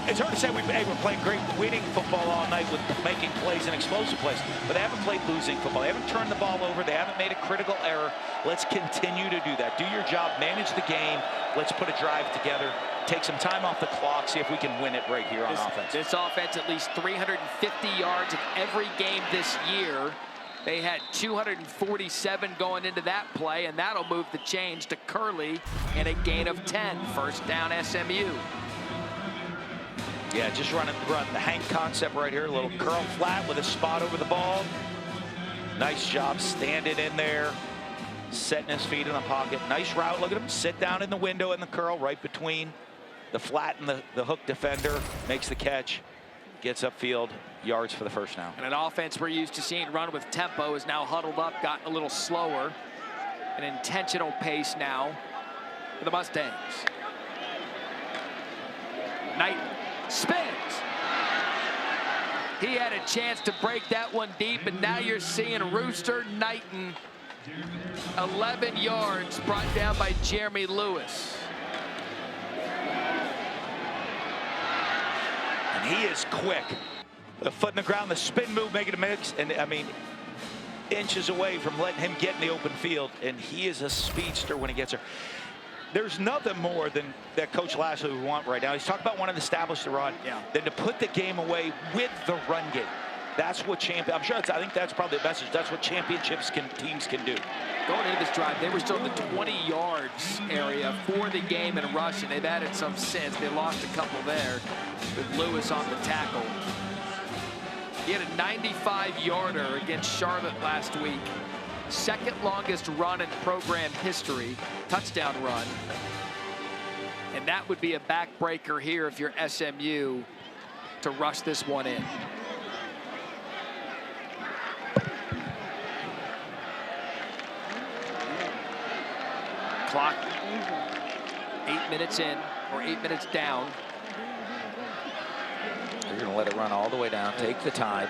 it's hard to say we're playing great winning football all night with making plays and explosive plays, but they haven't played losing football. They haven't turned the ball over. They haven't made a critical error. Let's continue to do that. Do your job, manage the game. Let's put a drive together. Take some time off the clock, see if we can win it right here on offense. This offense at least 350 yards in every game this year. They had 247 going into that play, and that'll move the change to Curley and a gain of 10. First down, SMU. Yeah, just run the Hank concept right here. A little curl flat with a spot over the ball. Nice job standing in there, setting his feet in the pocket. Nice route. Look at him sit down in the window in the curl right between the flat and the hook defender. Makes the catch, gets upfield, yards for the first down. And an offense we're used to seeing run with tempo is now huddled up, gotten a little slower. An intentional pace now for the Mustangs. Knight spins. He had a chance to break that one deep, and now you're seeing Rooster Knighton, 11 yards brought down by Jeremy Lewis. And he is quick. The foot in the ground, the spin move, making a mix, and I mean, inches away from letting him get in the open field, and he is a speedster when he gets there. There's nothing more than that Coach Lashley would want right now. He's talking about wanting to establish the run, than to put the game away with the run game. That's what I'm sure I think that's probably the message. That's what teams can do. Going into this drive, they were still in the 20 yards area for the game in rushing. They've added some since. They lost a couple there with Lewis on the tackle. He had a 95-yarder against Charlotte last week. Second longest run in program history, touchdown run. And that would be a backbreaker here if you're SMU to rush this one in. Clock 8 minutes in, or 8 minutes down. They're going to let it run all the way down, take the time.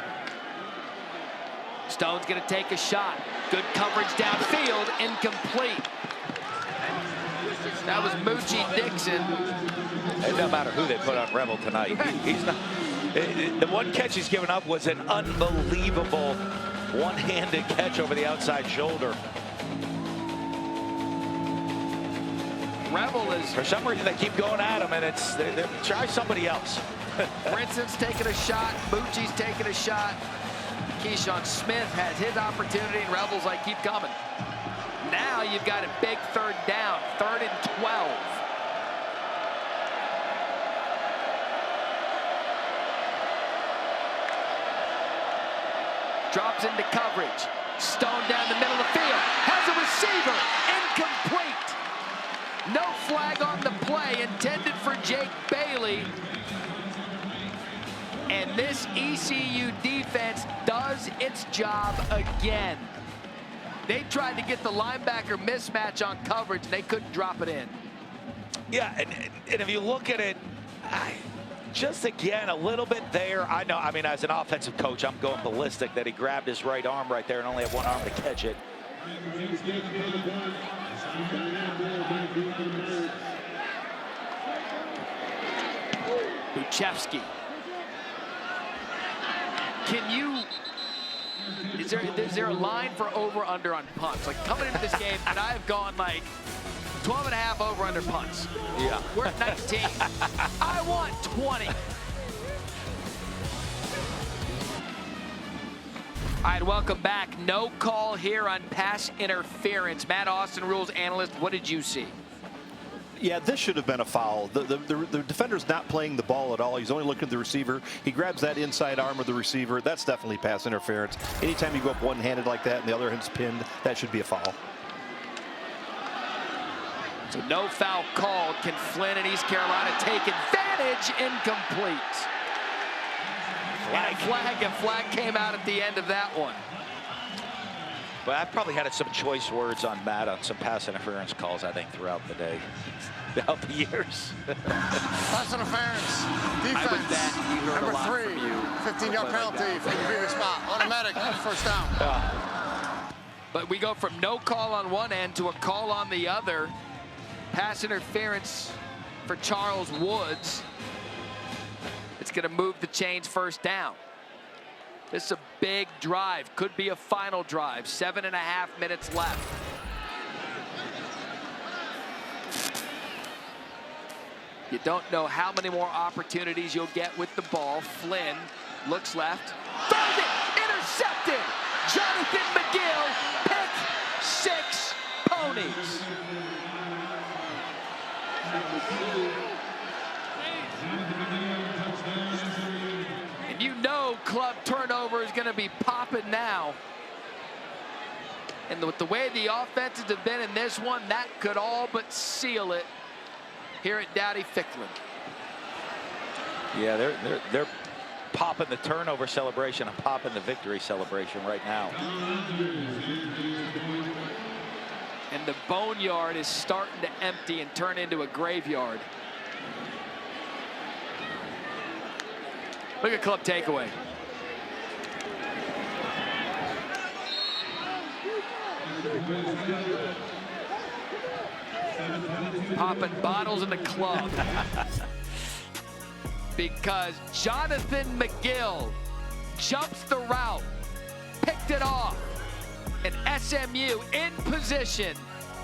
Stone's going to take a shot. Good coverage downfield, incomplete. That was Moochie Dixon. It doesn't matter who they put on Rebel tonight. He's not. The one catch he's given up was an unbelievable one-handed catch over the outside shoulder. Rebel is... For some reason, they keep going at him, and they try somebody else. Brinson's taking a shot. Moochie's taking a shot. Keyshawn Smith has his opportunity, and Rebels like, keep coming. Now you've got a big third down, 3rd and 12. Drops into coverage. Stone down the middle of the field. Has a receiver. Incomplete. No flag on the play, intended for Jake Bailey. And this ECU defense does its job again. They tried to get the linebacker mismatch on coverage, and they couldn't drop it in. Yeah, and if you look at it, just again, a little bit there. I know, I mean, as an offensive coach, I'm going ballistic that he grabbed his right arm right there and only had one arm to catch it. Buchevsky. Is there a line for over-under on punts? Like, coming into this game, and I have gone like 12.5 over-under punts. Yeah. We're at 19. I want 20. All right, welcome back. No call here on pass interference. Matt Austin, rules analyst, what did you see? Yeah, this should have been a foul. The defender's not playing the ball at all. He's only looking at the receiver. He grabs that inside arm of the receiver. That's definitely pass interference. Anytime you go up one-handed like that and the other hand's pinned, that should be a foul. So no foul called. Can Flynn and East Carolina take advantage? Incomplete. And a flag came out at the end of that one. Well, I've probably had some choice words on Matt on some pass interference calls, I think, throughout the day, throughout the years. Pass interference, defense, number 3, 15-yard penalty from the previous spot, automatic first down. But we go from no call on one end to a call on the other. Pass interference for Charles Woods. It's going to move the chains first down. This is a big drive. Could be a final drive. 7.5 minutes left. You don't know how many more opportunities you'll get with the ball. Flynn looks left. Throws it! Intercepted! Jonathan McGill, pick 6 ponies. And you know club turnover is going to be popping now. And with the way the offenses have been in this one, that could all but seal it here at Dowdy-Ficklin. Yeah, they're popping the turnover celebration and popping the victory celebration right now. And the boneyard is starting to empty and turn into a graveyard. Look at club takeaway. Popping bottles in the club. Because Jonathan McGill jumps the route, picked it off, and SMU in position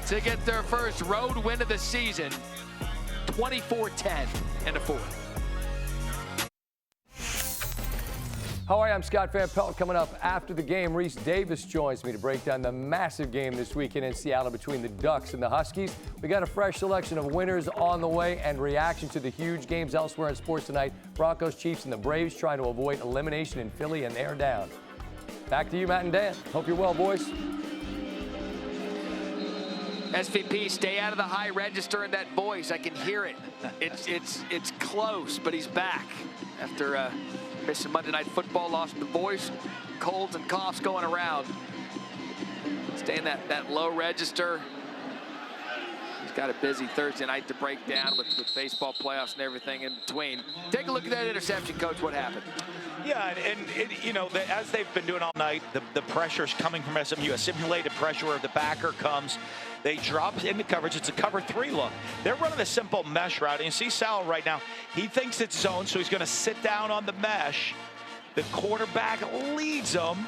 to get their first road win of the season, 24-10 in the fourth. How are you? I'm Scott Van Pelt. Coming up after the game, Reese Davis joins me to break down the massive game this weekend in Seattle between the Ducks and the Huskies. We got a fresh selection of winners on the way and reaction to the huge games elsewhere in sports tonight. Broncos, Chiefs, and the Braves trying to avoid elimination in Philly, and they're down. Back to you, Matt and Dan. Hope you're well, boys. SVP, stay out of the high register in that voice. I can hear it. It's close, but he's back after missing Monday Night Football, lost the voice, colds and coughs going around. Stay in that low register. He's got a busy Thursday night to break down with baseball playoffs and everything in between. Take a look at that interception, Coach. What happened? Yeah, and you know, as they've been doing all night, the pressure's coming from SMU, a simulated pressure where the backer comes. They drop into coverage. It's a cover 3 look. They're running a simple mesh route. And you see Sal right now. He thinks it's zone, so he's going to sit down on the mesh. The quarterback leads him.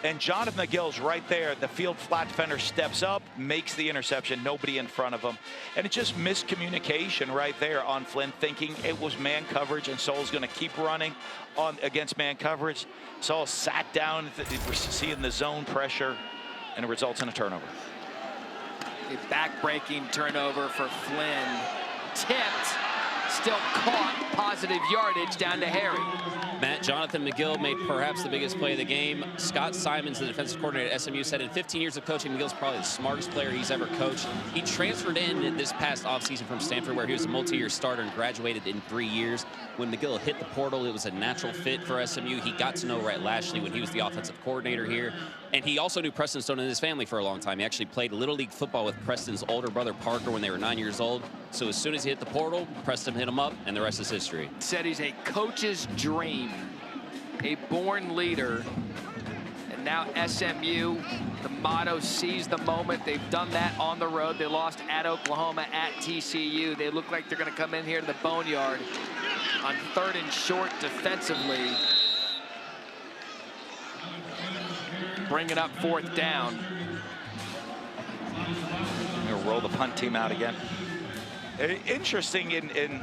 And Jonathan McGill's right there. The field flat defender steps up, makes the interception. Nobody in front of him. And it's just miscommunication right there on Flynn, thinking it was man coverage, and Sol's going to keep running on against man coverage. Sol sat down. We're seeing the zone pressure, and it results in a turnover. A back-breaking turnover for Flynn. Tipped, still caught, positive yardage down to Harry. Matt, Jonathan McGill made perhaps the biggest play of the game. Scott Simons, the defensive coordinator at SMU, said in 15 years of coaching, McGill's probably the smartest player he's ever coached. He transferred in this past offseason from Stanford, where he was a multi-year starter and graduated in 3 years. When McGill hit the portal, it was a natural fit for SMU. He got to know Rhett Lashley when he was the offensive coordinator here. And he also knew Preston Stone and his family for a long time. He actually played Little League football with Preston's older brother, Parker, when they were 9 years old. So as soon as he hit the portal, Preston hit him up, and the rest is history. Said he's a coach's dream, a born leader. And now SMU, the motto, seize the moment. They've done that on the road. They lost at Oklahoma, at TCU. They look like they're going to come in here to the Boneyard on 3rd and short defensively. Bringing up 4th down. Gonna roll the punt team out again. Interesting in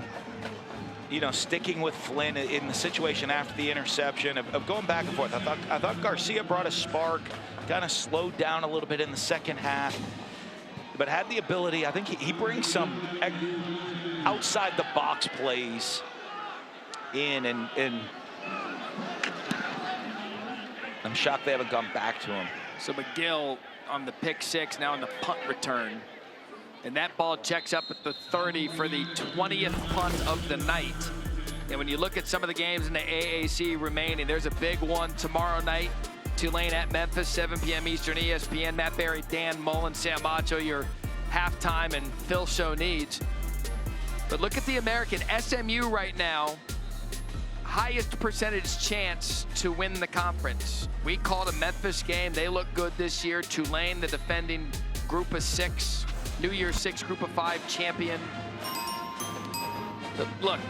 you know, sticking with Flynn in the situation after the interception of going back and forth. I thought Garcia brought a spark, kind of slowed down a little bit in the second half, but had the ability. I think he brings some outside the box plays in, and I'm shocked they haven't gone back to him. So McGill on the pick 6, now on the punt return. And that ball checks up at the 30 for the 20th punt of the night. And when you look at some of the games in the AAC remaining, there's a big one tomorrow night. Tulane at Memphis, 7 p.m. Eastern, ESPN. Matt Berry, Dan Mullen, Sam Macho, your halftime and Phil show needs. But look at the American. SMU right now, highest percentage chance to win the conference. We called a Memphis game. They look good this year. Tulane, the defending Group of 6, New Year's 6 Group of 5 champion. But look,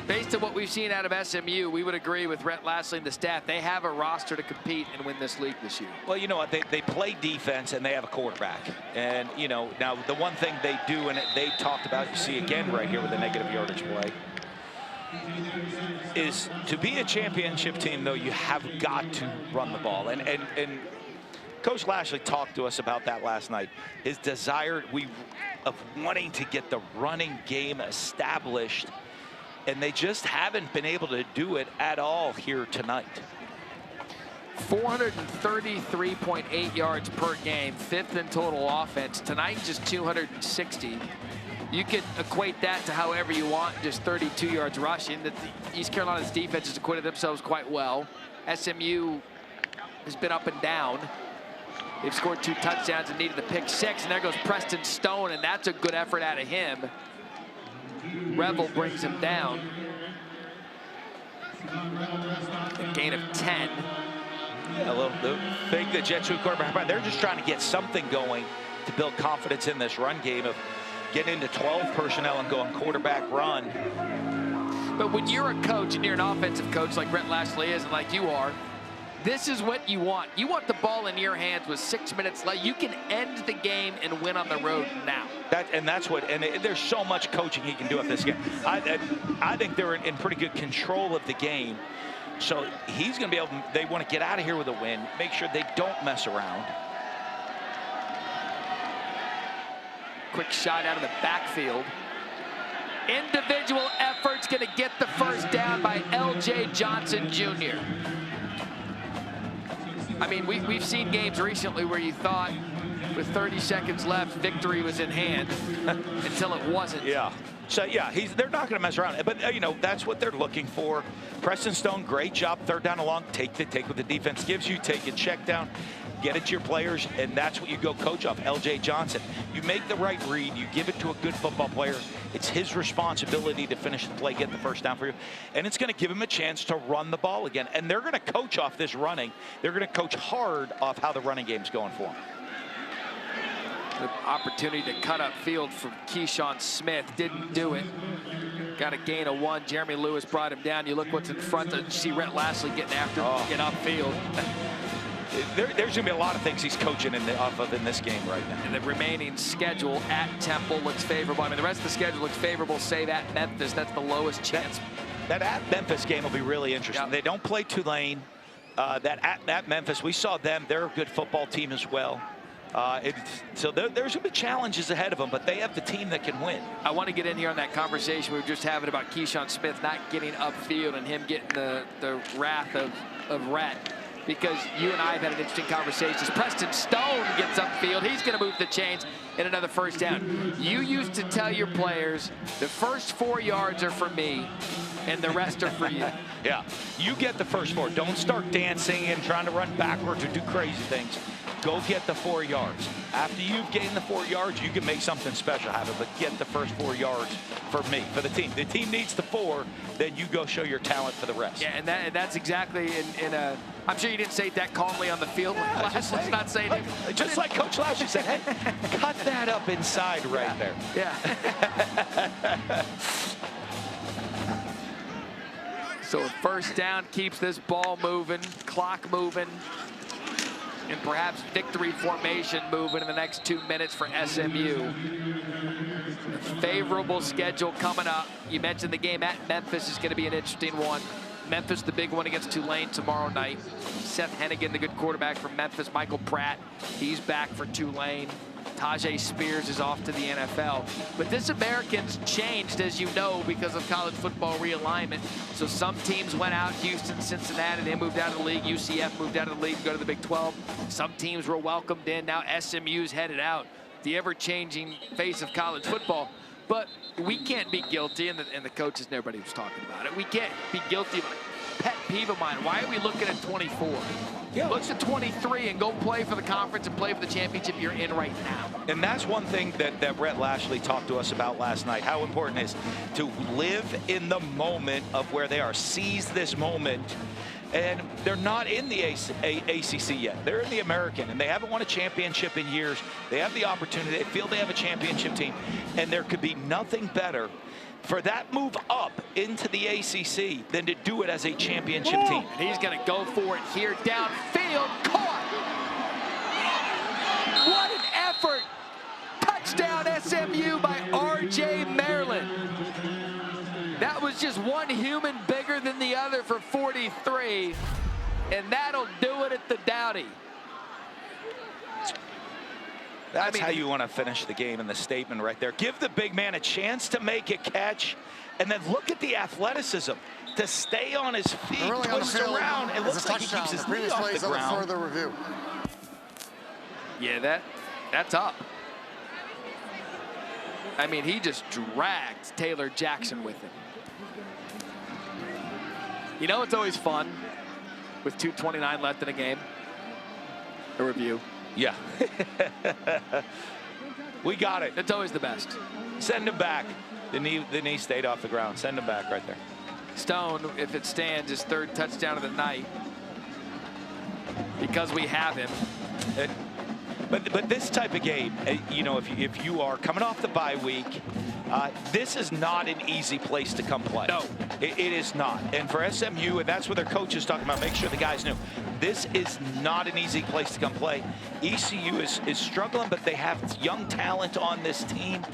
based on what we've seen out of SMU, we would agree with Rhett Lashley and the staff. They have a roster to compete and win this league this year. Well, you know what? They play defense and they have a quarterback. And, you know, now the one thing they do, and they talked about, you see again right here with the negative yardage play, is to be a championship team, though, you have got to run the ball. And Coach Lashley talked to us about that last night. His desire of wanting to get the running game established, and they just haven't been able to do it at all here tonight. 433.8 yards per game, 5th in total offense. Tonight, just 260. You could equate that to however you want, just 32 yards rushing. East Carolina's defense has acquitted themselves quite well. SMU has been up and down. They've scored 2 touchdowns and needed the pick 6, and there goes Preston Stone, and that's a good effort out of him. Revel brings him down. A gain of 10. Yeah, the thing that Jets quarterback, they're just trying to get something going to build confidence in this run game of getting into 12 personnel and going quarterback run. But when you're a coach and you're an offensive coach like Brett Lashley is and like you are, this is what you want. You want the ball in your hands with 6 minutes left. You can end the game and win on the road now. There's so much coaching he can do at this game. I think they're in pretty good control of the game. So he's going to be able, they want to get out of here with a win, make sure they don't mess around. Quick shot out of the backfield. Individual effort's going to get the first down by L.J. Johnson Jr. I mean, we've seen games recently where you thought with 30 seconds left, victory was in hand until it wasn't. Yeah. So, yeah, they're not going to mess around. But, you know, that's what they're looking for. Preston Stone, great job. Third down and long. Take what the defense gives you. Take it, check down. Get it to your players, and that's what you go coach off. L.J. Johnson. You make the right read. You give it to a good football player. It's his responsibility to finish the play, get the first down for you. And it's going to give him a chance to run the ball again. And they're going to coach off this running. They're going to coach hard off how the running game's going for them. The opportunity to cut up field from Keyshawn Smith. Didn't do it. Got a gain of 1. Jeremy Lewis brought him down. You look what's in front of, you see Rhett Lashley getting after him, getting upfield. There's going to be a lot of things he's coaching off of in this game right now. And the remaining schedule at Temple looks favorable. I mean, the rest of the schedule looks favorable, save at Memphis. That's the lowest chance. That at Memphis game will be really interesting. Yep. They don't play Tulane. That at Memphis, we saw them. They're a good football team as well. So there's going to be challenges ahead of them, but they have the team that can win. I want to get in here on that conversation we were just having about Keyshawn Smith not getting upfield and him getting the wrath of Rhett. Because you and I have had an interesting conversation. As Preston Stone gets upfield, he's going to move the chains in another first down. You used to tell your players, the first 4 yards are for me, and the rest are for you. Yeah, you get the first 4. Don't start dancing and trying to run backwards or do crazy things. Go get the 4 yards. After you've gained the 4 yards, you can make something special happen, but get the first 4 yards for me, for the team. The team needs the 4, then you go show your talent for the rest. Yeah, and that's exactly in a, I'm sure you didn't say it that calmly on the field. Lashley's not saying it. Just like Coach Lashley said, hey, cut that up inside right there. Yeah. So first down keeps this ball moving, clock moving, and perhaps victory formation moving in the next 2 minutes for SMU. A favorable schedule coming up. You mentioned the game at Memphis is going to be an interesting one. Memphis, the big one against Tulane tomorrow night. Seth Hennigan, the good quarterback from Memphis. Michael Pratt, he's back for Tulane. Tajay Spears is off to the NFL. But this American's changed, as you know, because of college football realignment. So some teams went out, Houston, Cincinnati, they moved out of the league. UCF moved out of the league to go to the Big 12. Some teams were welcomed in. Now SMU's headed out. The ever-changing face of college football. But we can't be guilty, and the coaches and everybody was talking about it. We can't be guilty of a pet peeve of mine. Why are we looking at 24? Yeah. Look at 23 and go play for the conference and play for the championship you're in right now. And that's one thing that Brett Lashley talked to us about last night, how important it is to live in the moment of where they are. Seize this moment. And they're not in the ACC yet. They're in the American, and they haven't won a championship in years. They have the opportunity. They feel they have a championship team, and there could be nothing better for that move up into the ACC than to do it as a championship team. And he's going to go for it here downfield. Caught. What an effort. Touchdown SMU by R.J. Maryland. That was just one human bigger than the other for 43, and that'll do it at the Dowdy. That's how you want to finish the game in the statement right there. Give the big man a chance to make a catch, and then look at the athleticism to stay on his feet, twist around. It looks like he keeps his knee off the ground. Further review. Yeah, that's up. I mean, he just dragged Taylor Jackson with him. You know, it's always fun with 2:29 left in a game. A review. Yeah. We got it. It's always the best. Send him back. The knee stayed off the ground. Send him back right there. Stone, if it stands, his 3rd touchdown of the night. Because we have him. But this type of game, you know, if you are coming off the bye week, this is not an easy place to come play. No. It is not. And for SMU, and that's what their coach is talking about, make sure the guys knew, this is not an easy place to come play. ECU is struggling, but they have young talent on this team.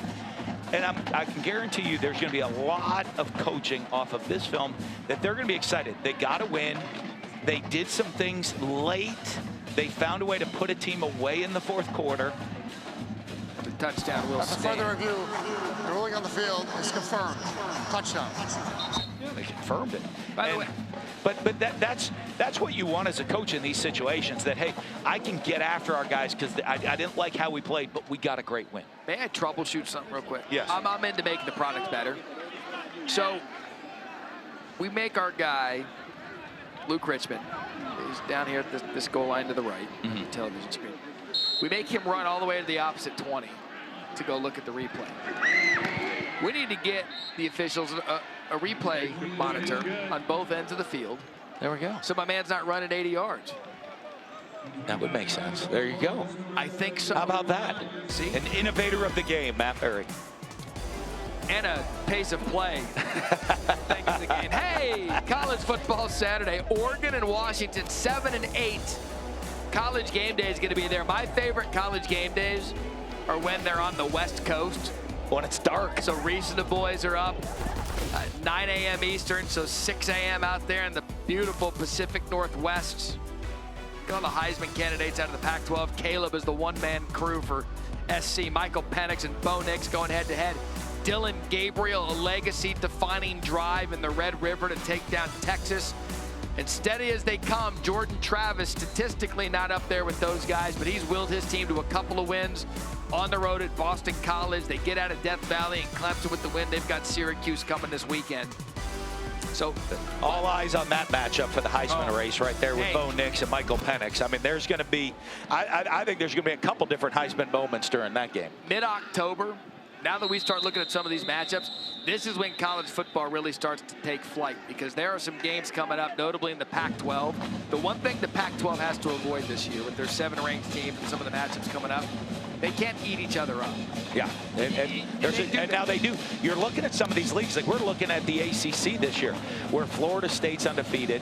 And I can guarantee you there's going to be a lot of coaching off of this film that they're going to be excited. They got to win. They did some things late. They found a way to put a team away in the 4th quarter. The touchdown will After stand. further review, the ruling on the field is confirmed. Touchdown. Yeah, they confirmed it. By the way, but that's what you want as a coach in these situations. That hey, I can get after our guys because I didn't like how we played, but we got a great win. may I troubleshoot something real quick? Yes. I'm into making the product better. So we make our guy Luke Richmond. He's down here at this goal line to the right, the television screen. We make him run all the way to the opposite 20 to go look at the replay. We need to get the officials a replay monitor on both ends of the field. There we go. So my man's not running 80 yards. That would make sense. There you go. I think so. How about that? See? An innovator of the game, Matt Berry. And a pace of play. Thing of the game. Hey, college football Saturday. Oregon and Washington, 7 and 8. College game day is going to be there. My favorite college game days are when they're on the West Coast. When it's dark. So Reese and the boys are up 9 a.m. Eastern, so 6 a.m. out there in the beautiful Pacific Northwest. Got all the Heisman candidates out of the Pac-12. Caleb is the one-man crew for SC. Michael Penix and Bo Nix going head-to-head. Dylan Gabriel, a legacy-defining drive in the Red River to take down Texas. And steady as they come, Jordan Travis, statistically not up there with those guys, but he's willed his team to a couple of wins on the road at Boston College. They get out of Death Valley and Clemson with the win. They've got Syracuse coming this weekend. So all eyes on that matchup for the Heisman race right there with Bo Nix and Michael Penix. I mean, there's going to be, I think there's going to be a couple different Heisman moments during that game. Mid-October, now that we start looking at some of these matchups, this is when college football really starts to take flight because there are some games coming up, notably in the Pac-12. The one thing the Pac-12 has to avoid this year with their 7-ranked teams and some of the matchups coming up, they can't eat each other up. Yeah, and now they do. You're looking at some of these leagues, like we're looking at the ACC this year, where Florida State's undefeated,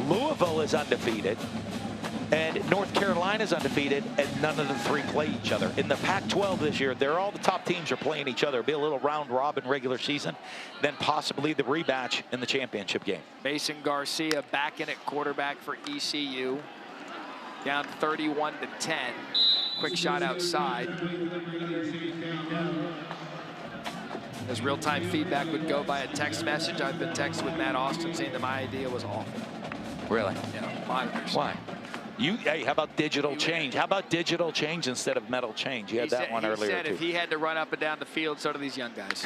Louisville is undefeated, and North Carolina's undefeated, and none of the three play each other. In the Pac-12 this year, all the top teams are playing each other. It'll be a little round-robin regular season, then possibly the rematch in the championship game. Mason Garcia back in at quarterback for ECU, down 31-10. Quick shot outside. As real-time feedback would go by a text message, I've been texted with Matt Austin saying that my idea was awful. Really? Yeah, monitors. Why? Hey, how about digital change? How about digital change instead of metal change? You had that one earlier, He said too. if he had to run up and down the field, so do these young guys.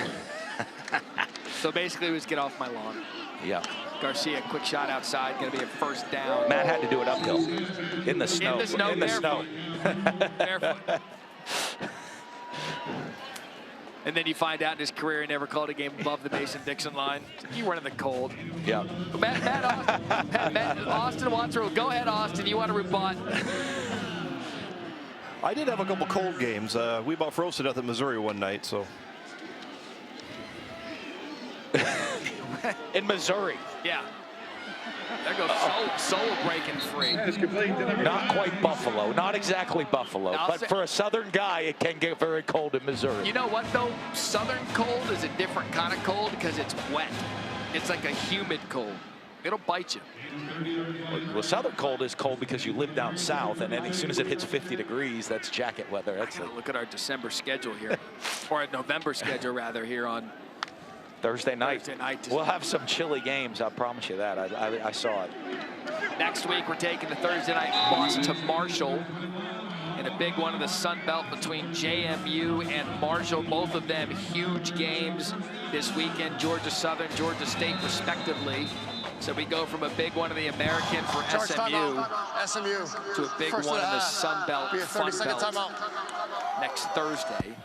So basically, it was get off my lawn. Yeah. Garcia, quick shot outside, going to be a first down. Matt had to do it uphill. In the snow. In the snow, In the snow. Barefoot. And then you find out in his career he never called a game above the Mason-Dixon line. You run in the cold. Yeah. Matt Austin wants to. Go ahead, Austin. You want to rebut? I did have a couple cold games. We about froze to death at Missouri one night, so. In Missouri. Yeah. There goes soul breaking free. Not quite Buffalo. Not exactly Buffalo. Now, but for a Southern guy, it can get very cold in Missouri. You know what, though? Southern cold is a different kind of cold because it's wet. It's like a humid cold. It'll bite you. Well, Southern cold is cold because you live down south, and then as soon as it hits 50 degrees, that's jacket weather. That's look at our December schedule here, or our November schedule, rather, here on Thursday night. We'll have some chilly games, I promise you that. I saw it. Next week, we're taking the Thursday night loss to Marshall in a big one in the Sun Belt between JMU and Marshall. Both of them huge games this weekend. Georgia Southern, Georgia State, respectively. So we go from a big one in the American for SMU to a big one in the Sun Belt, Fun Belt next Thursday.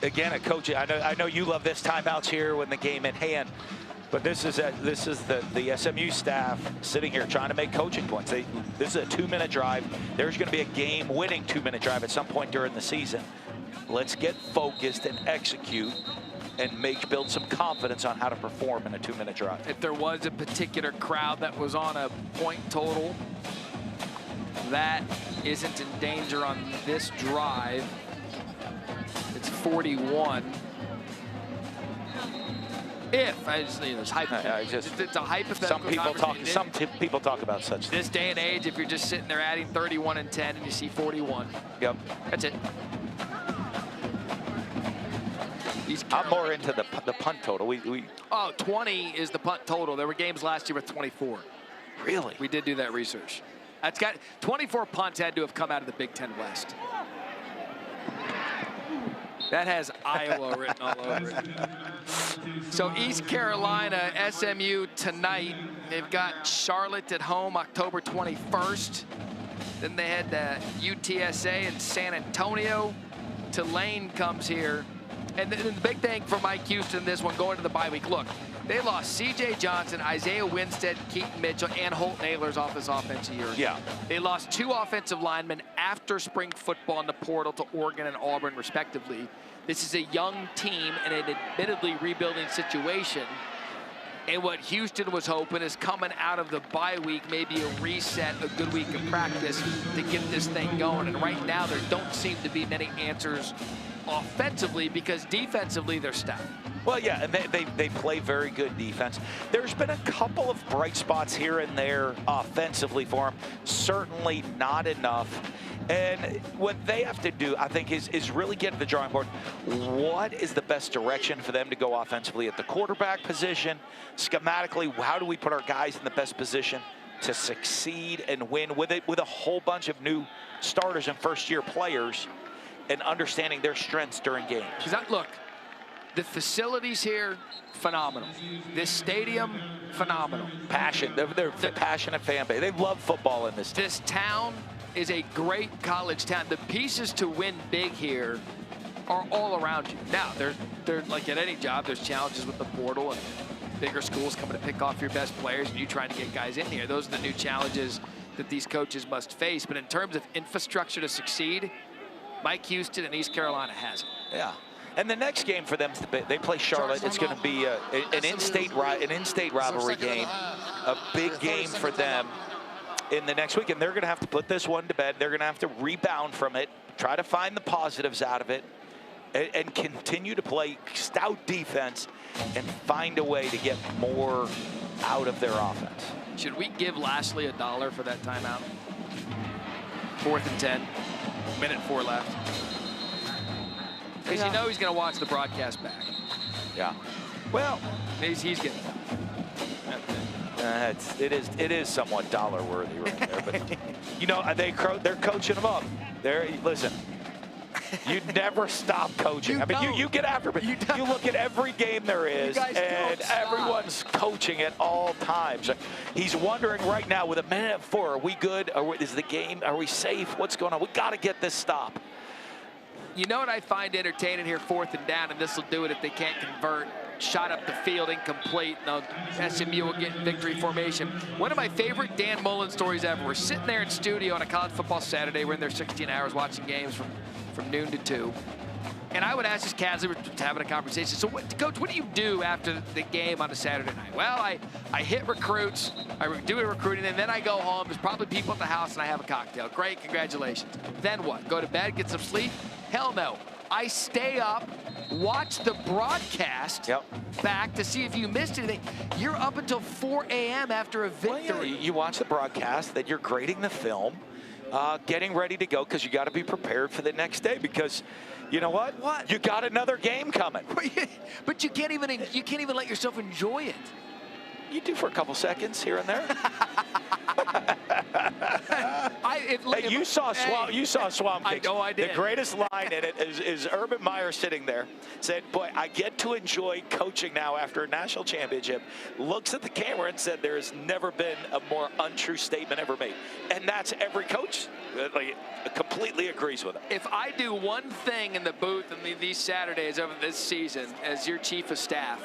Again, a coach. I know you love this timeouts here when the game at hand, but this is the SMU staff sitting here trying to make coaching points. This is a 2-minute drive. There's going to be a game-winning 2-minute drive at some point during the season. Let's get focused and execute and build some confidence on how to perform in a 2-minute drive. If there was a particular crowd that was on a point total that isn't in danger on this drive, it's 41. If I just, there's it's a hypothetical. Some people talk about such this day and age. If you're just sitting there adding 31 and 10, and you see 41. Yep. That's it. I'm more into the punt total. 20 is the punt total. There were games last year with 24. Really? We did do that research. That's got 24 punts had to have come out of the Big Ten West. That has Iowa written all over it. So East Carolina, SMU tonight. They've got Charlotte at home October 21st. Then they head to UTSA in San Antonio. Tulane comes here. And the big thing for Mike Houston, this one going to the bye week. Look, they lost C.J. Johnson, Isaiah Winstead, Keaton Mitchell, and Holt Naylor's off this offense a year ago. Yeah. They lost 2 offensive linemen after spring football in the portal to Oregon and Auburn, respectively. This is a young team in an admittedly rebuilding situation. And what Houston was hoping is coming out of the bye week, maybe a reset, a good week of practice to get this thing going. And right now, there don't seem to be many answers offensively because defensively, they're stout. Well, yeah, and they play very good defense. There's been a couple of bright spots here and there offensively for them. Certainly not enough. And what they have to do, I think, is really get to the drawing board. What is the best direction for them to go offensively at the quarterback position? Schematically, how do we put our guys in the best position to succeed and win with a whole bunch of new starters and first-year players and understanding their strengths during games? Look, the facilities here, phenomenal. This stadium, phenomenal. Passion. They're a passionate fan base. They love football in this town. This town is a great college town. The pieces to win big here are all around you. Now, there's like at any job, there's challenges with the portal and bigger schools coming to pick off your best players and you trying to get guys in here. Those are the new challenges that these coaches must face. But in terms of infrastructure to succeed, Mike Houston and East Carolina has it. Yeah. And the next game for them, they play Charlotte. It's going to be an in-state rivalry game, a big game for them in the next week. And they're going to have to put this one to bed. They're going to have to rebound from it, try to find the positives out of it, and continue to play stout defense and find a way to get more out of their offense. Should we give Lashley $1 for that timeout? 4th and 10, minute 4 left. Because you know he's going to watch the broadcast back. Yeah. Well, he's getting it is somewhat dollar worthy right there, but you know they're coaching them up. Listen, you never stop coaching. You get after it. You look at every game there is, and everyone's coaching at all times. He's wondering right now with a minute and 4, are we good? Is the game? Are we safe? What's going on? We got to get this stop. You know what I find entertaining here, 4th and down, and this will do it if they can't convert. Shot up the field, incomplete. Now SMU will get in victory formation. One of my favorite Dan Mullen stories ever. We're sitting there in studio on a college football Saturday. We're in there 16 hours watching games from noon to 2. And I would ask this casually, we're just having a conversation. So, Coach, what do you do after the game on a Saturday night? Well, I hit recruits, I do a recruiting, and then I go home. There's probably people at the house, and I have a cocktail. Great, congratulations. Then what? Go to bed, get some sleep? Hell no. I stay up, watch the broadcast back to see if you missed anything. You're up until 4 a.m. after a victory. Well, yeah, you watch the broadcast, then you're grading the film, getting ready to go because you got to be prepared for the next day because you know what? What? You got another game coming. But you can't even let yourself enjoy it. You do for a couple seconds here and there. You saw Swamp Kicks. I know I did. The greatest line in it is Urban Meyer sitting there, said, boy, I get to enjoy coaching now after a national championship. Looks at the camera and said, there has never been a more untrue statement ever made. And that's every coach completely agrees with it. If I do one thing in the booth in these Saturdays over this season as your chief of staff,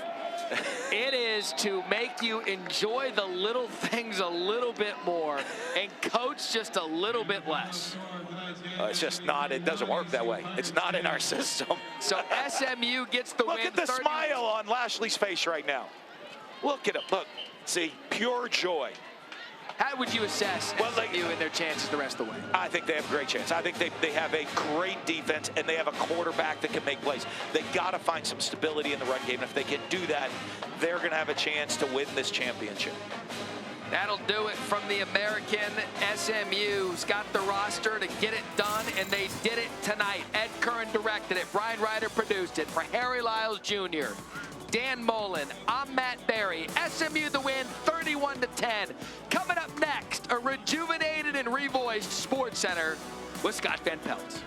it is to make you enjoy the little things a little bit more and coach just a little bit less. It's just not, it doesn't work that way. It's not in our system. So SMU gets the win. Look at the smile on Lashley's face right now. Look at him. Look, see, pure joy. How would you assess SMU and their chances the rest of the way? I think they have a great chance. I think they have a great defense, and they have a quarterback that can make plays. They got to find some stability in the run game. And if they can do that, they're going to have a chance to win this championship. That'll do it from the American. SMU's got the roster to get it done, and they did it tonight. Ed Curran directed it. Brian Ryder produced it. For Harry Lyles Jr., Dan Mullen, I'm Matt Berry. SMU the win, 31-10. Coming up next, a rejuvenated and revoiced Sports Center with Scott Van Pelt.